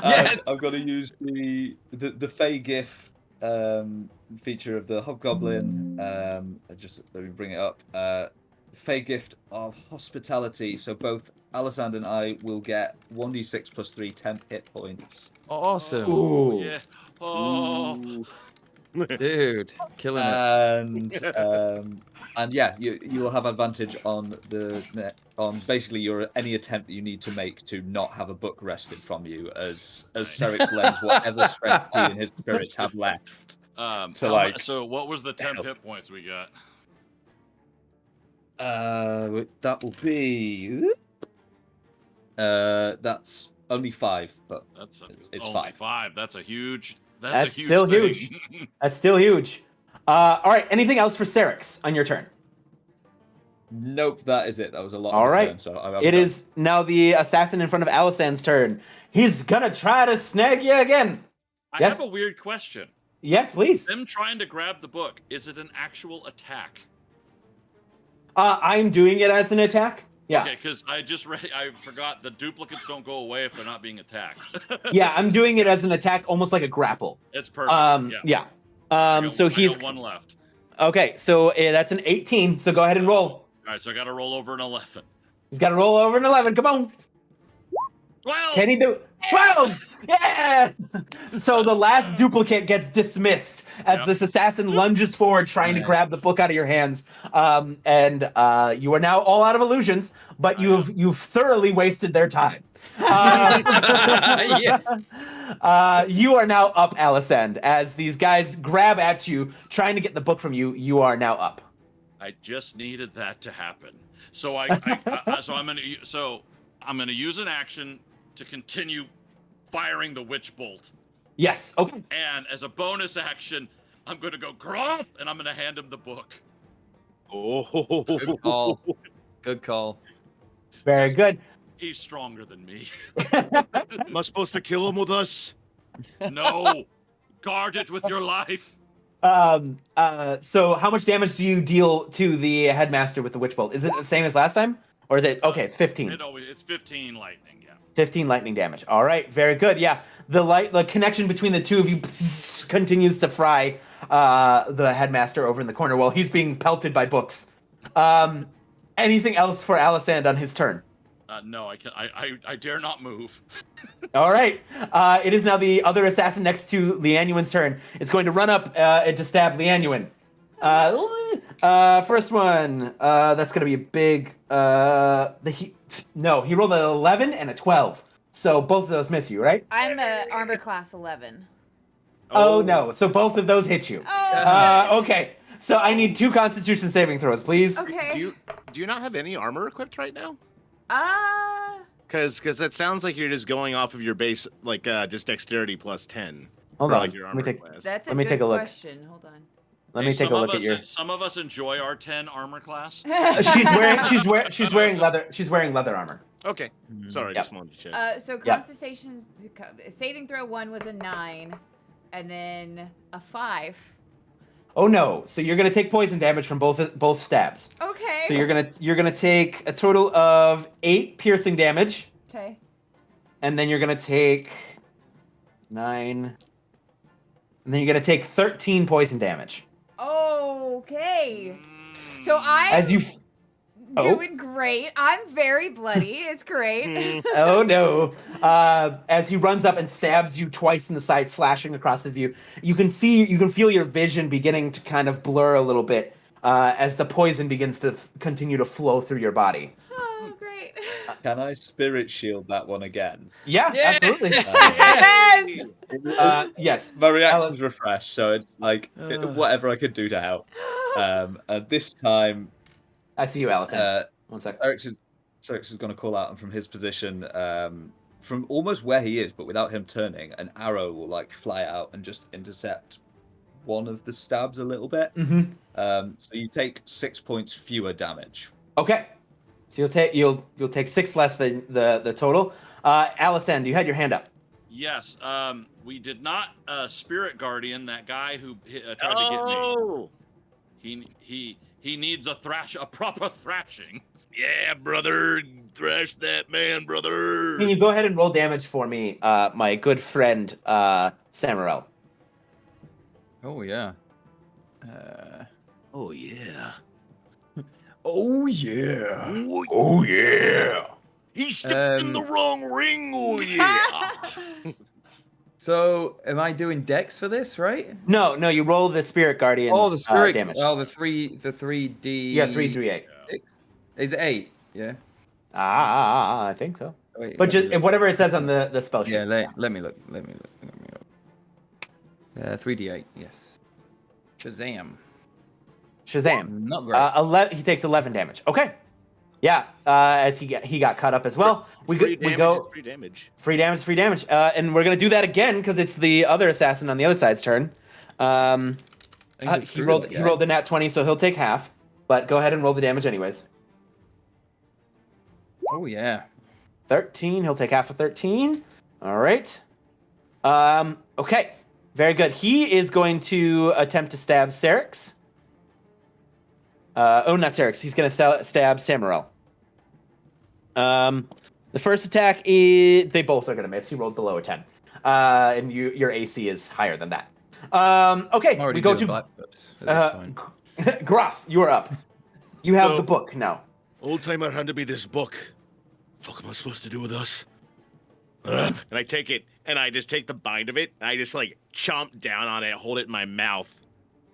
Yes! I've got to use the Fey gift feature of the Hobgoblin. Just let me bring it up. Fey gift of hospitality. So both Alisand and I will get 1d6 plus 3 temp hit points. Awesome. Oh, yeah. Oh. Dude, killing it. And yeah, you will have advantage on basically any attempt that you need to make to not have a book wrested from you, as Cerix lends whatever strength he and his spirits have left. So what was the temp hit points we got? That will be that's only 5, but it's only 5. 5. That's a huge. That's a huge still thing. huge. That's still huge. All right. Anything else for Cerix on your turn? Nope, that is it. That was a lot. All of right. turn, so It is now the assassin in front of Alisand's turn. He's gonna try to snag you again. I Yes? have a weird question. Yes, please. Them trying to grab the book, is it an actual attack? I'm doing it as an attack. Yeah. Okay, because I forgot the duplicates don't go away if they're not being attacked. Yeah, I'm doing it as an attack, almost like a grapple. It's perfect. Yeah. So He's I got one left. okay. So that's an 18. So go ahead and roll. All right, so I got to roll over an 11. He's got to roll over an 11. Come on. 12. Can he do 12? Yeah. So the last duplicate gets dismissed as this assassin lunges forward, trying to grab the book out of your hands. And you are now all out of illusions, but you've thoroughly wasted their time. Yes. You are now up, Alisand. As these guys grab at you, trying to get the book from you, you are now up. I just needed that to happen. So I'm gonna use an action to continue firing the witch bolt. Yes. Okay. And as a bonus action, I'm gonna go Groth, and I'm gonna hand him the book. Oh, Good call. Good call. Very good. He's stronger than me. am I supposed to kill him with us? No, guard it with your life. So how much damage do you deal to the headmaster with the witch bolt? Is it the same as last time? Or is it okay, it's 15. It's 15 lightning, yeah. 15 lightning damage. All right, very good. Yeah. The connection between the two of you continues to fry the headmaster over in the corner while he's being pelted by books. Anything else for Alisand on his turn? No, I dare not move. All right. It is now the other assassin next to Lianuwen's turn. It's going to run up and to stab Lianuwen. First one. That's going to be a big. He rolled an 11 and a 12. So both of those miss you, right? I'm a armor class 11. Oh no. So both of those hit you. Oh. Okay. So I need 2 Constitution saving throws, please. Okay. Do you not have any armor equipped right now? Because it sounds like you're just going off of your base, like just dexterity plus 10. Hold for, on. like, your Let me armor take. class. That's a Let me good take a look. question. Hold on. Let me take a look at your. Some of us enjoy our 10 armor class. She's wearing leather. She's wearing leather armor. Okay. Sorry, Yep. just wanted to check. So Yeah. Constitution saving throw 1 was a 9, and then a 5. Oh no! So you're gonna take poison damage from both stabs. Okay. So you're gonna take a total of 8 piercing damage, Okay. and then you're gonna take 9, and then you're gonna take 13 poison damage. Okay. So I'm As you. doing great. I'm very bloody. It's great. Oh no! As he runs up and stabs you twice in the side, slashing across the view, you can feel your vision beginning to kind of blur a little bit as the poison begins to continue to flow through your body. Oh, great. Can I spirit shield that one again? Yeah, absolutely. Yes. Yes. My reaction's refreshed, so it's like whatever I could do to help. And this time, I see you, Alisand. 1 second. Cerix is going to call out from his position, from almost where he is, but without him turning, an arrow will like fly out and just intercept one of the stabs a little bit. Mm-hmm. So you take 6 points fewer damage. Okay. So you'll take 6 less than the total. Alisand, you had your hand up. Yes. We did not Spirit Guardian that guy who tried to get me. He needs a proper thrashing. Yeah, brother. Thrash that man, brother. Can you go ahead and roll damage for me, my good friend, Samriel? Oh yeah. Oh, yeah. Oh yeah. Oh, yeah. He stepped in the wrong ring. Oh, yeah. So, am I doing dex for this, right? No, you roll the Spirit Guardian's Oh, the spirit damage. Oh, the 3D. Yeah, 3d8. Is it 8? Yeah. I think so. Wait, But let me just look. whatever it says on the spell sheet. Yeah, let me look. 3d8. Yes. Shazam. Shazam. Not great. He takes 11 damage. Okay. Yeah, as he got cut up as well. We go Free damage. free damage, and we're gonna do that again because it's the other assassin on the other side's turn. He rolled the nat 20, so he'll take half. But go ahead and roll the damage anyways. Oh yeah. 13. He'll take half of 13. All right. Okay. Very good. He is going to attempt to stab Cerix. Not Cerix. He's going to stab Samriel. The first attack is... They both are going to miss. He rolled below a 10. And your AC is higher than that. Okay. We go to... Blackfoot at this point. Groth, you are up. You have So- the book now. Old timer handed me this book. Fuck am I supposed to do with us? And I take it, and I just take the bind of it, and I just like chomp down on it, hold it in my mouth,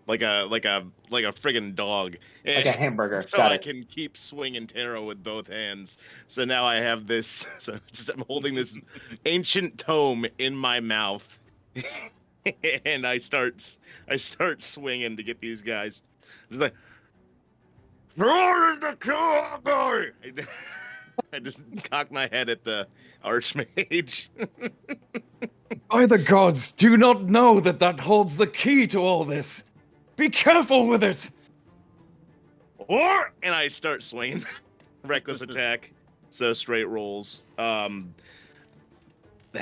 like a friggin' dog, Like a hamburger. so Got I it. can keep swinging tarot with both hands. So now I have this. So I'm holding this ancient tome in my mouth, and I start swinging to get these guys. Like, roar to kill a guy! I just cock my head at the Archmage. By the gods, do you not know that holds the key to all this? Be careful with it! And I start swinging. Reckless attack. So straight rolls. That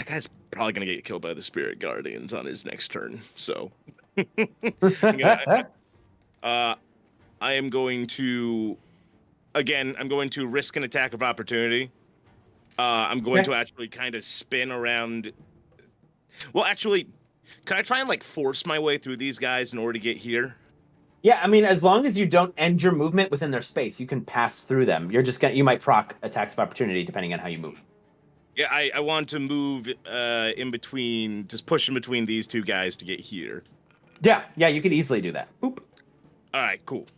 guy's probably going to get killed by the Spirit Guardians on his next turn. So. I am going to... Again, I'm going to risk an attack of opportunity. I'm going to actually kind of spin around. Well, actually, can I try and like force my way through these guys in order to get here? Yeah, I mean, as long as you don't end your movement within their space, you can pass through them. You might proc attacks of opportunity depending on how you move. Yeah, I want to move in between, just push in between these two guys to get here. Yeah, you could easily do that. Boop. All right, cool.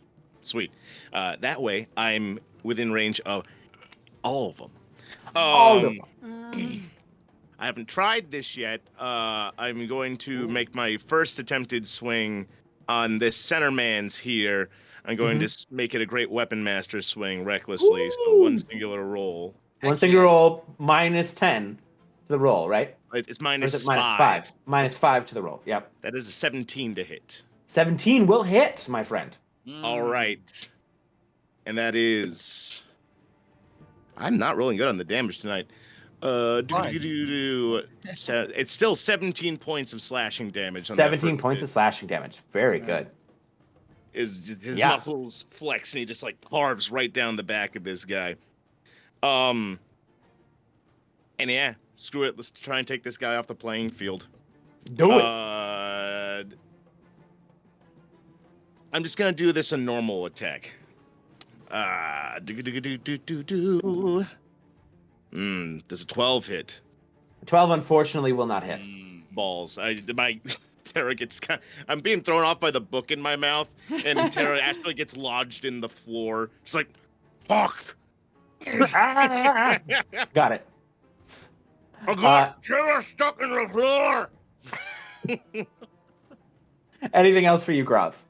Sweet. That way, I'm within range of all of them. All of them. I haven't tried this yet. I'm going to make my first attempted swing on this center man's here. I'm going to make it a great weapon master swing recklessly. So one singular roll. One singular roll, minus 10 to the roll, right? It's Or minus is it minus 5. 5? Minus 5 to the roll, yep. That is a 17 to hit. 17 will hit, my friend. All right. And that is... I'm not rolling good on the damage tonight. It's still 17 points of slashing damage. On 17 points of slashing damage. Very good. His muscles flex, and he just like carves right down the back of this guy. And yeah, screw it. Let's try and take this guy off the playing field. Do it. I'm just gonna do this a normal attack. Does a 12 hit? 12 unfortunately will not hit. Balls. Tara gets I'm being thrown off by the book in my mouth, and Tara actually gets lodged in the floor. She's like, fuck. Got it. I got Tara stuck in the floor. Anything else for you, Groth?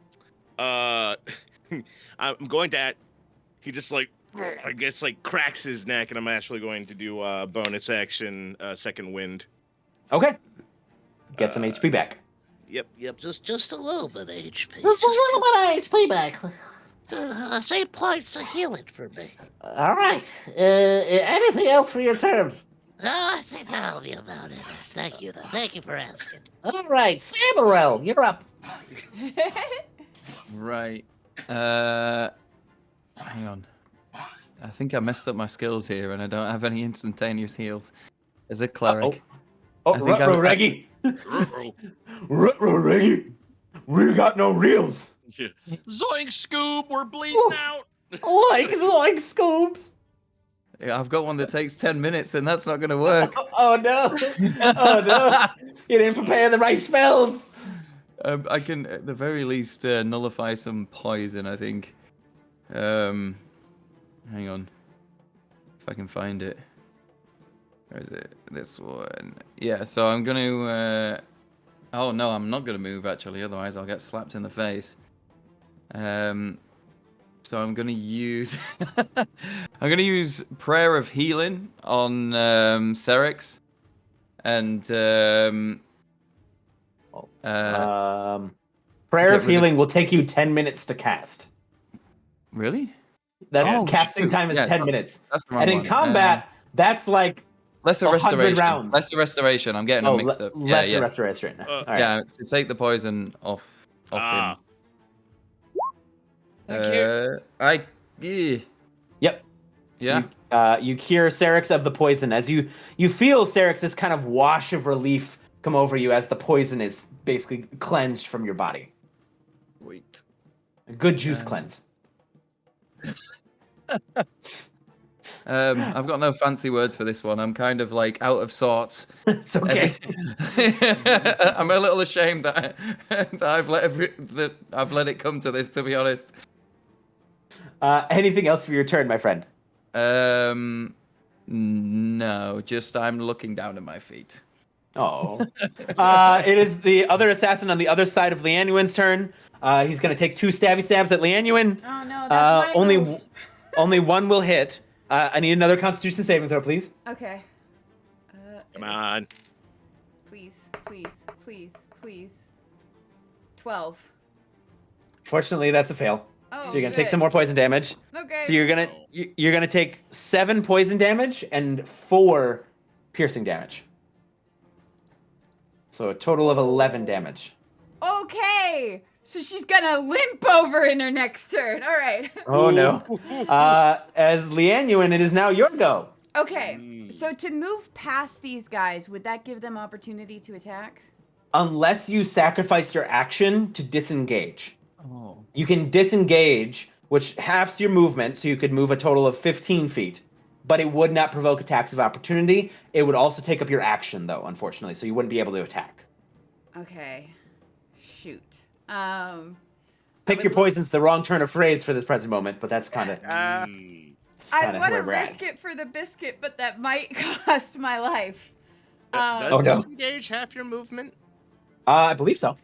I'm going to. He just like, I guess like cracks his neck, and I'm actually going to do a bonus action, second wind. Okay. Get some HP back. Yep. Just a little bit of HP. Just a little bit of HP back. 8 points of healing for me. All right. Anything else for your turn? No, I think that'll be about it. Thank you, though. Thank you for asking. All right, Samriel, you're up. Right. Hang on. I think I messed up my skills here, and I don't have any instantaneous heals. As a cleric. Oh, I think ruh-roh, Reggie. Ruh-roh, Reggie. We got no reels. Yeah. Zoink, Scoob, we're bleeding out. Like scoops. Yeah, I've got one that takes 10 minutes, and that's not going to work. Oh no! Oh no! You didn't prepare the right spells. I can, at the very least, nullify some poison, I think. Hang on. If I can find it. Where is it? This one. Yeah, so I'm going to... Oh, no, I'm not going to move, actually. Otherwise, I'll get slapped in the face. So I'm going to use... I'm going to use Prayer of Healing on Cerix. And... Prayer of Healing will take you 10 minutes to cast. Really? That's casting time is 10 minutes. That's the wrong and in one. combat, that's like lesser 100 restoration. rounds. Lesser restoration. I'm getting them mixed up. Lesser restoration. All right. Yeah, to take the poison off him. Thank you. Yep. Yeah. You cure Cerix of the poison as you feel Cerix's kind of wash of relief come over you as the poison is basically cleansed from your body. Wait. A good juice cleanse. I've got no fancy words for this one. I'm kind of like out of sorts. It's okay. I'm a little ashamed that I've let it come to this, to be honest. Anything else for your turn, my friend? No, just I'm looking down at my feet. Oh. It is the other assassin on the other side of Lianuwen's turn. He's going to take 2 stabby stabs at Lianuwen. Oh no, that's my move. Only one will hit. I need another Constitution saving throw, please. Okay. Come on. Please, please, please, please. 12. Fortunately, that's a fail. Oh, So you're gonna take some more poison damage. Okay. So you're gonna take 7 poison damage and 4 piercing damage. So a total of 11 damage. Okay. So she's gonna limp over in her next turn. All right. Oh no. As Lianuwen, it is now your go. Okay. So to move past these guys, would that give them opportunity to attack? Unless you sacrifice your action to disengage. Oh. You can disengage, which halves your movement, so you could move a total of 15 feet. But it would not provoke attacks of opportunity. It would also take up your action, though, unfortunately, so you wouldn't be able to attack. Okay. Shoot. Pick your poison's the wrong turn of phrase for this present moment, but that's kind of I want to risk it for the biscuit, but that might cost my life. Does disengage half your movement? I believe so.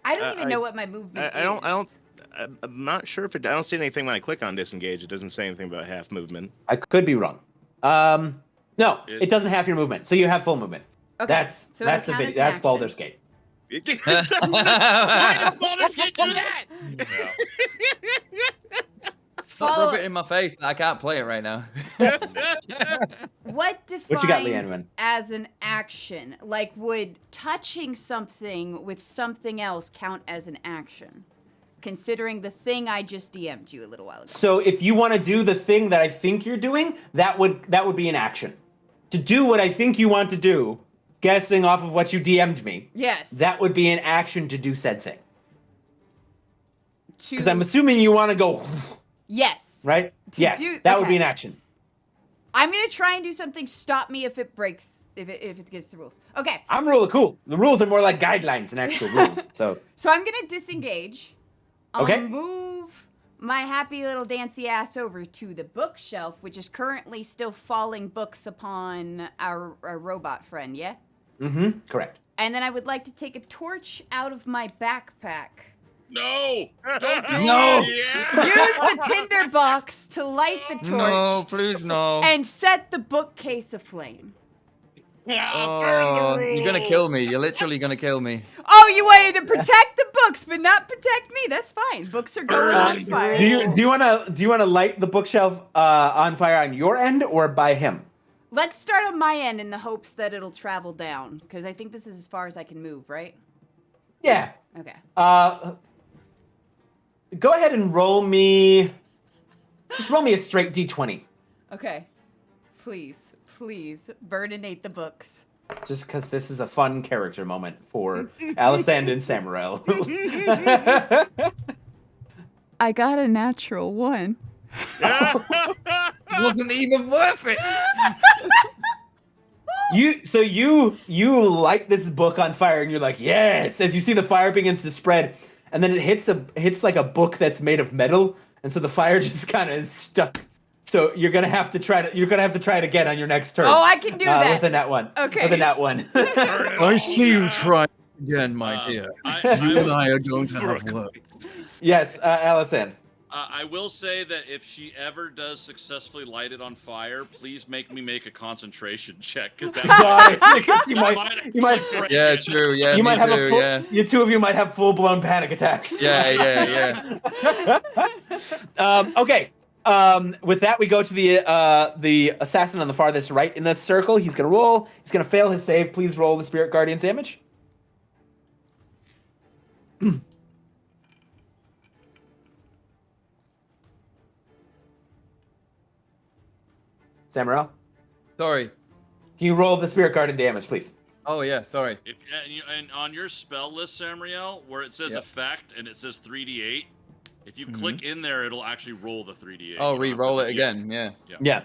I don't even know what my movement is. I'm not sure if it. I don't see anything when I click on disengage. It doesn't say anything about half movement. I could be wrong. No, it doesn't have your movement, so you have full movement. Okay. That's Baldur's Gate. Why did Baldur's Gate do that? Stop rubbing it in my face. I can't play it right now. What defines What you got, Lianuwen? as an action? Like, would touching something with something else count as an action? Considering the thing I just DM'd you a little while ago. So if you want to do the thing that I think you're doing, that would be an action. To do what I think you want to do, guessing off of what you DM'd me. Yes. That would be an action to do said thing. Because I'm assuming you want to go. Yes. Right? Yes. That would be an action. I'm gonna try and do something. Stop me if it breaks. If it gets the rules. Okay. I'm really cool. The rules are more like guidelines than actual rules. So I'm gonna disengage. I'll Okay. move my happy little dancy ass over to the bookshelf, which is currently still falling books upon our robot friend. Yeah. Mm-hmm. Correct. And then I would like to take a torch out of my backpack. No! Don't do No! it! Yeah! Use the tinder box to light the torch. No, please no. And set the bookcase aflame. Oh, you're gonna kill me. You're literally gonna kill me. Oh, you wanted to protect the books, but not protect me. That's fine. Books are going on fire. Do you want to light the bookshelf on fire on your end or by him? Let's start on my end in the hopes that it'll travel down, because I think this is as far as I can move, right? Yeah. Okay. Go ahead and roll me. Just roll me a straight d20. Okay. Please, burninate the books. Just because this is a fun character moment for Alisand and Samriel. I got a natural 1. Wasn't even worth it. You light this book on fire and you're like, yes, as you see the fire begins to spread, and then it hits like a book that's made of metal, and so the fire just kind of is stuck. So you're gonna have to try it again on your next turn. Oh, I can do that with a nat 1. Okay. With a nat 1. I see you try again, my dear. You and I are going to have work. Yes, Alisand. I will say that if she ever does successfully light it on fire, please make me make a concentration check, because you might. Yeah, true. Yeah, you might have too, a full. Yeah. You two of you might have full-blown panic attacks. Yeah. Okay. With that, we go to the assassin on the farthest right in the circle. He's gonna roll. He's gonna fail his save. Please roll the Spirit Guardian's damage. Samriel, Sorry. can you roll the Spirit Guardian damage, please? Oh yeah, sorry. And on your spell list, Samriel, where it says Yep. effect and it says 3d8, if you click in there, it'll actually roll the 3d8. Oh, You don't have re-roll to- it again. Yeah. Yeah.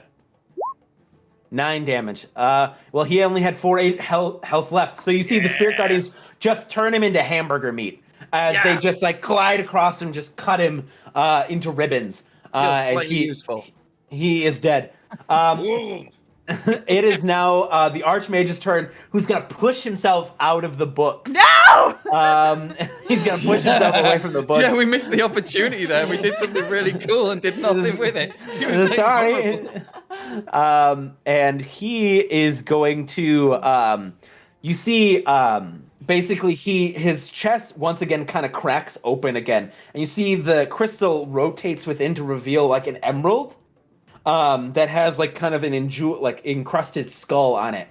9 damage. Well, he only had 8 health left. So you see the Spirit Guardians just turn him into hamburger meat as they just like glide across him, just cut him into ribbons. Just And slightly useful. he is dead. It is now the Archmage's turn, who's gonna push himself out of the books. No! He's gonna push himself away from the books. Yeah, we missed the opportunity there. We did something really cool and did nothing with it. It was like Sorry. horrible. And he is going to you see basically his chest once again kind of cracks open again, and you see the crystal rotates within to reveal like an emerald that has like kind of an encrusted skull on it.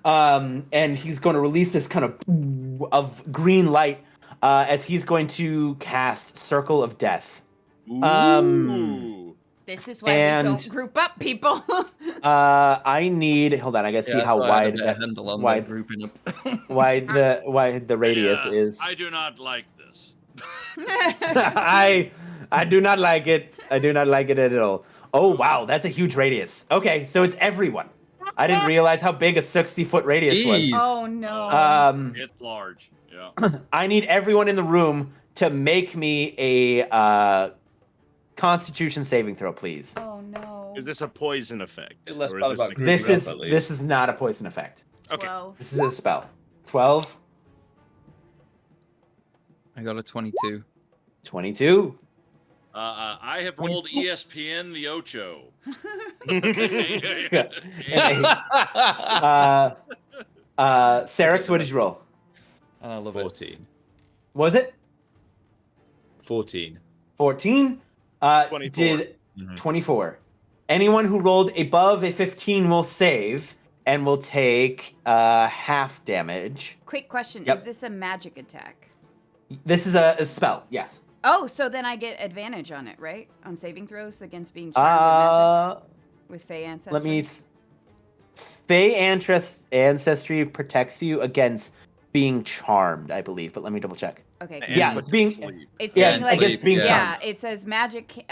And he's going to release this kind of green light as he's going to cast Circle of Death. Ooh. This is why we don't group up, people. I need. Hold on, I gotta see how wide wide grouping up. wide the radius is. I do not like this. I do not like it. I do not like it at all. Oh wow, that's a huge radius. Okay, so it's everyone. I didn't realize how big a 60-foot radius was. Oh no. It's large. Yeah. I need everyone in the room to make me a Constitution saving throw, please. Oh no. Is this a poison effect? Less Or bad is about like- grouping This up, is at least. this is not a poison effect. Okay. 12. This is a spell. 12, I got a 22. 22. I have rolled ESPN the Ocho. Cerix, what did you roll? I love it. 14. Was it 14. 14? 24. Did 24. Anyone who rolled above a 15 will save and will take half damage. Quick question. Yep. Is this a magic attack? This is a spell, yes. Oh, so then I get advantage on it, right? On saving throws against being charmed with magic? With Fey ancestry? Let me... Fey ancestry protects you against being charmed, I believe, but let me double check. Okay. And Yeah, with it's being... sleep. It Yeah, says it's like, against being yeah, charmed. it says magic.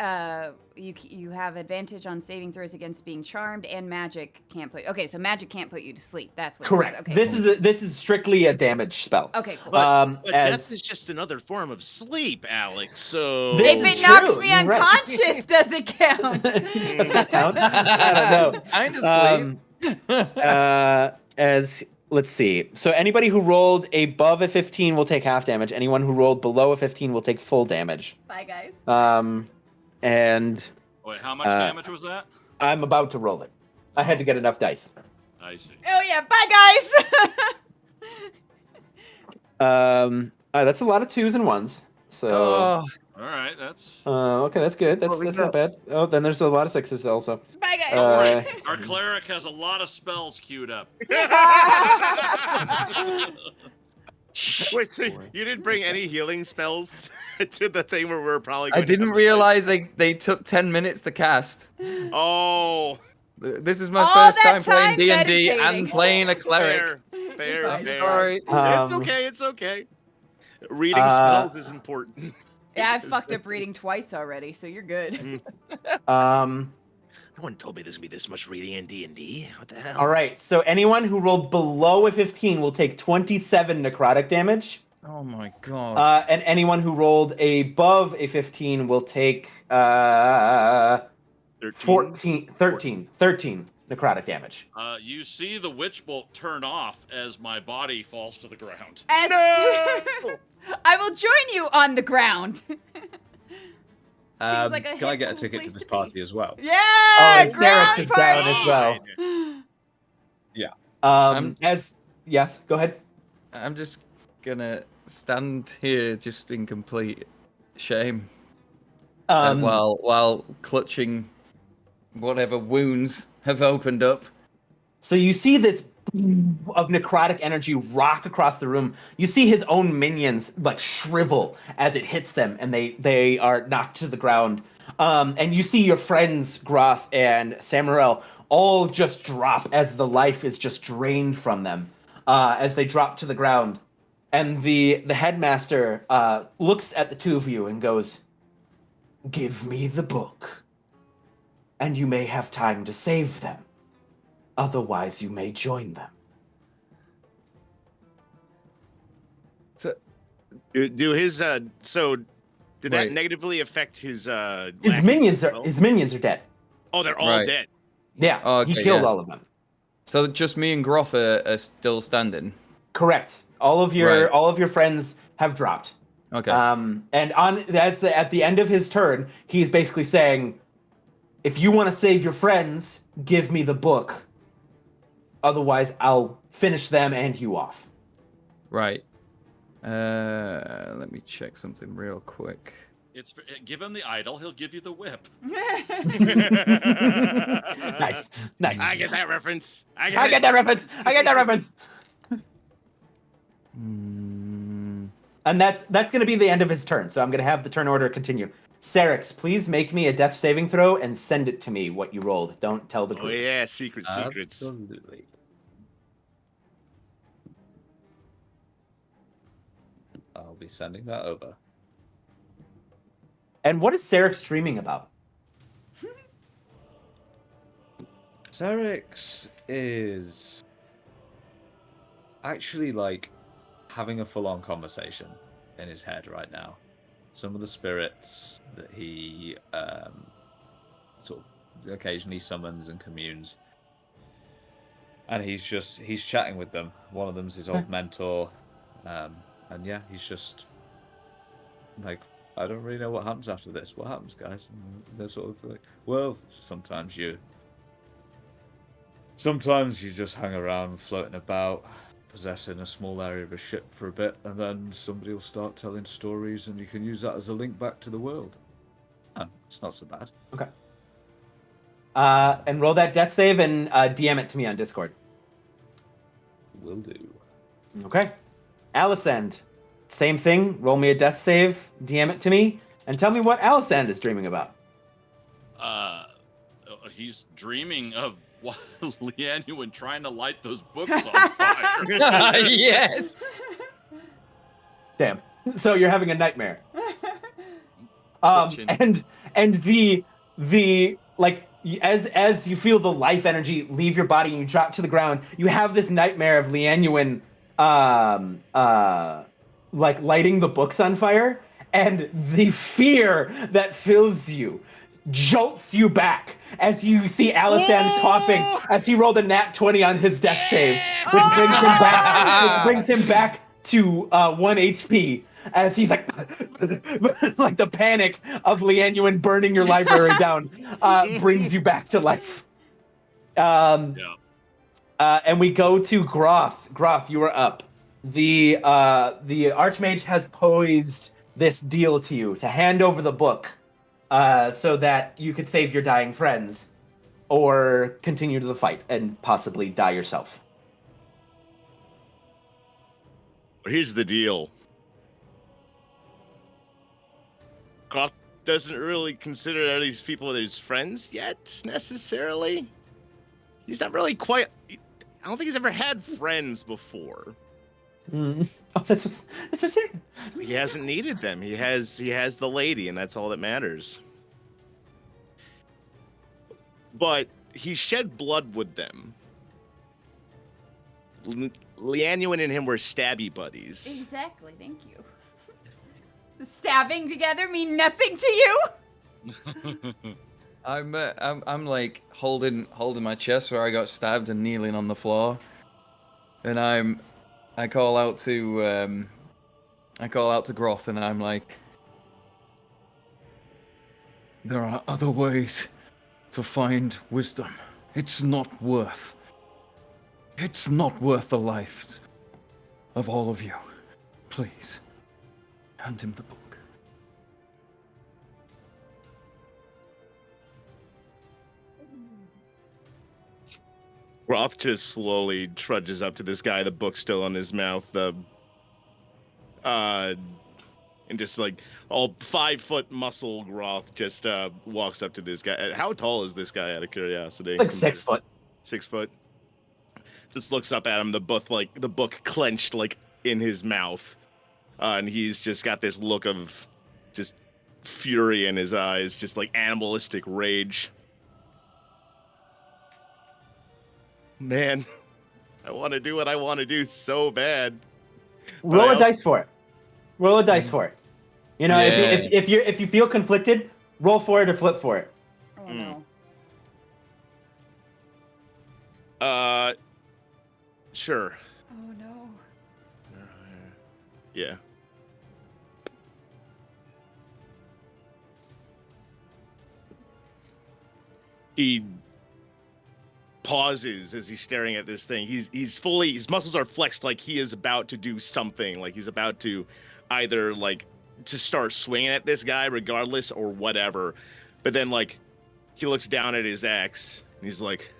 You have advantage on saving throws against being charmed, and magic can't put. Okay, so magic can't put you to sleep. That's what. Correct. Okay. This is strictly a damage spell. Okay. Cool. But as- death is just another form of sleep, Alex. So This if is it knocks true, me you're right. unconscious, does it count? Does that count? I don't know. As let's see. So anybody who rolled above a 15 will take half damage. Anyone who rolled below a 15 will take full damage. Bye, guys. And Wait, how much damage was that? I'm about to roll it. I had to get enough dice. I see. Oh yeah. Bye, guys. That's a lot of 2s and 1s. So All right, that's. okay, that's good. That's not bad. Oh, then there's a lot of 6s also. Bye, guys. Our cleric has a lot of spells queued up. Wait, so you didn't bring any healing spells to the thing where we're probably I going to didn't have a realize they took 10 minutes to cast. fight? Oh, This is my All first that time playing time D&D meditating. and playing a cleric. fair. I'm fair. sorry. It's okay. It's okay. Reading Uh, spells is important. Yeah, I fucked up reading twice already, so you're good. No one told me there's gonna be this much reading in D&D. What the hell? All right. So anyone who rolled below a 15 will take 27 necrotic damage. Oh my god. And anyone who rolled above a 15 will take 13 necrotic damage. You see the witch bolt turn off as my body falls to the ground. As I will join you on the ground. Seems like a Can I get a hip-cool ticket to place this to be. party as well? Yeah. Oh, and ground Cerix is down party! as well. Yes, go ahead. I'm just gonna stand here just in complete shame. While clutching whatever wounds have opened up. So you see this of necrotic energy rock across the room. You see his own minions like shrivel as it hits them, and they are knocked to the ground. And you see your friends Groth and Samriel all just drop as the life is just drained from them as they drop to the ground. And the headmaster looks at the two of you and goes, "Give me the book, and you may have time to save them. Otherwise, you may join them." So, Do his so did that Wait. negatively affect his His minions are dead. Oh, they're all Right. dead. Yeah, Oh, he okay, killed yeah. all of them. so just me and Groth are still standing. Correct. All of your Right. all of your friends have dropped. Okay. And at the end of his turn, he's basically saying, "If you want to save your friends, give me the book. Otherwise, I'll finish them and you off." Right. Let me check something real quick. Give him the idol, he'll give you the whip. Nice. I get that reference. I get that reference. And that's going to be the end of his turn. So I'm going to have the turn order continue. Cerix, please make me a death saving throw and send it to me what you rolled. Don't tell the Oh group. yeah, secrets. Absolutely. I'll be sending that over. And what is Cerix dreaming about? Cerix is actually like having a full-on conversation in his head right now. Some of the spirits that he sort of occasionally summons and communes, and he's chatting with them. One of them's his old mentor, and yeah, he's just like, I don't really know what happens after this. What happens, guys? And they're sort of like, well, sometimes you just hang around floating about, possessing a small area of a ship for a bit, and then somebody will start telling stories, and you can use that as a link back to the world. Oh, it's not so bad. Okay. And roll that death save and DM it to me on Discord. Will do. Okay. Alisand, same thing. Roll me a death save, DM it to me, and tell me what Alisand is dreaming about. He's dreaming of Lianuwen trying to light those books on fire. Yes. Damn. So you're having a nightmare. Twitching. And the like as you feel the life energy leave your body and you drop to the ground, you have this nightmare of Lianuwen like lighting the books on fire, and the fear that fills you jolts you back as you see Alisand coughing as he rolled a nat 20 on his death save, which brings him back to 1 HP as he's like like the panic of Lianuwen burning your library down brings you back to life. And we go to Groth. Groth, you are up. The Archmage has posed this deal to you to hand over the book so that you could save your dying friends or continue to the fight and possibly die yourself. Well, here's the deal. Groth doesn't really consider these people his friends yet, necessarily. He's not really quite... I don't think he's ever had friends before. Oh, that's what I'm saying. He hasn't needed them. He has the lady, and that's all that matters. But he shed blood with them. Lianuwen and him were stabby buddies. Exactly, thank you. The stabbing together mean nothing to you? I'm like holding my chest where I got stabbed and kneeling on the floor, and I call out to Groth, and I'm like, there are other ways to find wisdom. It's not worth the lives of all of you. Please, hand him the book. Groth just slowly trudges up to this guy, the book still in his mouth, and just like all 5-foot muscle Groth just walks up to this guy. How tall is this guy, out of curiosity? It's like 6 foot. 6 foot. Just looks up at him, the book clenched like in his mouth, and he's just got this look of just fury in his eyes, just like animalistic rage. Man, I want to do what I want to do so bad. Roll a dice for it. Roll a dice for it. You know, if you feel conflicted, roll for it or flip for it. Oh no. Sure. Oh no. Yeah. He pauses as he's staring at this thing. He's fully, his muscles are flexed like he is about to do something, like he's about to either like to start swinging at this guy regardless or whatever. But then like he looks down at his axe and he's like,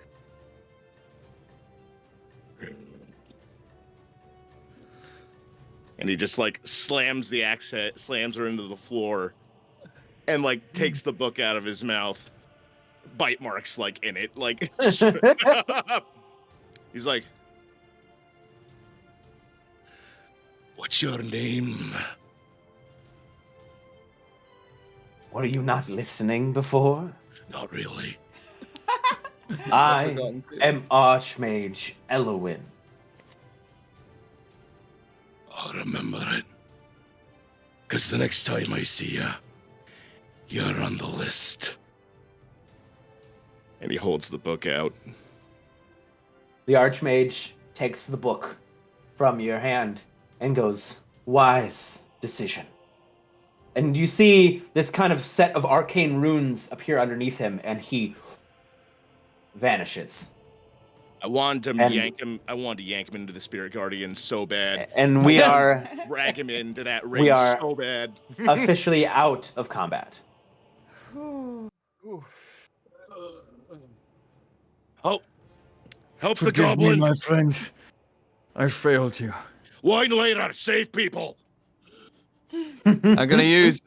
and he just like slams the axe head, slams her into the floor, and like takes the book out of his mouth. Bite marks like in it, like he's like, What's your name? What, are you not listening before? Not really. I am Archmage Lianuwen. I'll remember it. Because the next time I see you, you're on the list. and he holds the book out. The Archmage takes the book from your hand and goes, "Wise decision." And you see this kind of set of arcane runes appear underneath him, and he vanishes. I wanted to yank him. I wanted to yank him into the Spirit Guardian so bad. And we are drag him into that ring so bad. Officially out of combat. Help the Forgive goblin, me, my friends. I failed you. Wine later, save people. I'm gonna use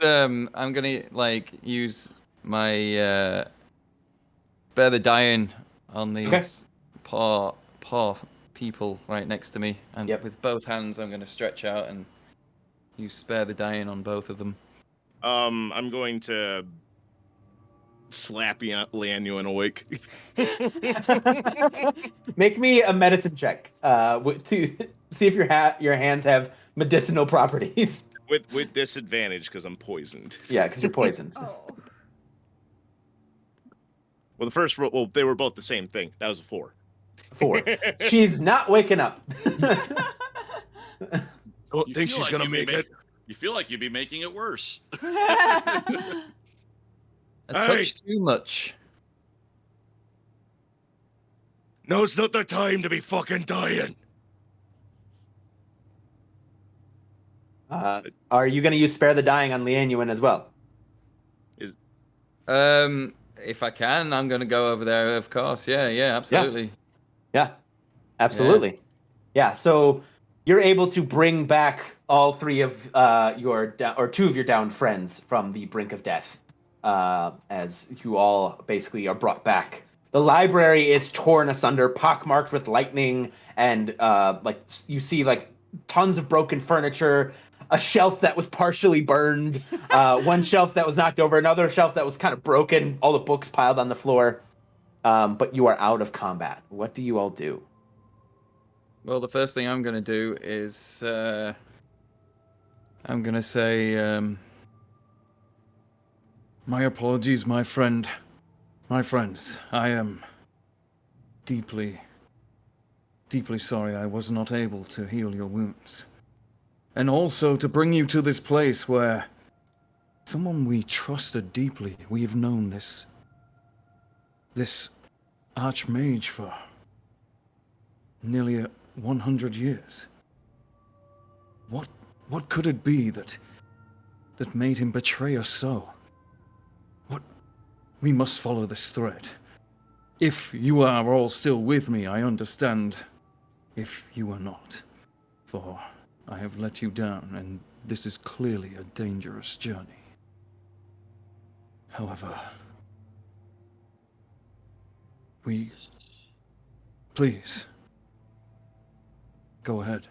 use my spare the dying on these poor people right next to me, and with both hands I'm gonna stretch out and use spare the dying on both of them. I'm going to slap Lianuwen awake. Make me a medicine check to see if your hands have medicinal properties. With disadvantage because I'm poisoned. Yeah, because you're poisoned. Oh. Well, the first roll, well, they were both the same thing. That was a 4. 4. She's not waking up. Don't think she's gonna make it. You feel like you'd be making it worse. A touch too much. No, it's not the time to be fucking dying. Are you going to use Spare the Dying on Lianuwen as well? If I can, I'm gonna go over there. Of course, yeah, absolutely. Yeah, absolutely. Yeah. So you're able to bring back all three of two of your downed friends from the brink of death, as you all basically are brought back. The library is torn asunder, pockmarked with lightning, and you see tons of broken furniture, a shelf that was partially burned, one shelf that was knocked over, another shelf that was kind of broken, all the books piled on the floor. But you are out of combat. What do you all do? Well, the first thing I'm going to do is I'm going to say, my apologies, my friends. I am deeply, deeply sorry I was not able to heal your wounds. And also to bring you to this place where someone we trusted deeply, we have known this archmage for nearly 100 years. What could it be that made him betray us so? We must follow this thread. If you are all still with me, I understand. If you are not, for I have let you down, and this is clearly a dangerous journey. However, please, go ahead.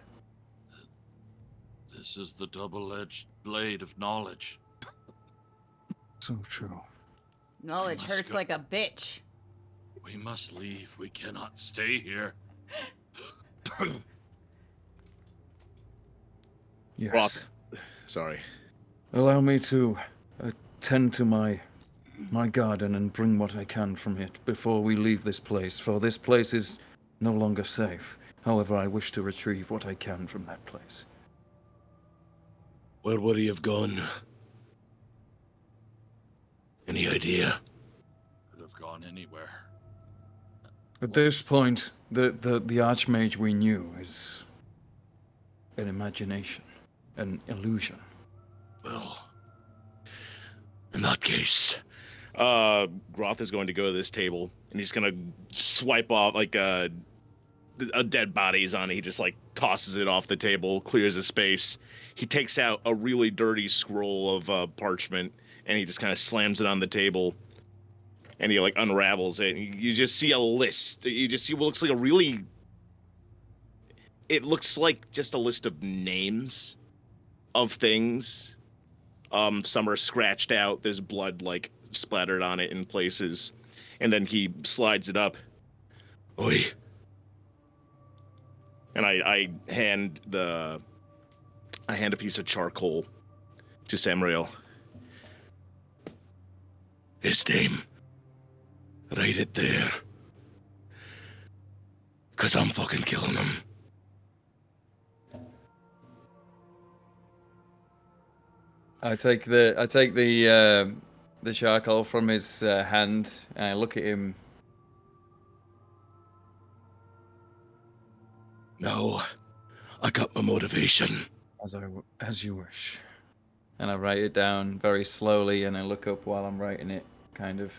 This is the double-edged blade of knowledge. So true. Knowledge hurts like a bitch. We must leave. We cannot stay here. Yes. Groth. Sorry. Allow me to attend to my garden and bring what I can from it before we leave this place, for this place is no longer safe. However, I wish to retrieve what I can from that place. Where would he have gone? Any idea? Could have gone anywhere. At this point, the archmage we knew is an imagination, an illusion. Well, in that case, Groth is going to go to this table and he's gonna swipe off a dead body's on it. He just tosses it off the table, clears a space. He takes out a really dirty scroll of parchment and he just kind of slams it on the table. And he unravels it. And you just see a list. You just see what looks like it looks like just a list of names of things. Some are scratched out. There's blood splattered on it in places. And then he slides it up. oi, And I hand a piece of charcoal to Samriel. his name. Write it there. 'Cause I'm fucking killing him. I take the charcoal from his hand and I look at him. No, I got my motivation. As you wish. And I write it down very slowly and I look up while I'm writing it, kind of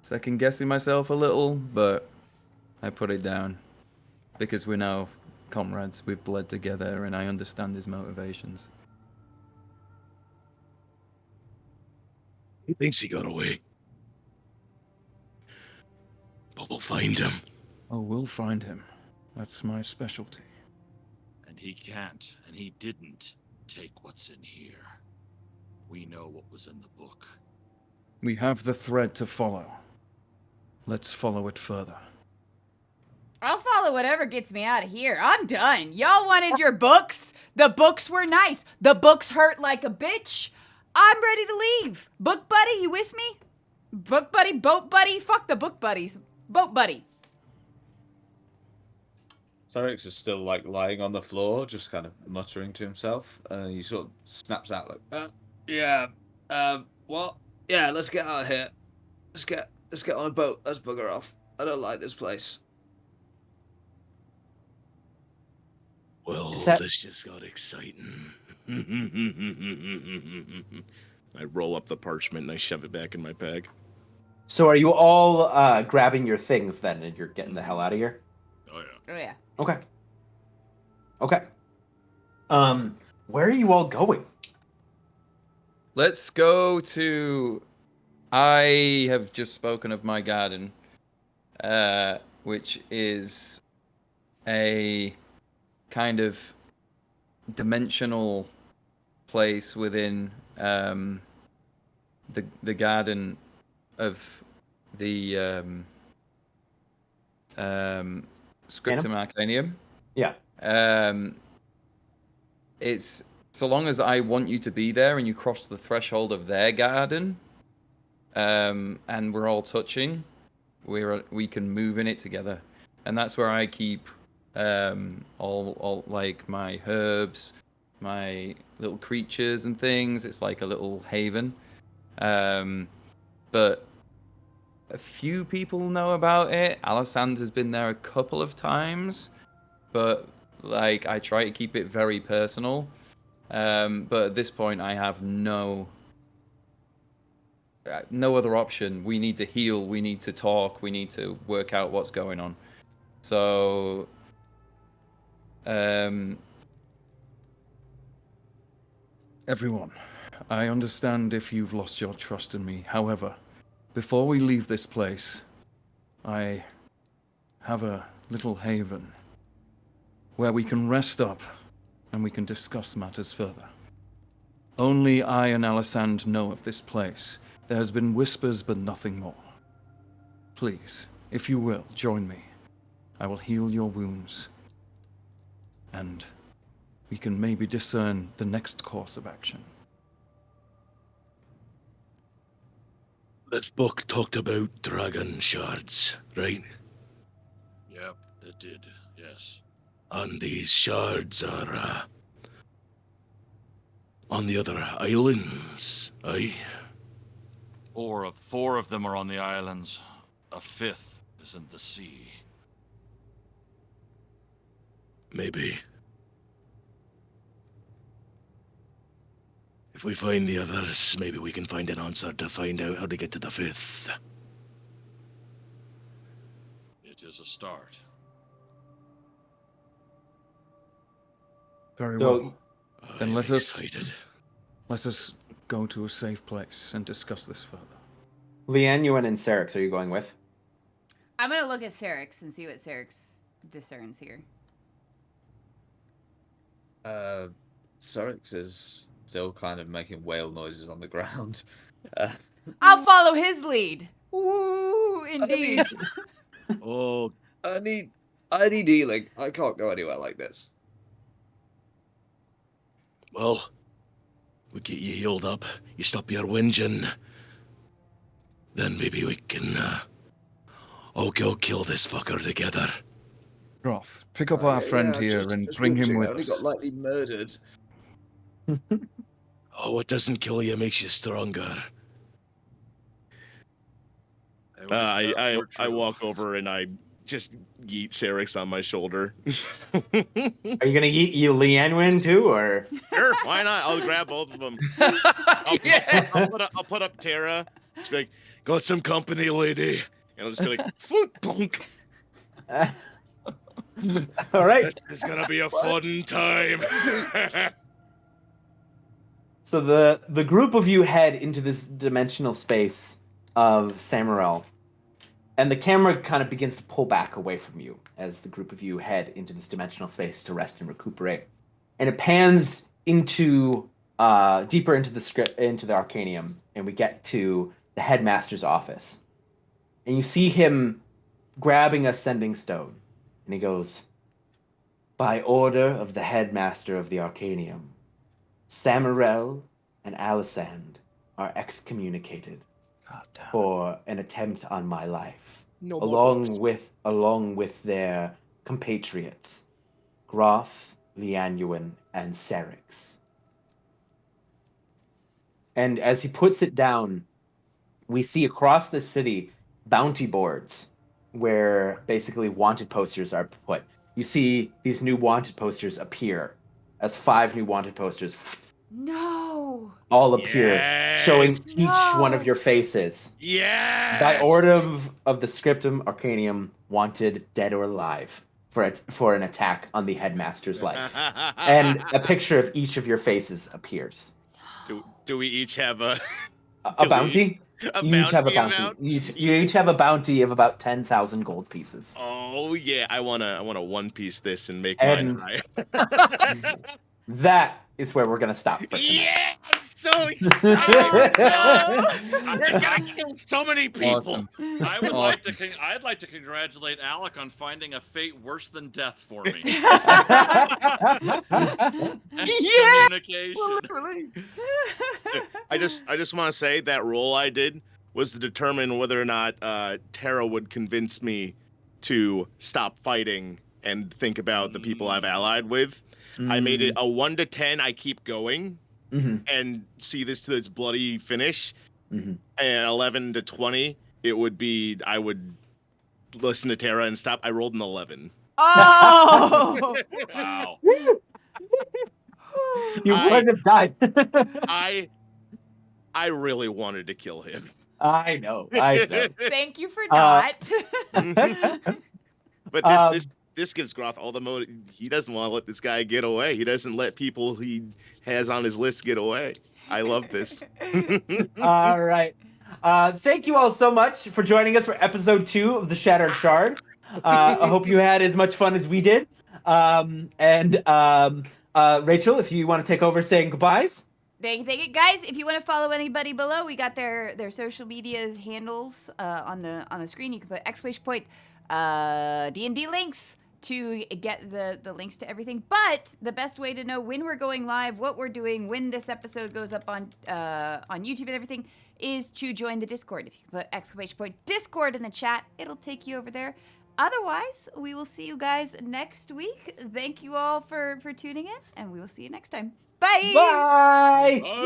second guessing myself a little, but I put it down because we're now comrades. We've bled together and I understand his motivations. He thinks he got away. But we'll find him. Oh, we'll find him. That's my specialty. And he can't, and he didn't take what's in here. We know what was in the book. We have the thread to follow. Let's follow it further. I'll follow whatever gets me out of here. I'm done. Y'all wanted your books? The books were nice. The books hurt like a bitch. I'm ready to leave. Book buddy, you with me? Book buddy, boat buddy? Fuck the book buddies. Boat buddy. Cerix is still lying on the floor, just kind of muttering to himself. He sort of snaps out what? Yeah, let's get out of here. Let's get on a boat. Let's bugger off. I don't like this place. Well, that- this just got exciting. I roll up the parchment and I shove it back in my bag. So are you all grabbing your things then, and you're getting the hell out of here? Oh, yeah. Oh, yeah. Okay. Okay. Where are you all going? Let's go to. I have just spoken of my garden, which is a kind of dimensional place within the garden of the Scriptum Arcanium. Yeah. It's so long as I want you to be there and you cross the threshold of their garden, and we're all touching, we can move in it together, and that's where I keep all like my herbs, my little creatures and things. It's like a little haven, but a few people know about it. Alisand has been there a couple of times, but like I try to keep it very personal. But at this point, I have no other option. We need to heal. We need to talk. We need to work out what's going on. So, everyone, I understand if you've lost your trust in me. However, before we leave this place, I have a little haven where we can rest up and we can discuss matters further. Only I and Alisand know of this place. There has been whispers, but nothing more. Please, if you will, join me. I will heal your wounds, and we can maybe discern the next course of action. This book talked about dragon shards, right? Yep, it did, yes. And these shards are, on the other islands, aye? Four of them are on the islands. A fifth is in the sea. Maybe. If we find the others, maybe we can find an answer to find out how to get to the fifth. It is a start. Very So- well. Then I'm let us go to a safe place and discuss this further. Lianuwen and Cerix, are you going with? I'm gonna look at Cerix and see what Cerix discerns here. Cerix is still kind of making whale noises on the ground. I'll follow his lead. Ooh, indeed. Oh, I need healing. I can't go anywhere like this. Well, we get you healed up, you stop your whinging, then maybe we can, all go kill this fucker together. Groth, pick up our friend here and bring him with I only us. got lightly murdered. Oh, what doesn't kill you makes you stronger. wish that were I true. walk over and I just yeet Cerix on my shoulder. Are you gonna eat you Lianuwen too, or? Sure, why not? I'll grab both of them. I'll put up Terra. Just be like, Got some company, lady. and I'll just be like, "Floop, bonk." All right. This is gonna be a fun time. So the group of you head into this dimensional space of Samriel, and the camera kind of begins to pull back away from you as the group of you head into this dimensional space to rest and recuperate. And it pans into deeper into the Arcanium, and we get to the headmaster's office. And you see him grabbing a sending stone, and he goes, "By order of the headmaster of the Arcanium, Samriel and Alisand are excommunicated for an attempt on my life, No along with their compatriots, Groth, Lianuwen, and Cerix." And as he puts it down, we see across the city bounty boards where basically wanted posters are put. You see these new wanted posters appear as 5 new wanted posters No. all appear, Yes! showing each No! one of your faces. Yes. By order of the Scriptum Arcanium, wanted dead or alive for an attack on the headmaster's life. And a picture of each of your faces appears. Do we each have a bounty? You each have a bounty. amount? You each have a bounty of about 10,000 gold pieces. Oh yeah, I wanna one piece this and make And- mine higher. That is where we're gonna stop for tonight. Yeah, I'm so excited. We're gonna kill so many people. Awesome. I'd like to congratulate Alec on finding a fate worse than death for me. Excommunication. I just want to say that roll I did was to determine whether or not Tara would convince me to stop fighting and think about the people I've allied with. I made it a 1 to 10. I keep going and see this to its bloody finish. And 11 to 20, it would be I would listen to Tara and stop. I rolled an 11. Oh! Wow. You would have died. I really wanted to kill him. I know. Thank you for not. But this gives Groth all the motive. He doesn't want to let this guy get away. He doesn't let people he has on his list get away. I love this. All right. Thank you all so much for joining us for episode 2 of The Shattered Shard. I hope you had as much fun as we did. Rachel, if you want to take over saying goodbyes. Thank you, guys. If you want to follow anybody below, we got their social medias handles on the screen. You can put !D&D links to get the links to everything. But the best way to know when we're going live, what we're doing, when this episode goes up on YouTube and everything, is to join the Discord. If you put !Discord in the chat, it'll take you over there. Otherwise, we will see you guys next week. Thank you all for tuning in, and we will see you next time. Bye! Bye! Bye.